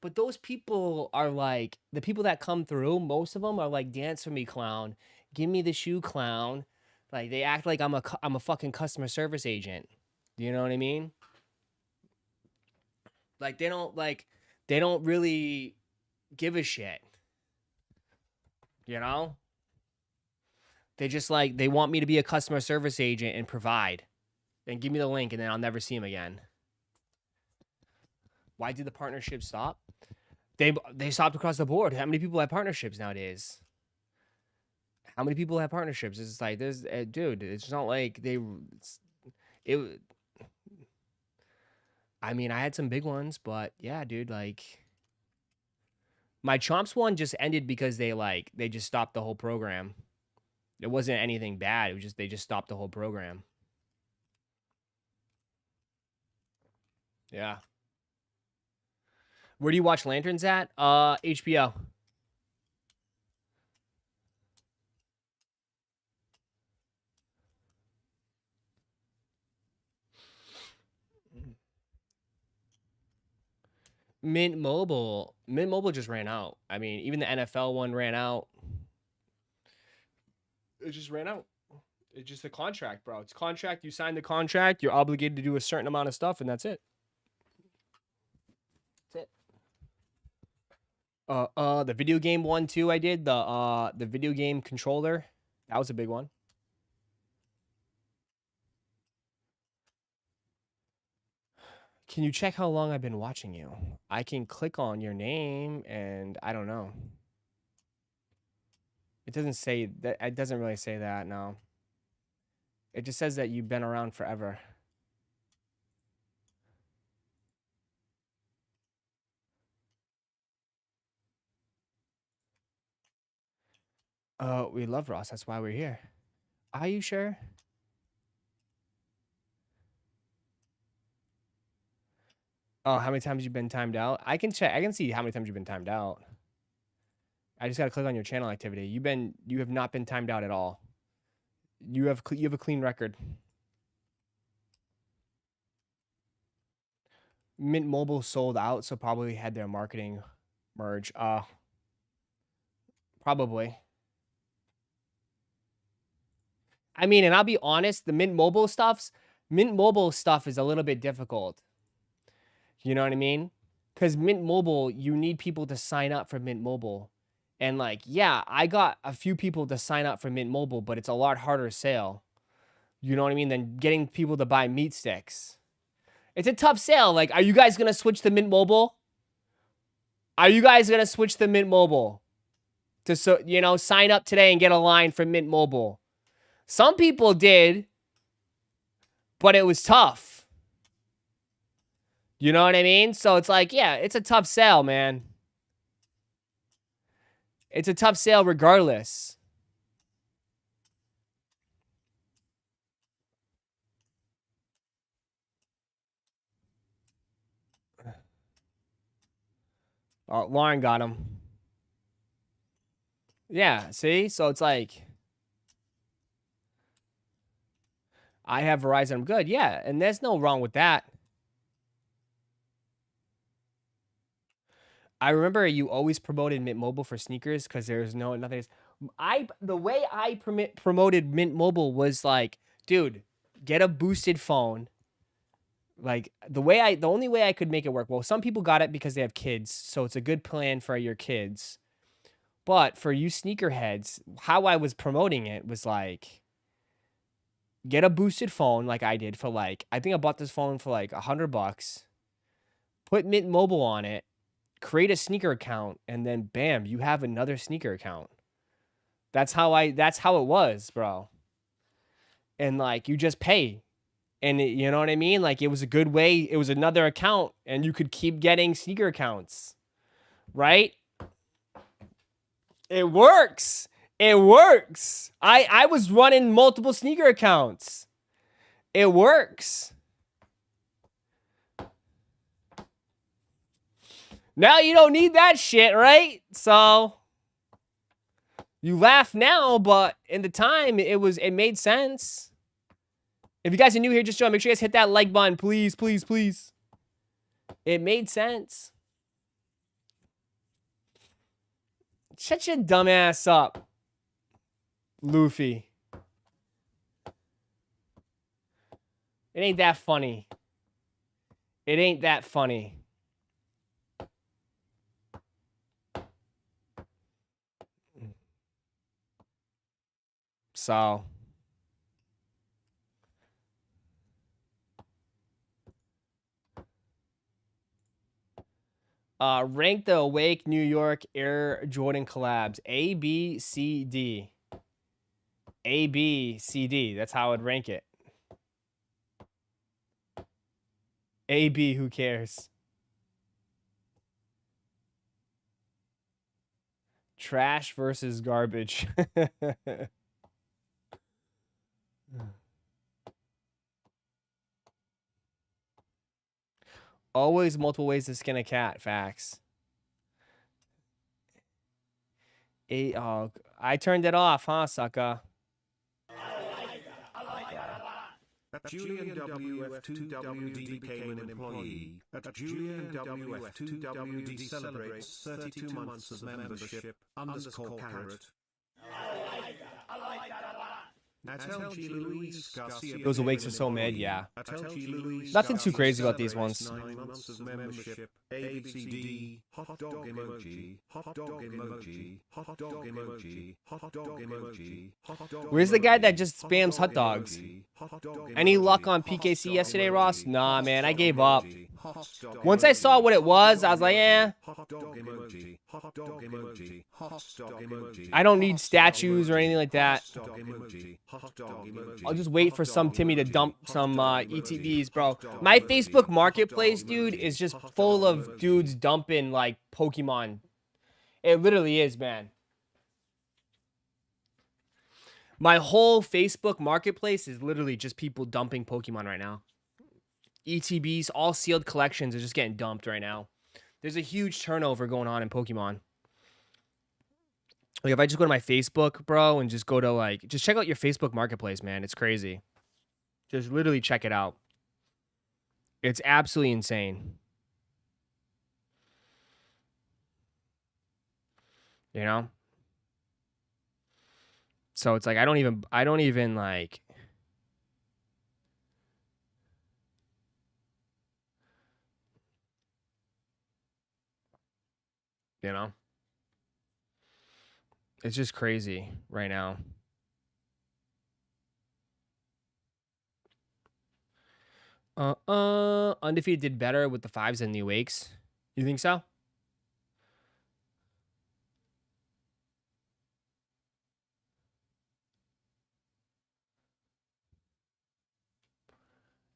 But those people are like, the people that come through, most of them are like, dance for me, clown. Give me the shoe, clown. Like, they act like I'm a fucking customer service agent. Do you know what I mean? Like, they don't really give a shit. They just they want me to be a customer service agent and provide. Then give me the link and then I'll never see him again. Why did the partnership stop? They stopped across the board. How many people have partnerships nowadays? How many people have partnerships? It's like there's dude. It's not like it. I mean, I had some big ones, but yeah, dude. Like my Chomps one just ended because they just stopped the whole program. It wasn't anything bad. It was just they just stopped the whole program. Yeah. Where do you watch Lanterns at? HBO. Mint Mobile. Mint Mobile just ran out. I mean, even the NFL one ran out. It just ran out. It's just a contract, bro. It's contract. You sign the contract. You're obligated to do a certain amount of stuff, and that's it. That's it. The video game one too. I did the video game controller. That was a big one. Can you check how long I've been watching you? I can click on your name, and I don't know. It doesn't say that. It doesn't really say that. No. It just says that you've been around forever. We love Ross. That's why we're here. Are you sure? Oh, how many times you've been timed out? I can check. I can see how many times you've been timed out. I just gotta click on your channel activity. You have not been timed out at all. You have a clean record. Mint Mobile sold out, so probably had their marketing merge. Probably. I mean, and I'll be honest, the Mint Mobile stuff is a little bit difficult. You know what I mean? Because Mint Mobile, you need people to sign up for Mint Mobile. And like, yeah, I got a few people to sign up for Mint Mobile, but it's a lot harder sale. You know what I mean? Than getting people to buy meat sticks. It's a tough sale. Like, are you guys going to switch to Mint Mobile? Are you guys going to switch to Mint Mobile? To, sign up today and get a line from Mint Mobile. Some people did, but it was tough. You know what I mean? So it's like, yeah, it's a tough sale, man. It's a tough sale regardless. Oh, Lauren got him. Yeah, see? So it's like, I have Verizon, I'm good. Yeah, and there's no wrong with that. I remember you always promoted Mint Mobile for sneakers because there's nothing. The way I promoted Mint Mobile was like, dude, get a boosted phone. Like the only way I could make it work. Well, some people got it because they have kids, so it's a good plan for your kids. But for you sneakerheads, how I was promoting it was like, get a boosted phone like I did for like, I think I bought this phone for like $100. Put Mint Mobile on it. Create a sneaker account, and then bam, you have another sneaker account. That's how it was, bro. And like, you just pay. And you know what I mean? Like, it was a good way. It was another account, and you could keep getting sneaker accounts. Right? It works. It works. I was running multiple sneaker accounts. It works. Now you don't need that shit, right? So you laugh now, but in the time it made sense. If you guys are new here, just join. Make sure you guys hit that like button, please, please, please. It made sense. Shut your dumb ass up, Luffy. It ain't that funny. It ain't that funny. So Rank the Awake New York Air Jordan collabs. A, B, C, D. A, B, C, D. That's how I'd rank it. A, B, who cares? Trash versus garbage. Always multiple ways to skin a cat. Facts. Oh, I turned it off, huh, sucker? Julian WF2WD became an employee. Julian WF2WD celebrates 32 months of membership. _ carrot. Those awakes are so mad, yeah. Nothing too crazy about these ones. 9 months of membership. ABCD. Hot dog emoji. Hot dog emoji. Hot dog emoji. Hot dog emoji. Hot dog. Where's the guy that just spams hot dogs? Any luck on PKC yesterday, Ross? Nah, man, I gave up. Once I saw what it was, I was like, eh. I don't need statues or anything like that. I'll just wait for some Timmy to dump some ETBs, bro. My Facebook Marketplace, dude, is just full of dudes dumping, like, Pokemon. It literally is, man. My whole Facebook Marketplace is literally just people dumping Pokemon right now. ETBs, all sealed collections are just getting dumped right now. There's a huge turnover going on in Pokemon. Like, if I just go to my Facebook, bro, and just go to, like, just check out your Facebook Marketplace, man. It's crazy. Just literally check it out. It's absolutely insane. You know? So it's like, I don't even, like... You know? It's just crazy right now. Undefeated did better with the 5s than the Awakes. You think so?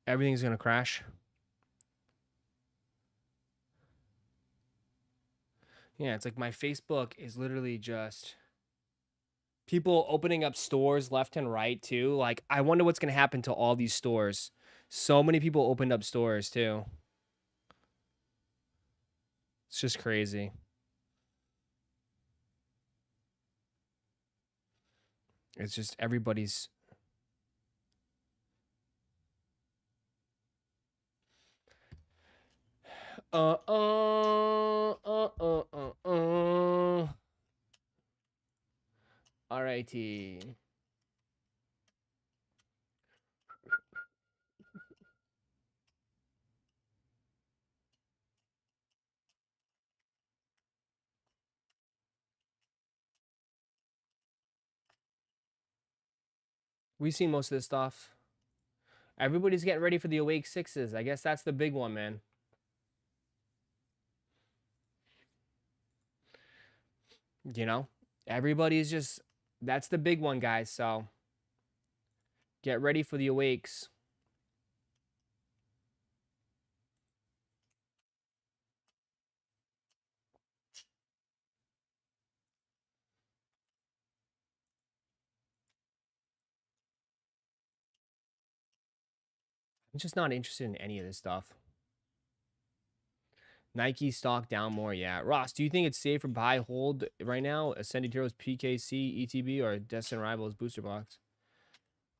Everything's gonna crash. Yeah, it's like my Facebook is literally just people opening up stores left and right too. Like, I wonder what's gonna happen to all these stores. So many people opened up stores too. It's just crazy. It's just everybody's. Alrighty. We've seen most of this stuff. Everybody's getting ready for the Awake 6s. I guess that's the big one, man. You know? Everybody's just... That's the big one, guys. So, get ready for the Awakes. I'm just not interested in any of this stuff. Nike stock down more, yeah. Ross, do you think it's safe for buy hold right now? Ascended Heroes PKC, ETB, or Destined Rivals booster box?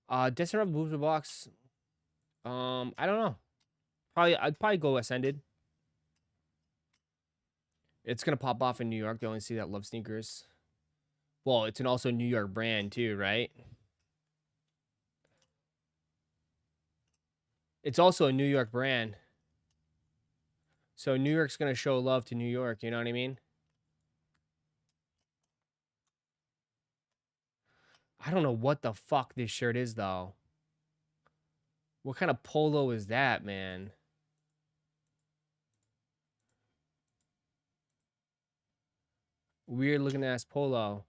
Destined Rivals booster box. I don't know. I'd probably go Ascended. It's gonna pop off in New York. They only see that love sneakers. Well, it's an also New York brand too, right? It's also a New York brand. So New York's going to show love to New York, you know what I mean? I don't know what the fuck this shirt is, though. What kind of polo is that, man? Weird looking ass polo.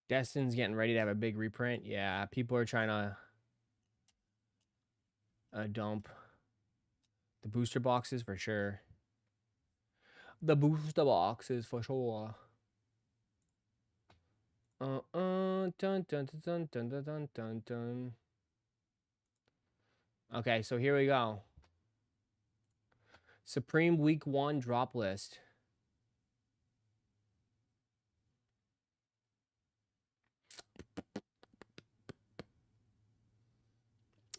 Destin's getting ready to have a big reprint. Yeah, people are trying to dump the booster boxes for sure. The booster boxes for sure. Dun dun dun dun dun dun dun dun dun. Okay, so here we go. Supreme Week 1 drop list.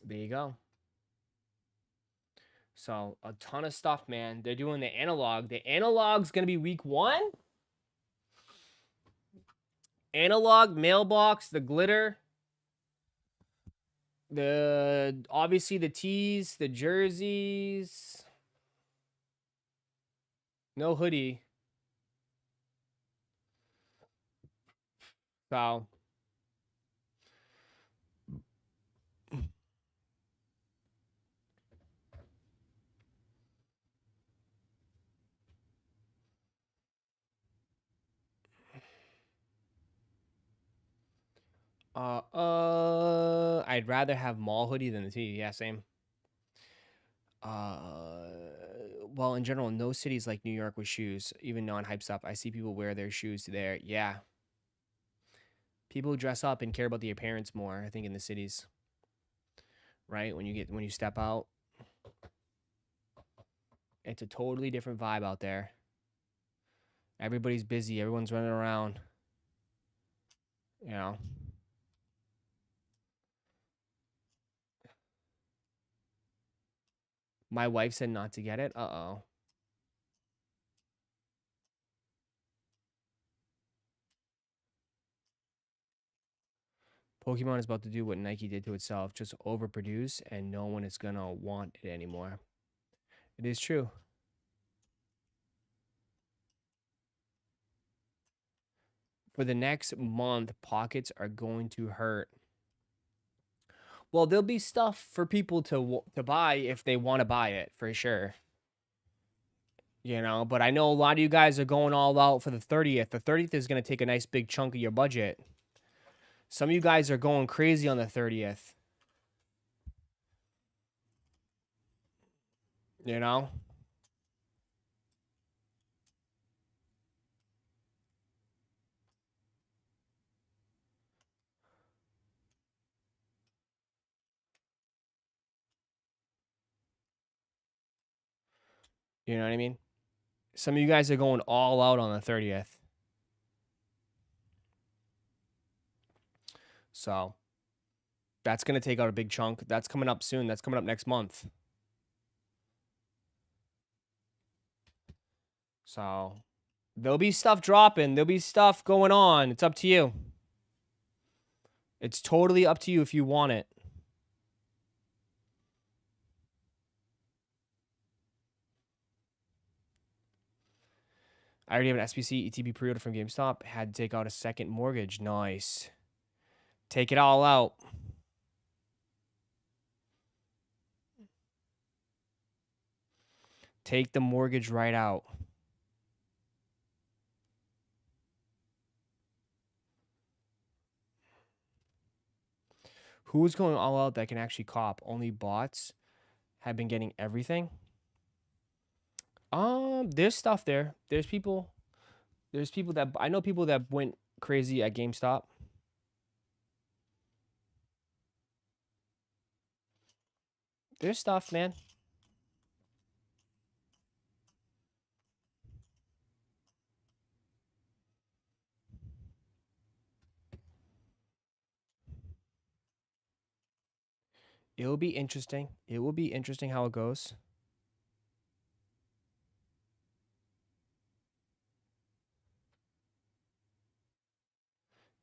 There you go. So a ton of stuff, man. They're doing the analog. The analog's gonna be week 1. Analog, mailbox, the glitter, the obviously the tees, the jerseys. No hoodie. So I'd rather have mall hoodie than the tee. Yeah, same. Well, in general, no cities like New York with shoes, even non-hype stuff. I see people wear their shoes to there. Yeah. People dress up and care about the appearance more, I think, in the cities. Right? When you step out, it's a totally different vibe out there. Everybody's busy, everyone's running around. You know. My wife said not to get it. Uh-oh. Pokemon is about to do what Nike did to itself, just overproduce, and no one is gonna want it anymore. It is true. For the next month, pockets are going to hurt. Well, there'll be stuff for people to buy if they want to buy it, for sure. You know, but I know a lot of you guys are going all out for the 30th. The 30th is going to take a nice big chunk of your budget. Some of you guys are going crazy on the 30th. You know? You know what I mean? Some of you guys are going all out on the 30th. So, that's going to take out a big chunk. That's coming up soon. That's coming up next month. So, there'll be stuff dropping. There'll be stuff going on. It's up to you. It's totally up to you if you want it. I already have an SPC ETB pre-order from GameStop. Had to take out a second mortgage. Nice. Take it all out. Take the mortgage right out. Who's going all out that can actually cop? Only bots have been getting everything. There's stuff there. There's people that I know people that went crazy at GameStop. There's stuff, man. It will be interesting. It will be interesting how it goes.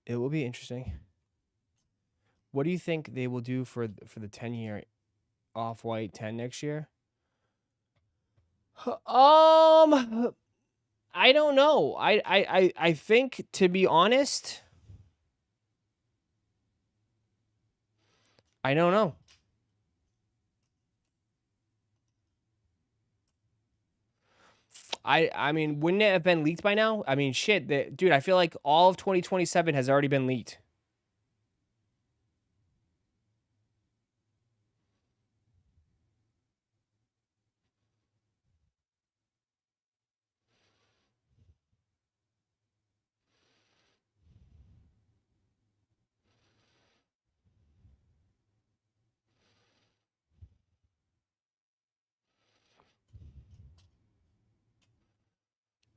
It will be interesting. What do you think they will do for the 10-year Off-White 10 next year? I I don't know. I think, to be honest, I don't know. I mean, wouldn't it have been leaked by now? I mean, shit, dude, I feel like all of 2027 has already been leaked.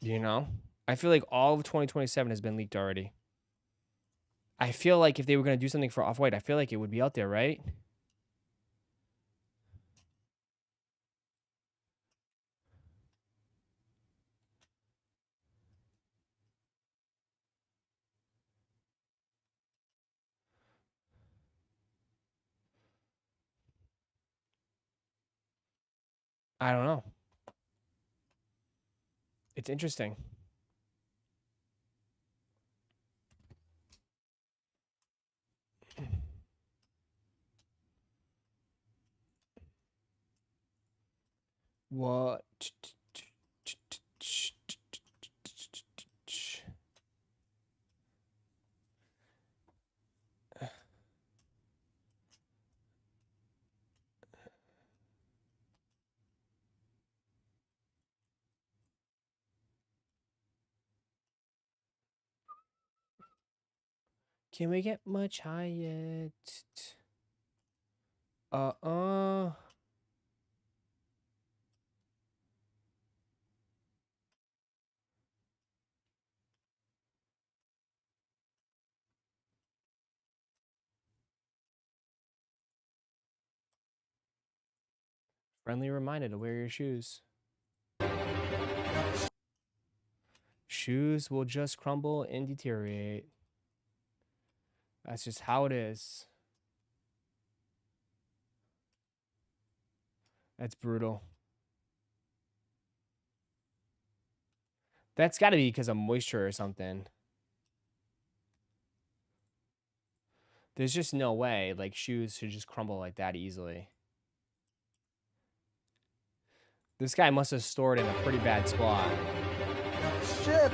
You know? I feel like all of 2027 has been leaked already. I feel like if they were going to do something for Off-White, I feel like it would be out there, right? I don't know. It's interesting. What? Can we get much higher? Uh-uh. Friendly reminder to wear your shoes. Shoes will just crumble and deteriorate. That's just how it is. That's brutal. That's got to be because of moisture or something. There's just no way, like, shoes should just crumble like that easily. This guy must have stored in a pretty bad spot. Shit!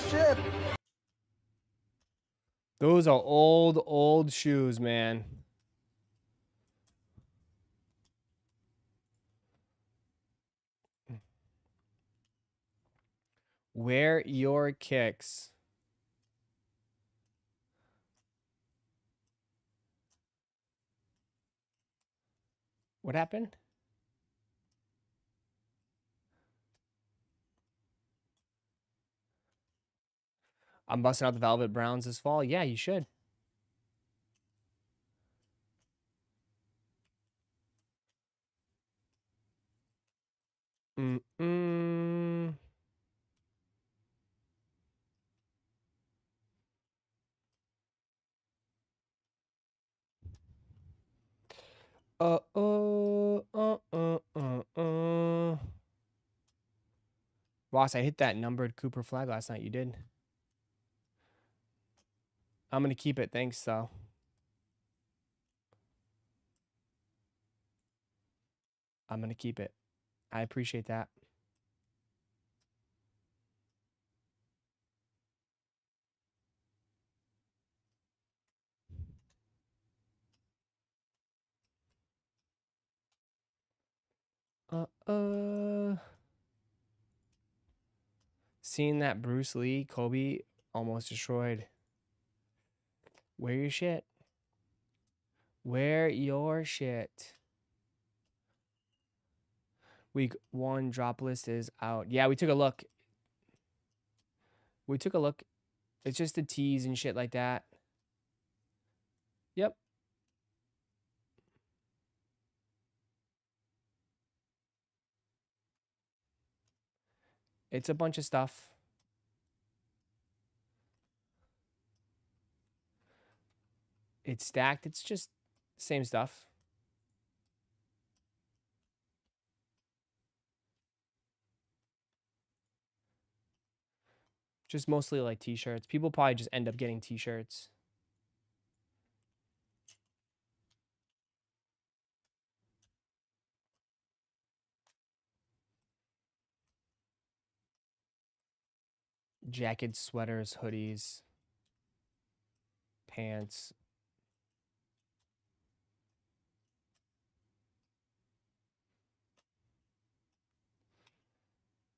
Shit! Those are old, old shoes, man. Wear your kicks. What happened? I'm busting out the Velvet Browns this fall. Yeah, you should. Mm-mm. Ross, I hit that numbered Cooper flag last night. You did? I'm going to keep it. Thanks, though. I'm going to keep it. I appreciate that. Seeing that Bruce Lee, Kobe almost destroyed. Wear your shit. Wear your shit. Week 1 drop list is out. Yeah, we took a look. We took a look. It's just the tees and shit like that. Yep. It's a bunch of stuff. It's stacked. It's just same stuff. Just mostly like t-shirts. People probably just end up getting t-shirts. Jackets, sweaters, hoodies, pants.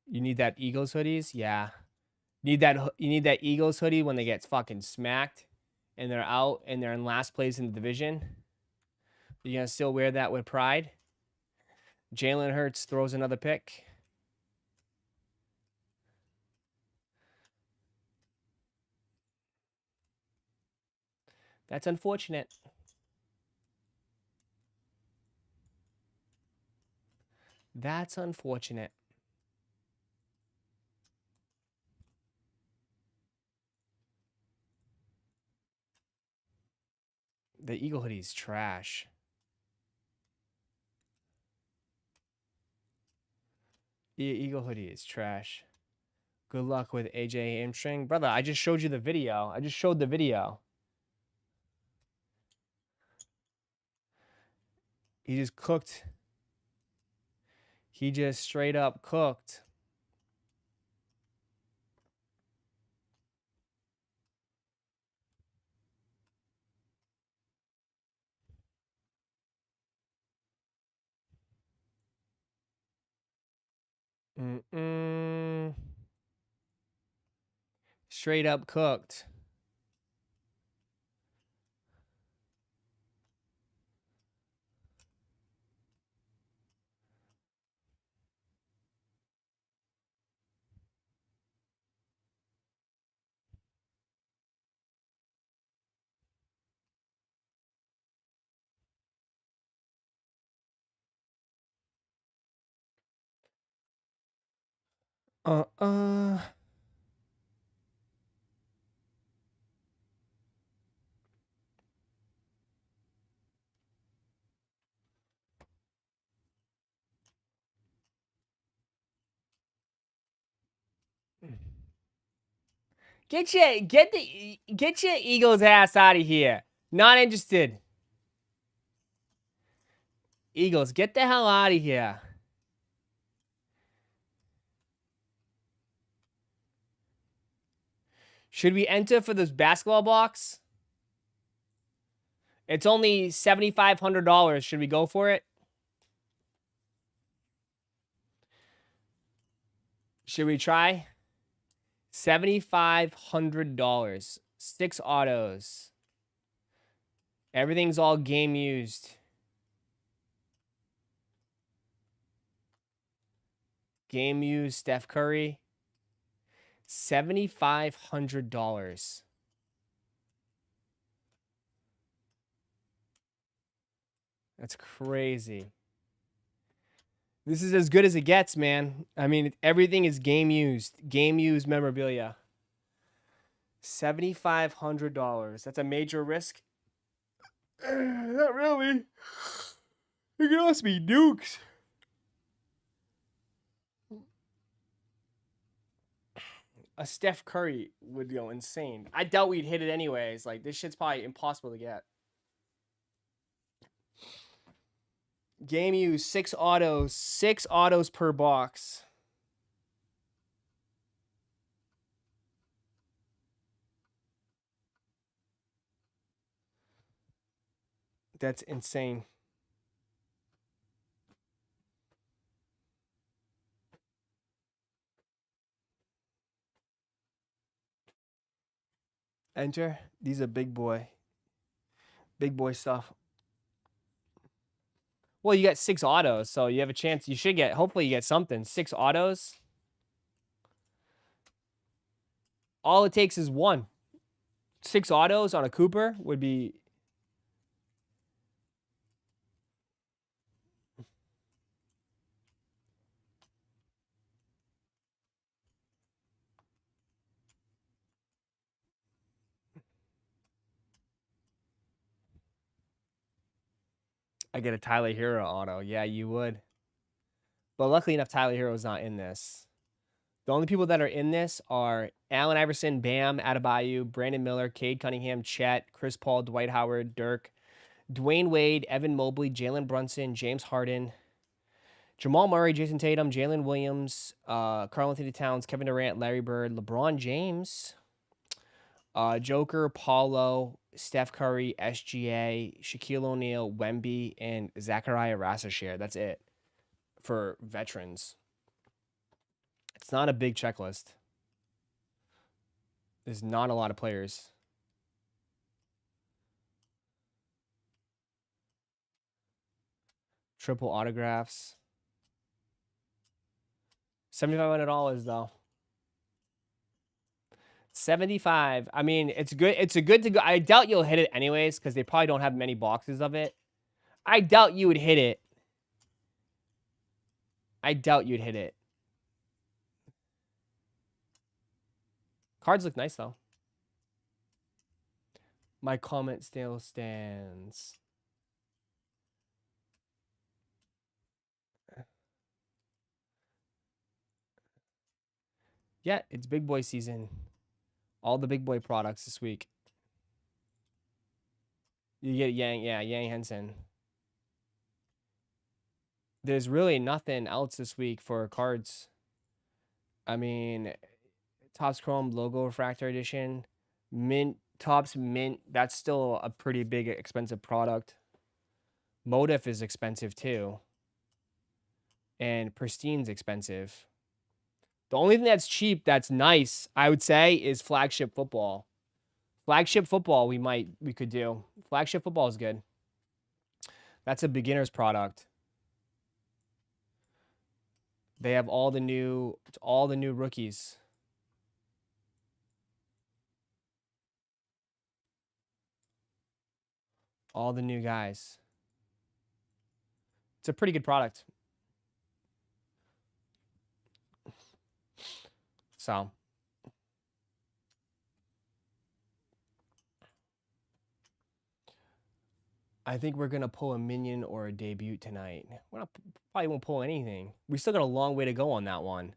You need that Eagles hoodies? Yeah. You need that Eagles hoodie when they get fucking smacked and they're out and they're in last place in the division. You gonna still wear that with pride? Jalen Hurts throws another pick. That's unfortunate. That's unfortunate. The Eagle hoodie's trash. Eagle hoodie is trash. Good luck with AJ hamstring. Brother, I just showed you the video. I just showed the video. He just cooked. He just straight up cooked. Straight up cooked. Uh-uh. Get your Eagles ass out of here. Not interested. Eagles, get the hell out of here. Should we enter for this basketball box? It's only $7,500. Should we go for it? Should we try? $7,500. 6 autos. Everything's all game used. Game used Steph Curry. $7,500. That's crazy. This is as good as it gets, man. I mean, everything is game used. Game used memorabilia. $7,500. That's a major risk. Not really. It could also be nukes. A Steph Curry would go insane. I doubt we'd hit it anyways. Like, this shit's probably impossible to get. Game used, 6 autos. 6 autos per box. That's insane. Enter. These are big boy stuff. Well, you got 6 autos, so you have a chance. You should get, hopefully you get something. 6 autos. All it takes is 1. 6 autos on a Cooper would be... I get a Tyler Hero auto. Yeah, you would. But luckily enough, Tyler Hero's not in this. The only people that are in this are Allen Iverson, Bam Adebayo, Brandon Miller, Cade Cunningham, Chet, Chris Paul, Dwight Howard, Dirk, Dwayne Wade, Evan Mobley, Jalen Brunson, James Harden, Jamal Murray, Jason Tatum, Jalen Williams, Karl Anthony Towns, Kevin Durant, Larry Bird, LeBron James, Joker, Paulo, Steph Curry, SGA, Shaquille O'Neal, Wemby, and Zachariah Rassashare. That's it for veterans. It's not a big checklist. There's not a lot of players. Triple autographs. $7,500 though. 75. I mean, it's good. It's a good to go. I doubt you'll hit it anyways because they probably don't have many boxes of it. I doubt you would hit it. I doubt you'd hit it. Cards look nice though. My comment still stands. Yeah, it's big boy season. All the big boy products this week. You get Yang, yeah, Yang Henson. There's really nothing else this week for cards. I mean, Topps Chrome Logo Refractor Edition, Mint, Topps Mint, that's still a pretty big, expensive product. Motif is expensive too. And Pristine's expensive. The only thing that's cheap, that's nice, I would say, is Flagship Football. Flagship Football we could do. Flagship Football is good. That's a beginner's product. They have all the new rookies. All the new guys. It's a pretty good product. So. I think we're going to pull a minion or a debut tonight. Probably won't pull anything. We still got a long way to go on that one.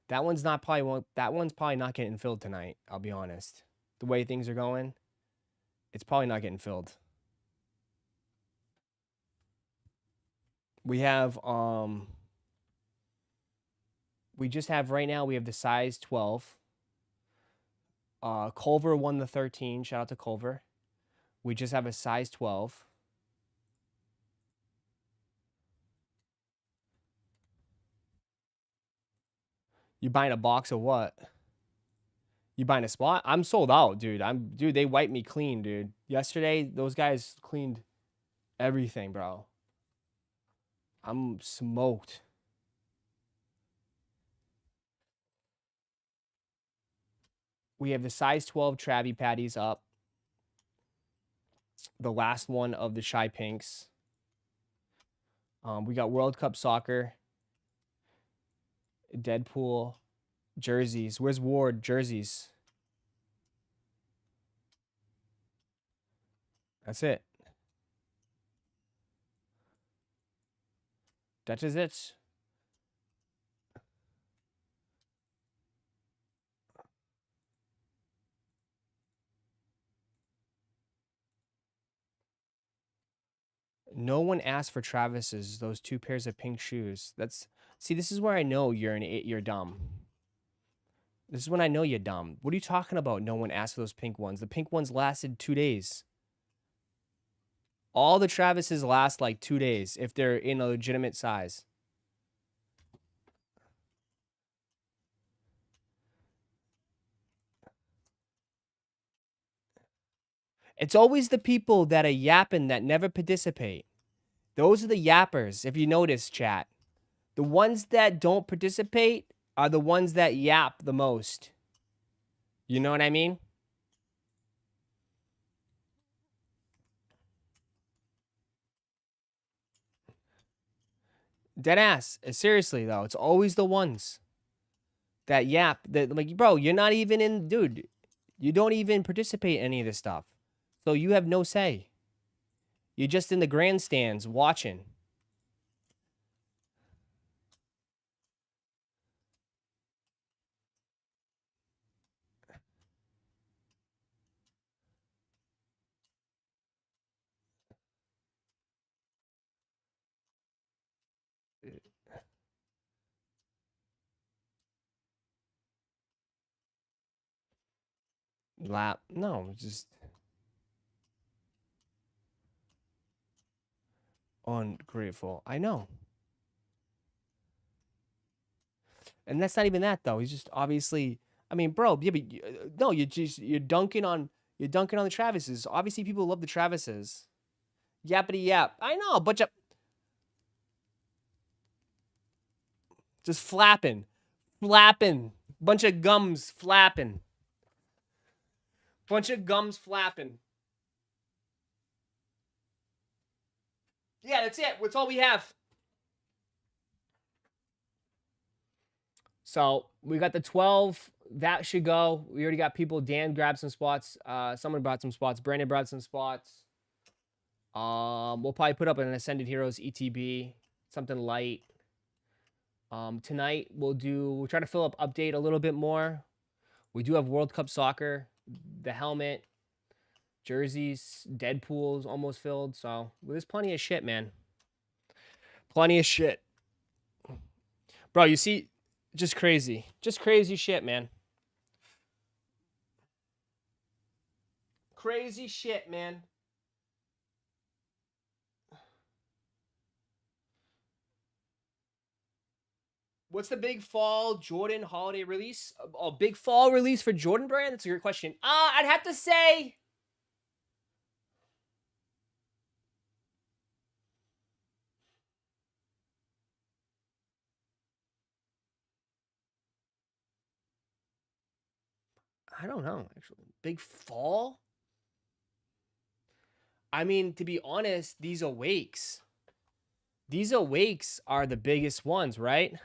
That one's probably not getting filled tonight, I'll be honest. The way things are going, it's probably not getting filled. We have we just have right now we have the size 12. Culver won the 13. Shout out to Culver. We just have a size 12. You buying a box of what? You buying a spot? I'm sold out, dude. Dude, they wiped me clean, dude. Yesterday, those guys cleaned everything, bro. I'm smoked. We have the size 12 Travie Patties up. The last one of the Shy Pinks. We got World Cup Soccer. Deadpool. Jerseys. Where's Ward? Jerseys. That's it. That is it. No one asked for Travis's, those 2 pairs of pink shoes. See, this is where I know you're dumb. This is when I know you're dumb. What are you talking about? No one asked for those pink ones. The pink ones lasted 2 days. All the Travis's last like 2 days if they're in a legitimate size. It's always the people that are yapping that never participate. Those are the yappers, if you notice, chat. The ones that don't participate are the ones that yap the most. You know what I mean? Deadass. Seriously, though. It's always the ones that yap. That, like, bro, you're not even in... Dude, you don't even participate in any of this stuff. So you have no say. You're just in the grandstands watching. Lap. No, just ungrateful. I know. And that's not even that though. He's just obviously. I mean, bro. Yeah, but no, you're dunking on the Travises. Obviously, people love the Travises. Yappity yap. I know, a bunch of just flapping, bunch of gums flapping, Yeah, that's it. That's all we have. So we got the 12. That should go. We already got people. Dan grabbed some spots. Someone brought some spots. Brandon brought some spots. We'll probably put up an Ascended Heroes ETB, something light. Tonight we'll try to fill up update a little bit more. We do have World Cup soccer, the helmet, jerseys, Deadpool's almost filled. So there's plenty of shit, man. Plenty of shit. Bro, you see, just crazy shit, man. Crazy shit, man. What's the big fall Jordan holiday release? Oh, big fall release for Jordan brand? That's a great question. I'd have to say... I don't know, actually. Big fall? I mean, to be honest, these awakes are the biggest ones, right?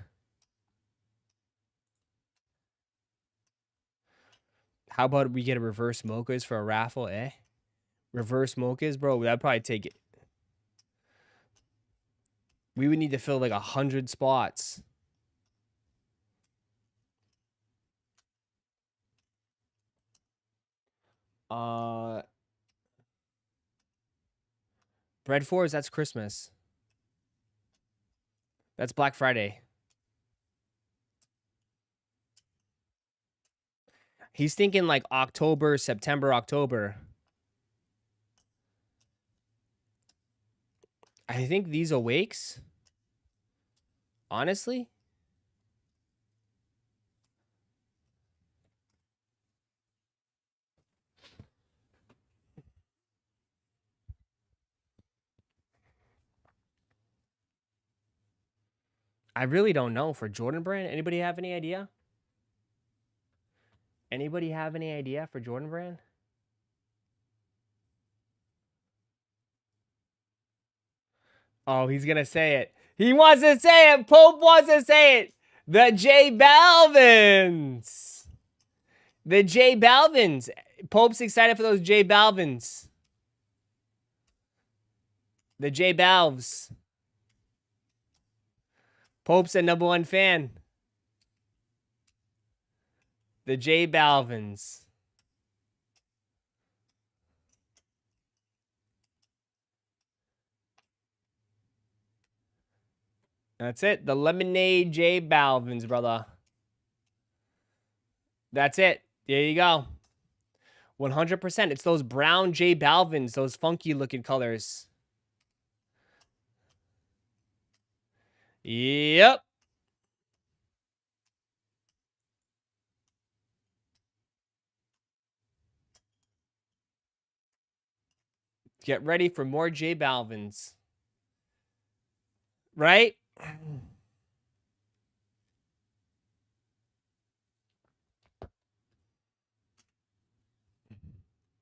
How about we get a reverse mochas for a raffle, eh? Reverse mochas, bro, that'd probably take it. We would need to fill like 100 spots. Bread fours, that's Christmas. That's Black Friday. He's thinking like October, September, October. I think these awakes. Honestly. I really don't know for Jordan brand. Anybody have any idea? Anybody have any idea for Jordan brand? Oh, he's going to say it. He wants to say it. Pope wants to say it. The J Balvins. The J Balvins. Pope's excited for those J Balvins. The J Balvs. Pope's a #1 fan. The J Balvins. That's it. The Lemonade J Balvins, brother. That's it. There you go. 100%. It's those brown J Balvins, those funky looking colors. Yep. Get ready for more J Balvins. Right?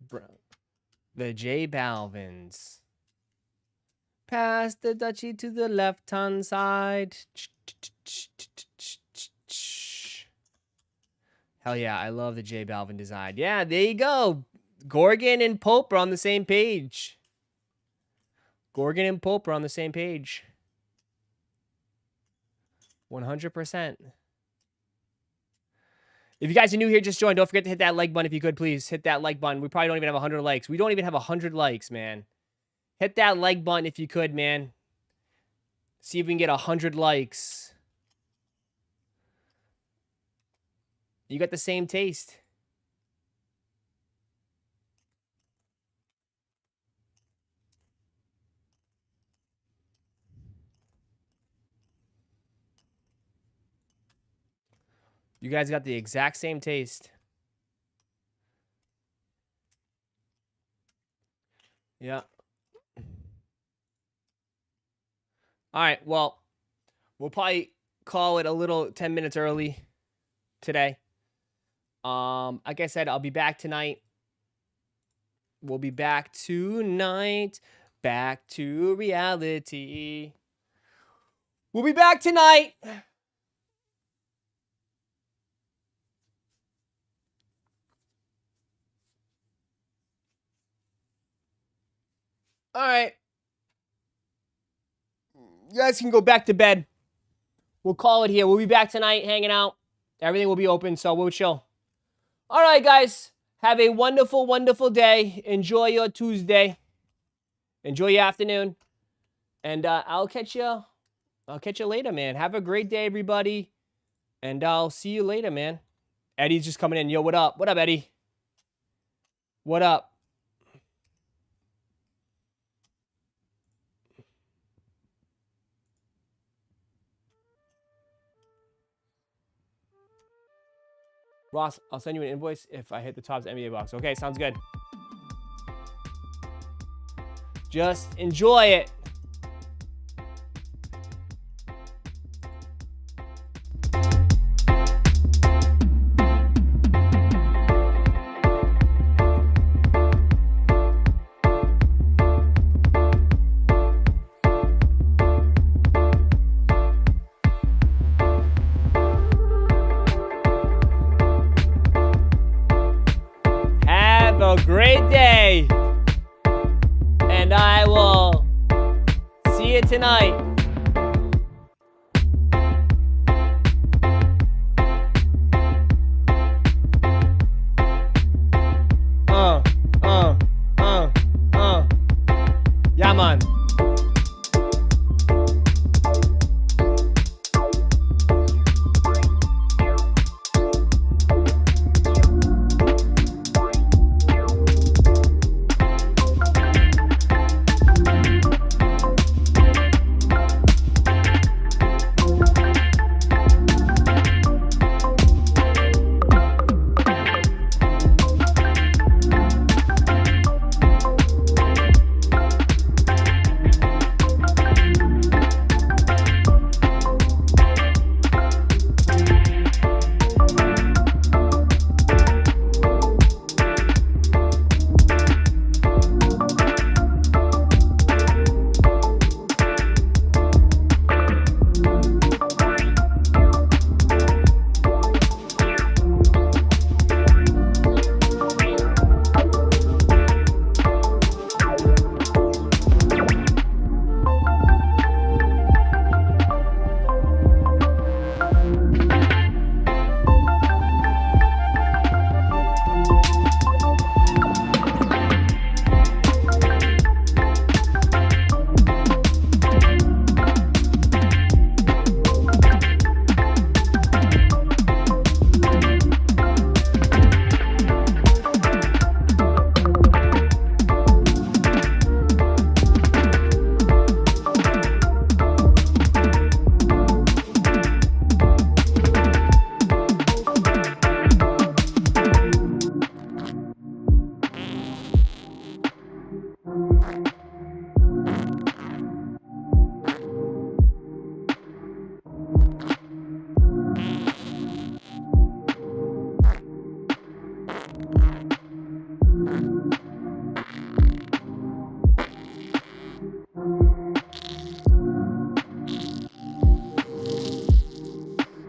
Bro. The J Balvins. Pass the Dutchie to the left-hand side. Hell yeah, I love the J Balvin design. Yeah, there you go. Gorgon and Pope are on the same page. Gorgon and Pope are on the same page. 100%. If you guys are new here, just join. Don't forget to hit that like button if you could, please. Hit that like button. We probably don't even have 100 likes. We don't even have 100 likes, man. Hit that like button if you could, man. See if we can get 100 likes. You got the same taste. You guys got the exact same taste. Yeah. All right, well, we'll probably call it a little 10 minutes early today. Like I said, I'll be back tonight. We'll be back tonight. Back to reality. We'll be back tonight. All right. You guys can go back to bed. We'll call it here. We'll be back tonight hanging out. Everything will be open, so we'll chill. All right, guys. Have a wonderful, wonderful day. Enjoy your Tuesday. Enjoy your afternoon. And I'll catch you later, man. Have a great day, everybody. And I'll see you later, man. Eddie's just coming in. Yo, what up? What up, Eddie? What up? Ross, I'll send you an invoice if I hit the Topps NBA box. Okay, sounds good. Just enjoy it. Have a great day. And I will see you tonight. Yeah, man.